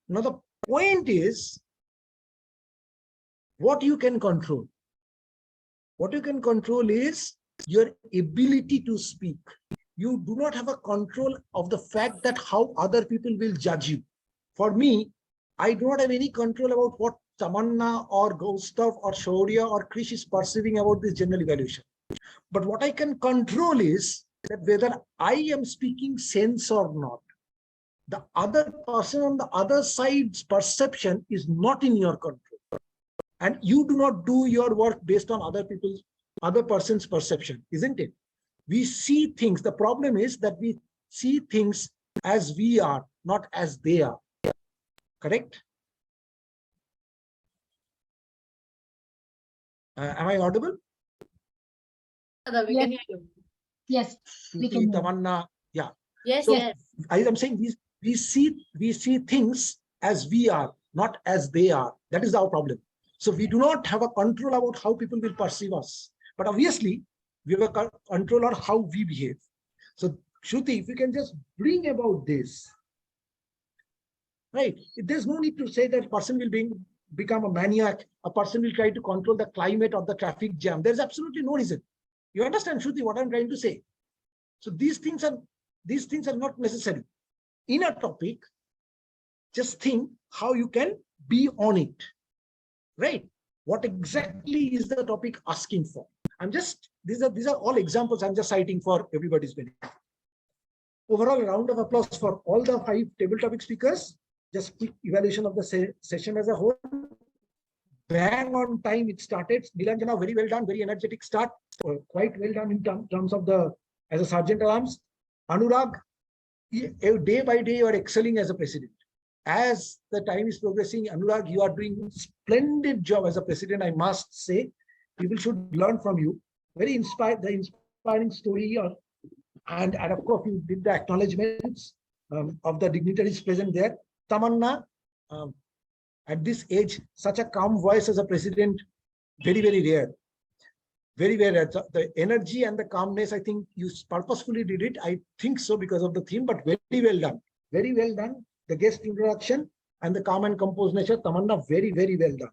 Now, the point is what you can control. What you can control is your ability to speak. You do not have a control of the fact that how other people will judge you. For me, I do not have any control about what Tamanna or Gustav or Shaurya or Krish is perceiving about this general evaluation. But what I can control is that whether I am speaking sense or not. The other person on the other side's perception is not in your control. And you do not do your work based on other person's perception, isn't it? We see things. The problem is that we see things as we are, not as they are. Correct? Am I audible? We can hear you. Yes, we can hear you. Tamanna, yeah. Yes, So yes. I am saying we see things as we are, not as they are. That is our problem. So we do not have a control about how people will perceive us. But obviously, we have a control on how we behave. So Shruti, if you can just bring about this, right? There's no need to say that person will become a maniac. A person will try to control the climate or the traffic jam. There's absolutely no reason. You understand, Shruti, what I'm trying to say? So these things are not necessary. In a topic, just think how you can be on it, right? What exactly is the topic asking for? These are all examples I'm just citing for everybody's benefit. Overall, a round of applause for all the 5 table topic speakers. Just quick evaluation of the session as a whole. Bang on time it started. Nilanjana, very well done, very energetic start. Quite well done in terms of as a sergeant at arms. Anurag, day by day you are excelling as a president. As the time is progressing, Anurag, you are doing a splendid job as a president, I must say. People should learn from you. Very inspiring story. And of course, you did the acknowledgements of the dignitaries present there. Tamanna, at this age, such a calm voice as a president, very, very rare. Very, very rare. The energy and the calmness, I think you purposefully did it. I think so because of the theme, but very well done. Very well done. The guest introduction and the calm and composed nature, Tamanna, very, very well done.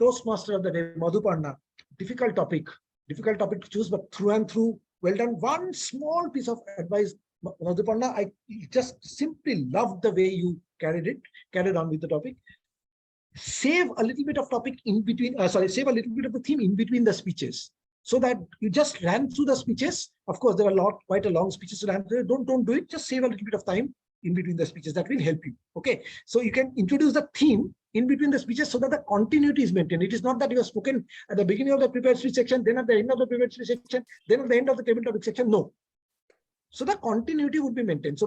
Toastmaster of the day, Madhuparna. Difficult topic to choose, but through and through, well done. One small piece of advice, Madhuparna, I just simply loved the way you carried on with the topic. Save a little bit of topic in between, save a little bit of the theme in between the speeches, so that you just ran through the speeches. Of course, there were quite a long speeches to ran through. Don't do it. Just save a little bit of time in between the speeches. That will help you. Okay, so you can introduce the theme in between the speeches so that the continuity is maintained. It is not that you have spoken at the beginning of the prepared speech section, then at the end of the prepared speech section, then at the end of the table topic section. No. So the continuity would be maintained.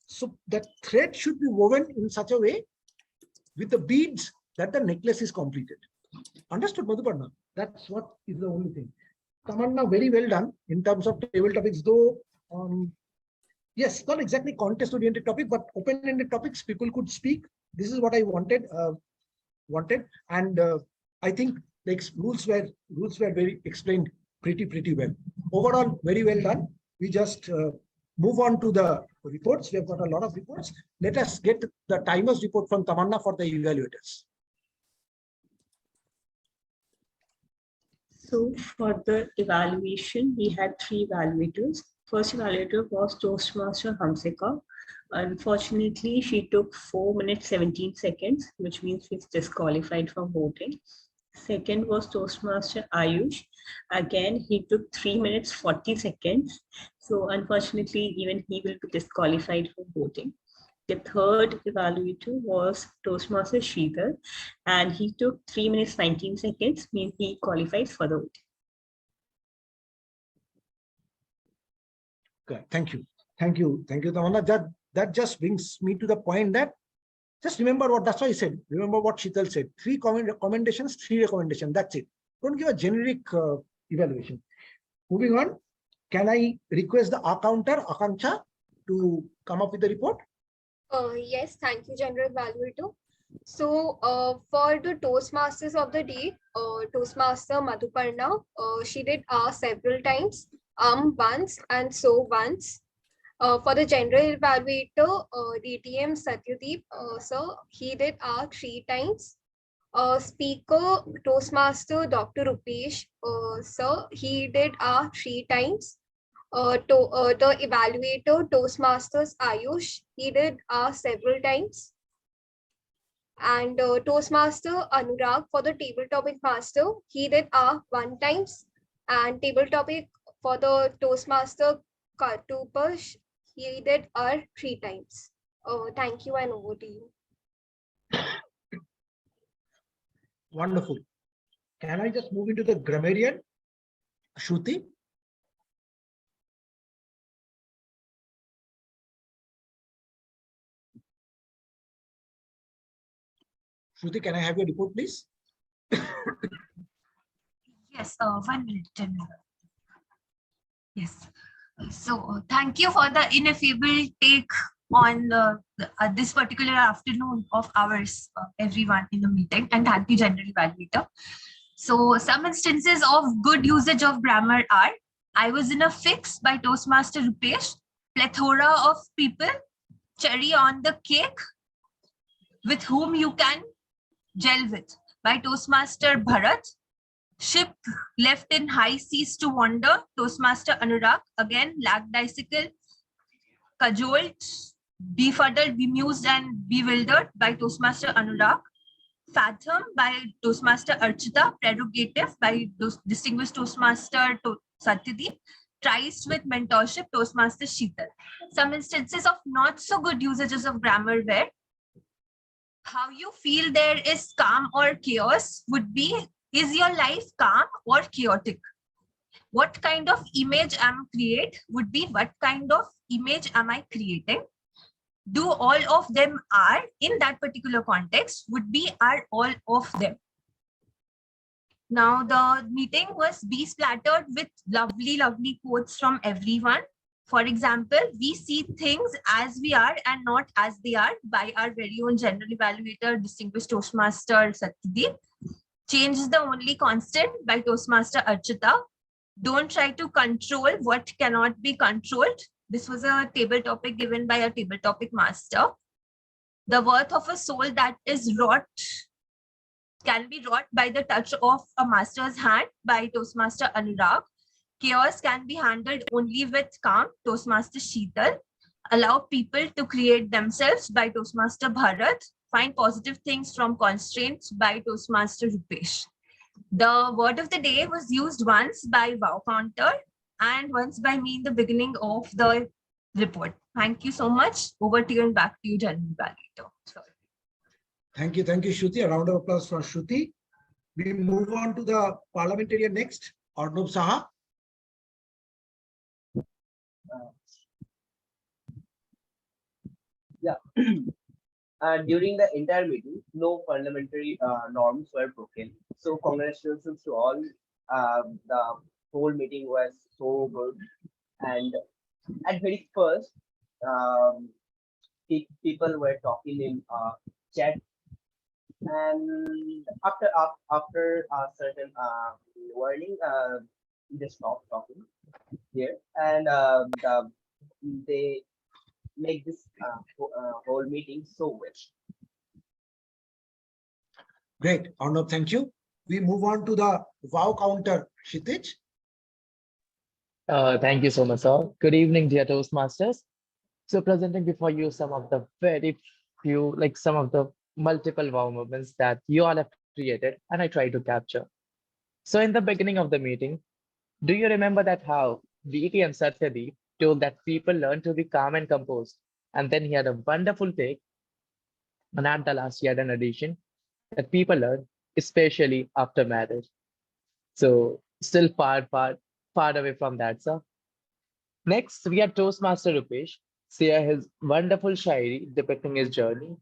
So that thread should be woven in such a way with the beads that the necklace is completed. Understood, Madhuparna? That's what is the only thing. Tamanna, very well done in terms of table topics, though. Yes, not exactly contest-oriented topic, but open-ended topics. People could speak. This is what I wanted. And I think the rules were very explained pretty well. Overall, very well done. We just move on to the reports. We have got a lot of reports. Let us get the timers report from Tamanna for the evaluators. So for the evaluation, we had 3 evaluators. First evaluator was Toastmaster Hamsika. Unfortunately, she took 4 minutes 17 seconds, which means she's disqualified from voting. Second was Toastmaster Ayush. Again, he took 3 minutes 40 seconds. So unfortunately, even he will be disqualified from voting. The third evaluator was Toastmaster Sridhar, and he took 3 minutes 19 seconds, means he qualifies for the vote. Okay, thank you, Tamanna. That just brings me to the point that just remember what, that's why I said, remember what Sheetal said, 3 recommendations, 3 recommendations, that's it. Don't give a generic evaluation. Moving on, can I request the accounter, Akanksha, to come up with the report? Yes, thank you, General Evaluator. So for the Toastmasters of the day, Toastmaster Madhuparna, she did several times, once and so once. For the General Evaluator, DTM Satyadeep, sir, he did 3 times. Speaker Toastmaster Dr. Rupesh, sir, he did 3 times. The evaluator Toastmasters Ayush, he did several times. And Toastmaster Anurag for the table topic master, he did one times, and table topic for the Toastmaster Kartupash, he did three times. Thank you, and over to you. Wonderful. Can I just move into the grammarian? Shruti? Shruti, can I have your report, please? Yes, 1 minute. 10 minutes. Yes. So thank you for the ineffable take on this particular afternoon of ours, everyone in the meeting, and thank you, General Evaluator. So some instances of good usage of grammar are: I was in a fix by Toastmaster Rupesh, plethora of people, cherry on the cake, with whom you can gel with by Toastmaster Bharat, ship left in high seas to wander, Toastmaster Anurag, again, lackadaisical, cajoled, befuddled, bemused, and bewildered by Toastmaster Anurag, fathom by Toastmaster Archita, prerogative by distinguished Toastmaster Satyadeep, triced with mentorship, Toastmaster Sheetal. Some instances of not so good usages of grammar where how you feel there is calm or chaos would be, is your life calm or chaotic? What kind of image am create would be, what kind of image am I creating? Do all of them are in that particular context would be, are all of them. Now the meeting was be-splattered with lovely, lovely quotes from everyone. For example, we see things as we are and not as they are by our very own General Evaluator, distinguished Toastmaster Satyadeep. Change is the only constant by Toastmaster Archita. Don't try to control what cannot be controlled. This was a table topic given by a table topic master. The worth of a soul that is wrought can be wrought by the touch of a master's hand by Toastmaster Anurag. Chaos can be handled only with calm, Toastmaster Sheetal. Allow people to create themselves by Toastmaster Bharat. Find positive things from constraints by Toastmaster Rupesh. The word of the day was used once by Wow Counter and once by me in the beginning of the report. Thank you so much. Over to you and back to you, General Evaluator. Thank you, Shruti. A round of applause for Shruti. We move on to the parliamentarian next, Arnab Saha. During the entire meeting, no parliamentary norms were broken. So congratulations to all. The whole meeting was so good. And at very first, people were talking in chat, and after a certain warning, they stopped talking here, and they make this whole meeting so well. Great, Arnab, thank you. We move on to the Wow Counter, Kshitij. Thank you so much, sir. Good evening, dear Toastmasters. So presenting before you some of the very few, like some of the multiple wow moments that you all have created and I try to capture. So in the beginning of the meeting, do you remember that how VT and Satyadeep told that people learn to be calm and composed? And then he had a wonderful take. And at the last, he had an addition that people learn, especially after marriage. So still far away from that, sir. Next, we had Toastmaster Rupesh share his wonderful shairi depicting his journey.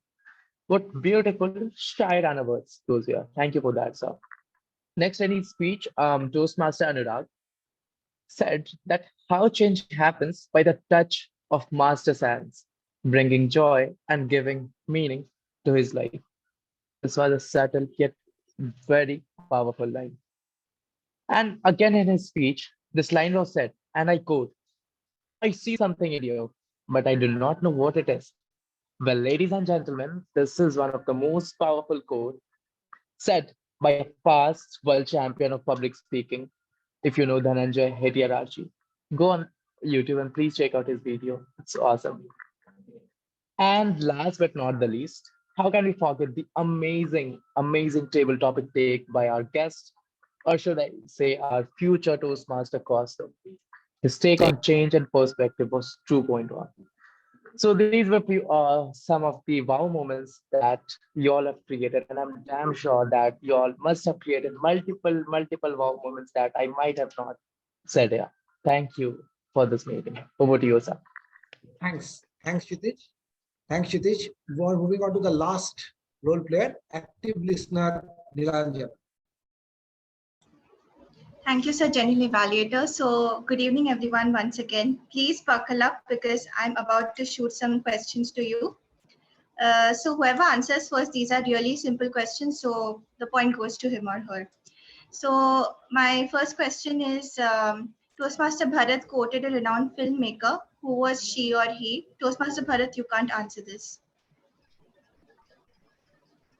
What beautiful shairana words those here. Thank you for that, sir. Next, in his speech, Toastmaster Anurag said that how change happens by the touch of master's hands, bringing joy and giving meaning to his life. This was a subtle yet very powerful line. And again in his speech, this line was said, and I quote, I see something in you, but I do not know what it is. Well, ladies and gentlemen, this is one of the most powerful quotes said by a past world champion of public speaking. If you know Dhananjay Hettiararchi, go on YouTube and please check out his video. It's awesome. And last but not the least, how can we forget the amazing table topic take by our guest, or should I say our future Toastmaster Costa? His take on change and perspective was 2.1. So these were some of the wow moments that you all have created, and I'm damn sure that you all must have created multiple wow moments that I might have not said here. Thank you for this meeting. Over to you, sir. Thanks. Thanks, Kshitij. Thanks, Kshitij. We're moving on to the last role player, active listener, Nilanjan. Thank you, Sir General Evaluator. So good evening, everyone, once again. Please buckle up because I'm about to shoot some questions to you. So whoever answers first, these are really simple questions, so the point goes to him or her. So my first question is, Toastmaster Bharat quoted a renowned filmmaker. Who was she or he? Toastmaster Bharat, you can't answer this.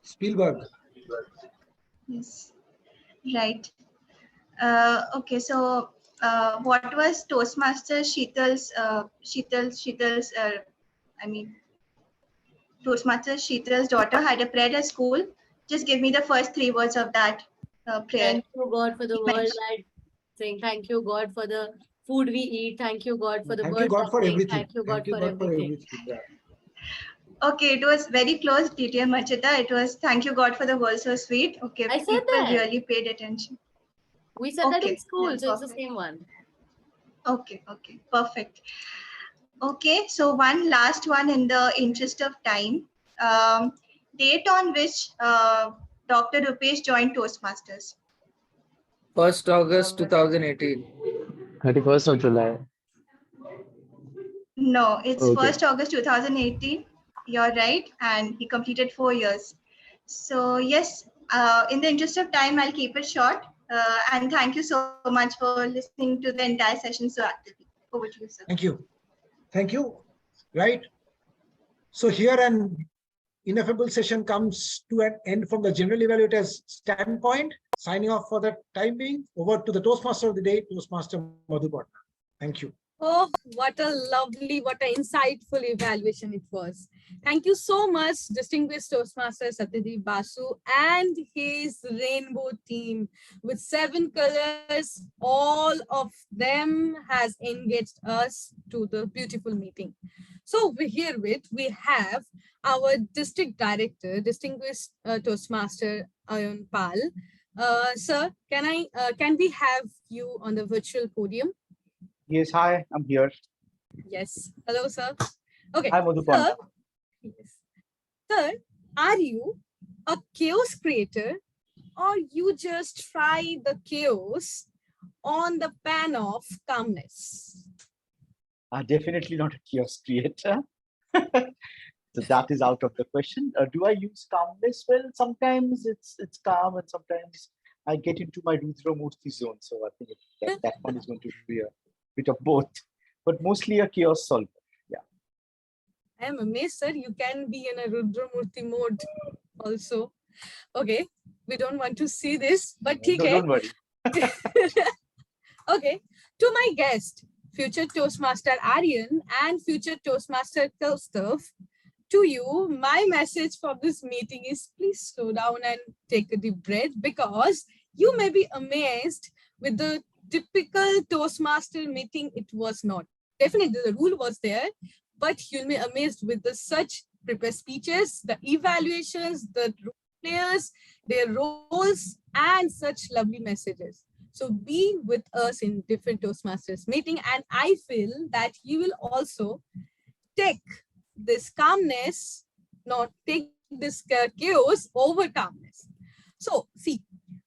Spielberg. Yes, right. Okay, so what was Toastmaster Sheetal's, Toastmaster Sheetal's daughter had a prayer at school? Just give me the first 3 words of that prayer. Thank you, God, for the world that saying thank you, God, for the food we eat. Thank you, God, for the Thank birds you, God, that for sing. everything. Thank you, God, for everything. Yeah. Okay, it was very close, DTM Machita. It was thank you, God, for the world so sweet. Okay, I said people that. really paid attention. We said that in Okay, school, then so it's the perfect. same one. Okay, perfect. Okay, so one last one in the interest of time. Date on which Dr. Rupesh joined Toastmasters? 1st August 2018. 31st of July. No, it's Okay. 1st August 2018. You're right, and he completed 4 years. So yes, in the interest of time, I'll keep it short. And thank you so much for listening to the entire session so actively. Over to you, sir. Thank you. Thank you. Right. So here an ineffable session comes to an end from the general evaluator's standpoint. Signing off for the time being. Over to the Toastmaster of the day, Toastmaster Madhu Partner. Thank you. Oh, what a lovely, what an insightful evaluation it was. Thank you so much, distinguished Toastmaster Satyadeep Basu and his rainbow team with 7 colors. All of them has engaged us to the beautiful meeting. So herewith we have our district director, distinguished Toastmaster Ayon Pal. Sir, can we have you on the virtual podium? Yes, hi, I'm here. Yes. Hello, sir. Okay. Hi, Madhupan. Sir, yes. Sir, are you a chaos creator or you just try the chaos on the pan of calmness? Definitely not a chaos creator. So that is out of the question. Do I use calmness? Well, sometimes it's calm and sometimes I get into my Rudramurti zone. So I think that one is going to be a bit of both, but mostly a chaos solver. Yeah. I am amazed, sir. You can be in a Rudramurti mode also. Okay. We don't want to see this, but No, don't worry. Okay. To my guest, future Toastmaster Aryan and future Toastmaster Kaustav, to you, my message for this meeting is please slow down and take a deep breath because you may be amazed with the typical Toastmaster meeting. It was not. Definitely the rule was there, but you'll be amazed with the such prepared speeches, the evaluations, the players, their roles, and such lovely messages. So be with us in different Toastmasters meeting, and I feel that you will also take this calmness, not take this chaos over calmness. So see,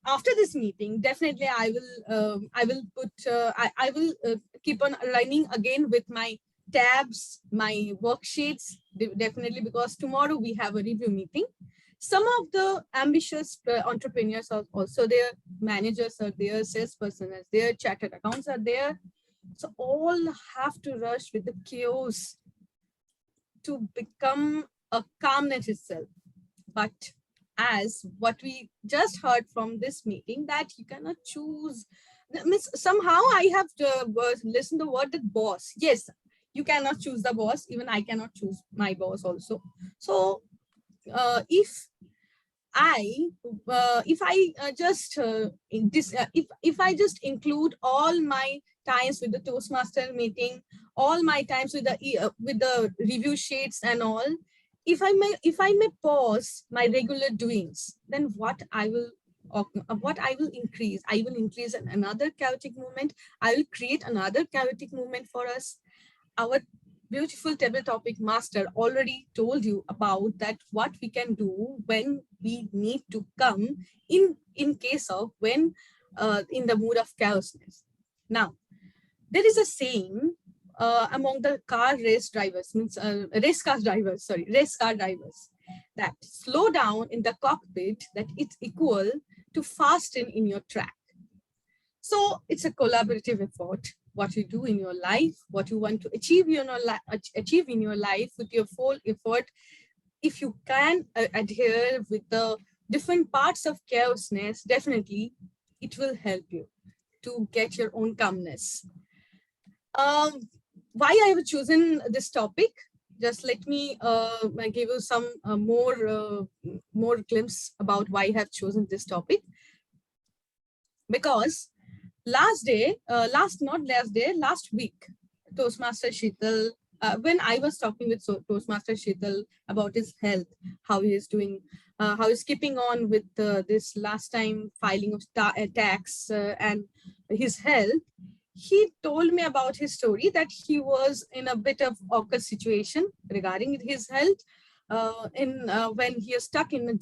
after this meeting, definitely I will keep on aligning again with my tabs, my worksheets, definitely because tomorrow we have a review meeting. Some of the ambitious entrepreneurs are also there, managers are there, salesperson is there, chartered accounts are there. So all have to rush with the chaos to become a calmness itself. But as what we just heard from this meeting, that you cannot choose. Somehow I have to listen to the word that boss. Yes, you cannot choose the boss. Even I cannot choose my boss also. So if I just if I just include all my times with the Toastmaster meeting, all my times with the review sheets and all, if I may pause my regular doings, then what I will increase? I will increase another chaotic movement. I will create another chaotic movement for us. Our beautiful table topic master already told you about that, what we can do when we need to come in case of when in the mood of chaosness. Now, there is a saying among the car race drivers, race car drivers, that slow down in the cockpit, that it's equal to fasten in your track. So it's a collaborative effort. What you do in your life, what you want to achieve in your life with your full effort, if you can adhere with the different parts of chaosness, definitely it will help you to get your own calmness. Why I have chosen this topic? Just let me give you some more glimpse about why I have chosen this topic. Because last week, Toastmaster Sheetal, when I was talking with Toastmaster Sheetal about his health, how he is doing, how he's keeping on with this last time filing of tax and his health, he told me about his story that he was in a bit of awkward situation regarding his health when he is stuck in a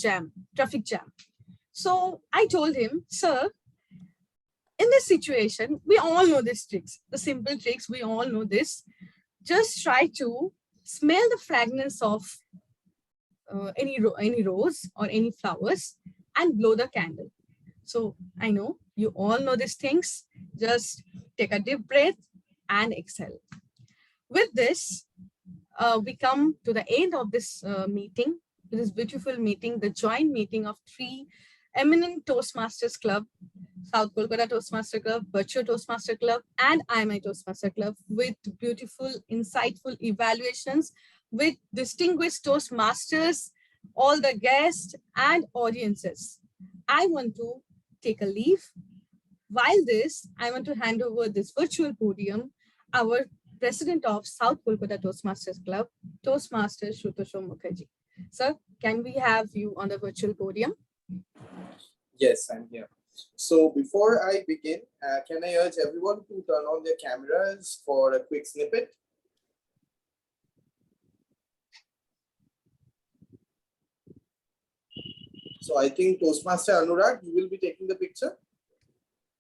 traffic jam. So I told him, sir, in this situation, we all know these tricks, the simple tricks, we all know this. Just try to smell the fragrance of any rose or any flowers and blow the candle. So I know you all know these things. Just take a deep breath and exhale. With this, we come to the end of this meeting, this beautiful meeting, the joint meeting of 3 eminent Toastmasters Club, South Kolkata Toastmaster Club, Virtual Toastmaster Club, and IMI Toastmaster Club, with beautiful, insightful evaluations, with distinguished Toastmasters, all the guests and audiences. I want to take a leave. While this, I want to hand over this virtual podium, our President of South Kolkata Toastmasters Club, Toastmaster Shrutosho Mukherjee. Sir, can we have you on the virtual podium? Yes, I'm here. So before I begin, can I urge everyone to turn on their cameras for a quick snippet? So I think Toastmaster Anurag, you will be taking the picture.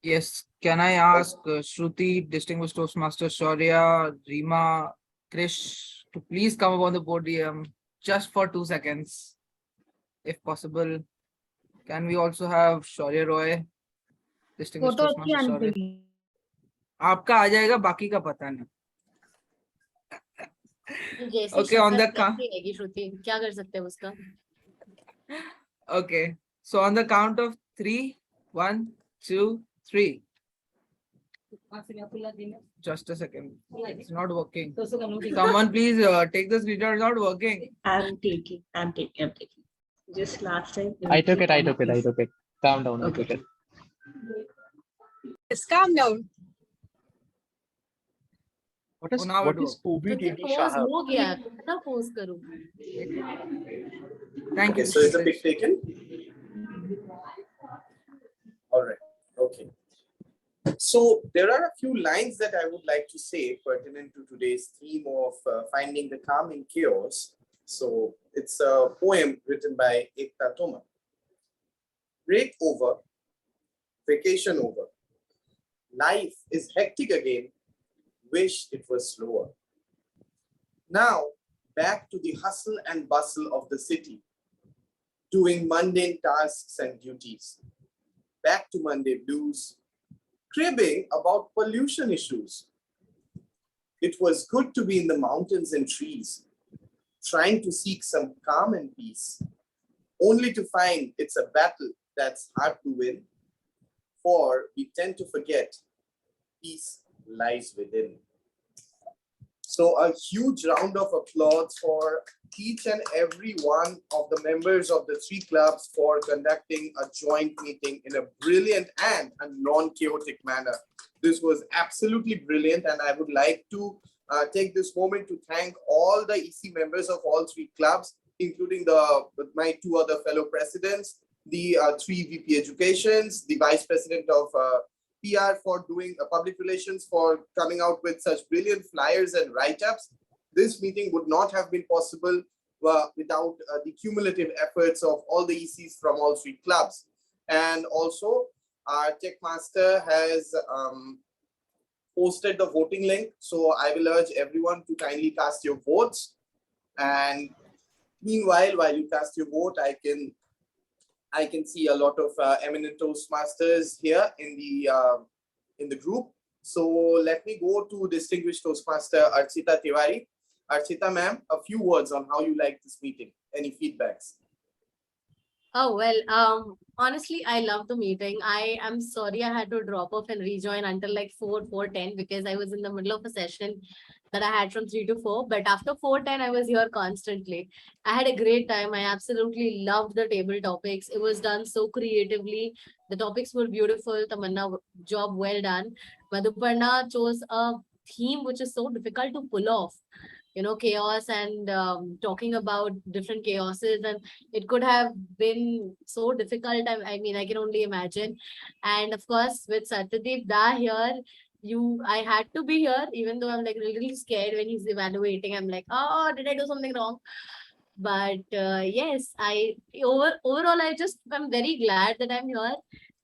Yes. Can I ask Shruti, Distinguished Toastmaster Shaurya, Rima, Krish to please come up on the podium just for 2 seconds, if possible. Can we also have Shaurya Roy, Distinguished Toastmaster Shaurya? आपका आ जाएगा, बाकी का पता नहीं. Okay, on the count. क्या कर सकते हैं उसका? Okay, so on the count of 3, 1, 2, 3. Just a second. It's not working. Someone please take the screenshot. It's not working. I'm taking. Just last time. I took it. Calm down. Okay. I took it. Yes, calm down. What is OBDD Shahab? हो गया, कितना pose करूं? Thank Okay, you. so is the pic taken? All right. Okay. So there are a few lines that I would like to say pertinent to today's theme of finding the calm in chaos. So it's a poem written by Ekta Toma. Break over, vacation over. Life is hectic again. Wish it was slower. Now back to the hustle and bustle of the city, doing mundane tasks and duties. Back to Monday blues, cribbing about pollution issues. It was good to be in the mountains and trees, trying to seek some calm and peace, only to find it's a battle that's hard to win, for we tend to forget peace lies within. So a huge round of applause for each and every one of the members of the three clubs for conducting a joint meeting in a brilliant and a non-chaotic manner. This was absolutely brilliant, and I would like to take this moment to thank all the EC members of all three clubs, including my two other fellow presidents, the three VP Educations, the Vice President of PR for doing public relations, for coming out with such brilliant flyers and write-ups. This meeting would not have been possible without the cumulative efforts of all the ECs from all three clubs. And also, our tech master has posted the voting link. So I will urge everyone to kindly cast your votes. And meanwhile, while you cast your vote, I can see a lot of eminent Toastmasters here in the group. So let me go to distinguished Toastmaster Archita Tiwari. Archita ma'am, a few words on how you like this meeting. Any feedbacks? Oh, well, honestly, I love the meeting. I am sorry I had to drop off and rejoin until like 4:10 because I was in the middle of a session that I had from 3 to 4. But after 4:10, I was here constantly. I had a great time. I absolutely loved the table topics. It was done so creatively. The topics were beautiful. Tamanna, job well done. Madhuparna chose a theme which is so difficult to pull off. You know, chaos and talking about different chaoses, and it could have been so difficult. I mean, I can only imagine. And of course, with Satyadeep Da here, I had to be here, even though I'm like really scared when he's evaluating. I'm like, oh, did I do something wrong? But yes, overall, I'm very glad that I'm here.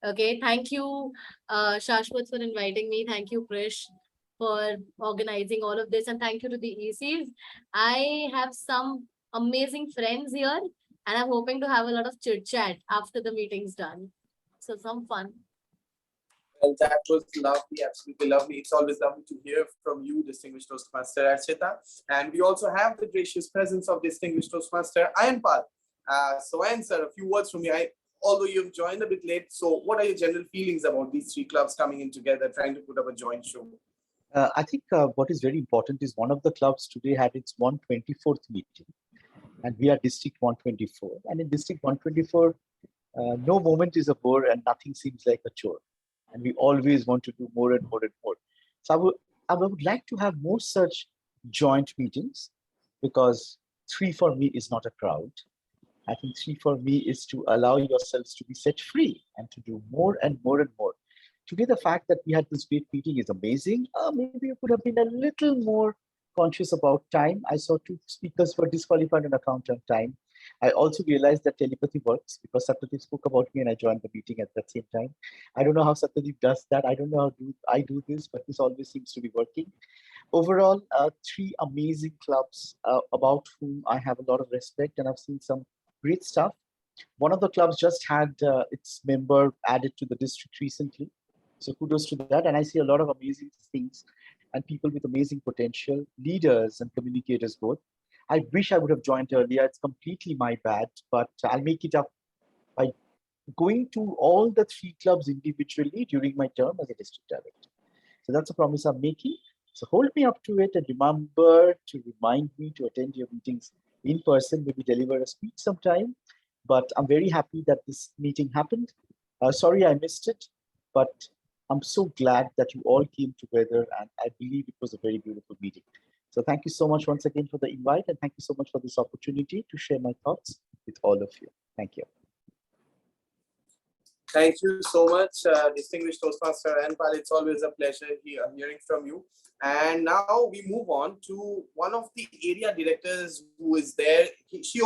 Okay, thank you, Shashwat, for inviting me. Thank you, Krish, for organizing all of this, and thank you to the ECs. I have some amazing friends here, and I'm hoping to have a lot of chit chat after the meeting's done. So some fun. Well, that was lovely, absolutely lovely. It's always lovely to hear from you, distinguished Toastmaster Archita. And we also have the gracious presence of distinguished Toastmaster Ayanpal. So Ayan sir, a few words from you. Although you've joined a bit late, so what are your general feelings about these three clubs coming in together, trying to put up a joint show? I think what is very important is one of the clubs today had its 124th meeting, and we are District 124. And in District 124, no moment is a bore and nothing seems like a chore. And we always want to do more and more and more. So I would like to have more such joint meetings, because 3 for me is not a crowd. I think 3 for me is to allow yourselves to be set free and to do more and more and more. Today, the fact that we had this great meeting is amazing. Maybe you could have been a little more conscious about time. I saw 2 speakers were disqualified on account of time. I also realized that telepathy works, because Satyadeep spoke about me and I joined the meeting at that same time. I don't know how Satyadeep does that. I don't know how I do this, but this always seems to be working. Overall, 3 amazing clubs about whom I have a lot of respect, and I've seen some great stuff. One of the clubs just had its member added to the district recently. So kudos to that. And I see a lot of amazing things and people with amazing potential, leaders and communicators both. I wish I would have joined earlier. It's completely my bad, but I'll make it up by going to all the 3 clubs individually during my term as a district director. So that's a promise I'm making. So hold me up to it, and remember to remind me to attend your meetings in person, maybe deliver a speech sometime. But I'm very happy that this meeting happened. Sorry I missed it, but I'm so glad that you all came together, and I believe it was a very beautiful meeting. So thank you so much once again for the invite, and thank you so much for this opportunity to share my thoughts with all of you. Thank you. Thank you so much, distinguished Toastmaster Ayanpal. It's always a pleasure hearing from you. And now we move on to one of the area directors who is there. She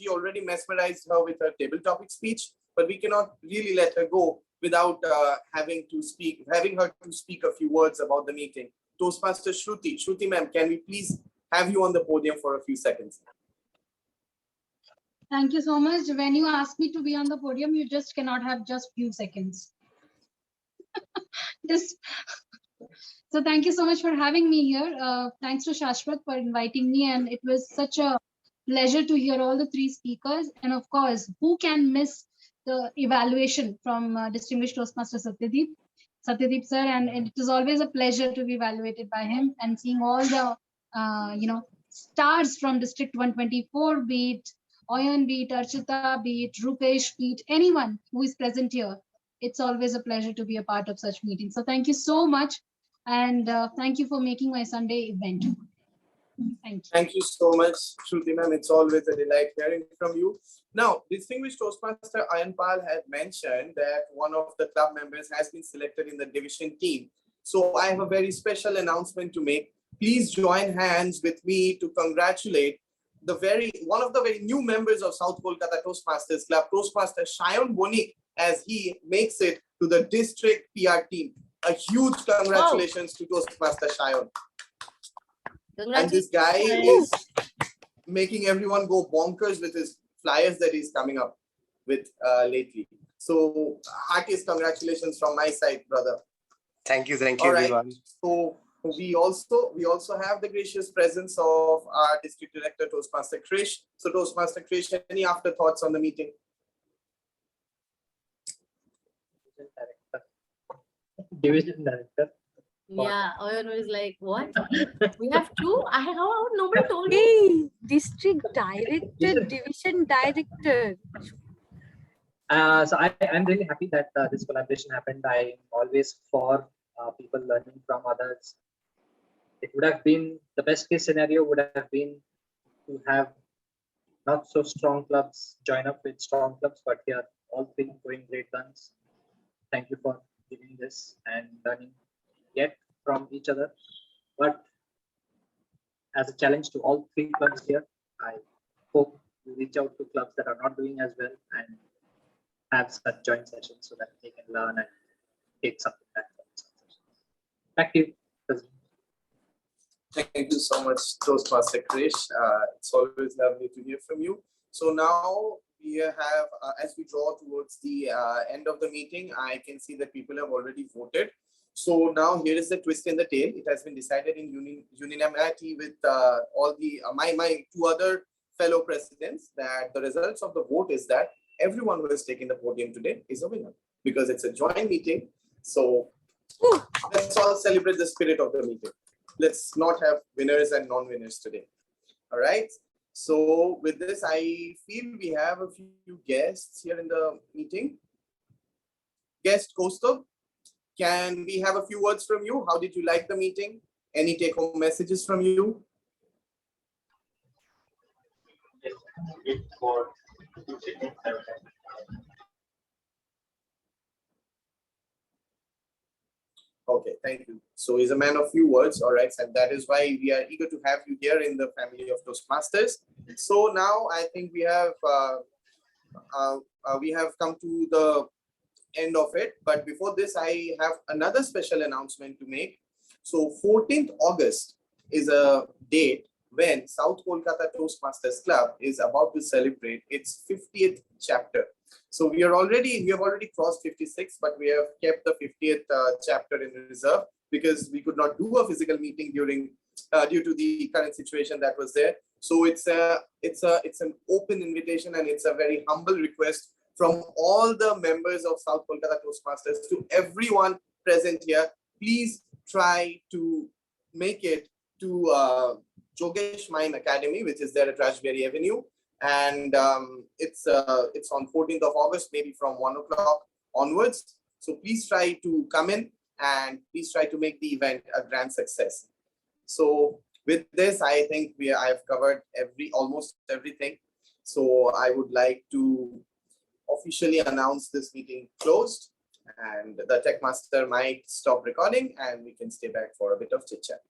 already mesmerized her with her table topic speech, but we cannot really let her go without having her to speak a few words about the meeting. Toastmaster Shruti. Shruti ma'am, can we please have you on the podium for a few seconds? Thank you so much. When you ask me to be on the podium, you just cannot have just few seconds. So thank you so much for having me here. Thanks to Shashwat for inviting me, and it was such a pleasure to hear all the 3 speakers. And of course, who can miss the evaluation from distinguished Toastmaster Satyadeep sir, and it is always a pleasure to be evaluated by him, and seeing all the stars from District 124, be it Oyan, be it Archita, be it Rupesh, be it anyone who is present here. It's always a pleasure to be a part of such meetings. So thank you so much. And thank you for making my Sunday event. Thank you. Thank you so much, Shruti ma'am. It's always a delight hearing from you. Now, distinguished Toastmaster Ayanpal had mentioned that one of the club members has been selected in the division team. So I have a very special announcement to make. Please join hands with me to congratulate one of the very new members of South Kolkata Toastmasters Club, Toastmaster Shayan Bonik, as he makes it to the district PR team. A huge congratulations to Toastmaster Shayan. And this guy is making everyone go bonkers with his flyers that he's coming up with lately. So heartiest congratulations from my side, brother. Thank you, All right. everyone. So we also have the gracious presence of our district director, Toastmaster Krish. So Toastmaster Krish, any afterthoughts on the meeting? Division director. Yeah, Oyan was like, what? We have two? How nobody told me. District director, division director. So I'm really happy that this collaboration happened. I'm always for people learning from others. It would have been, the best case scenario would have been to have not so strong clubs join up with strong clubs, but here all three going great guns. Thank you for giving this and learning yet from each other. But as a challenge to all three clubs here, I hope you reach out to clubs that are not doing as well and have such joint sessions so that they can learn and take something back from such sessions. Back to you. Thank you so much, Toastmaster Krish. It's always lovely to hear from you. So now we have, as we draw towards the end of the meeting, I can see that people have already voted. So now here is the twist in the tail. It has been decided in unanimity with all the my two other fellow presidents that the results of the vote is that everyone who has taken the podium today is a winner because it's a joint meeting. So let's all celebrate the spirit of the meeting. Let's not have winners and non-winners today. All right. So with this, I feel we have a few guests here in the meeting. Guest Kaustubh, can we have a few words from you? How did you like the meeting? Any take-home messages from you? Okay, thank you. So he's a man of few words, all right, and that is why we are eager to have you here in the family of Toastmasters. So now I think we have come to the end of it, but before this, I have another special announcement to make. So 14th August is a date when South Kolkata Toastmasters Club is about to celebrate its 50th chapter. So we have already crossed 56, but we have kept the 50th chapter in reserve because we could not do a physical meeting due to the current situation that was there. So it's an open invitation and it's a very humble request from all the members of South Kolkata Toastmasters to everyone present here. Please try to make it to Jogesh Mime Academy, which is there at Rajberry Avenue. And it's on 14th of August, maybe from 1 o'clock onwards. So please try to come in and please try to make the event a grand success. So with this, I think I've covered almost everything. So I would like to officially announce this meeting closed, and the tech master might stop recording and we can stay back for a bit of chit chat.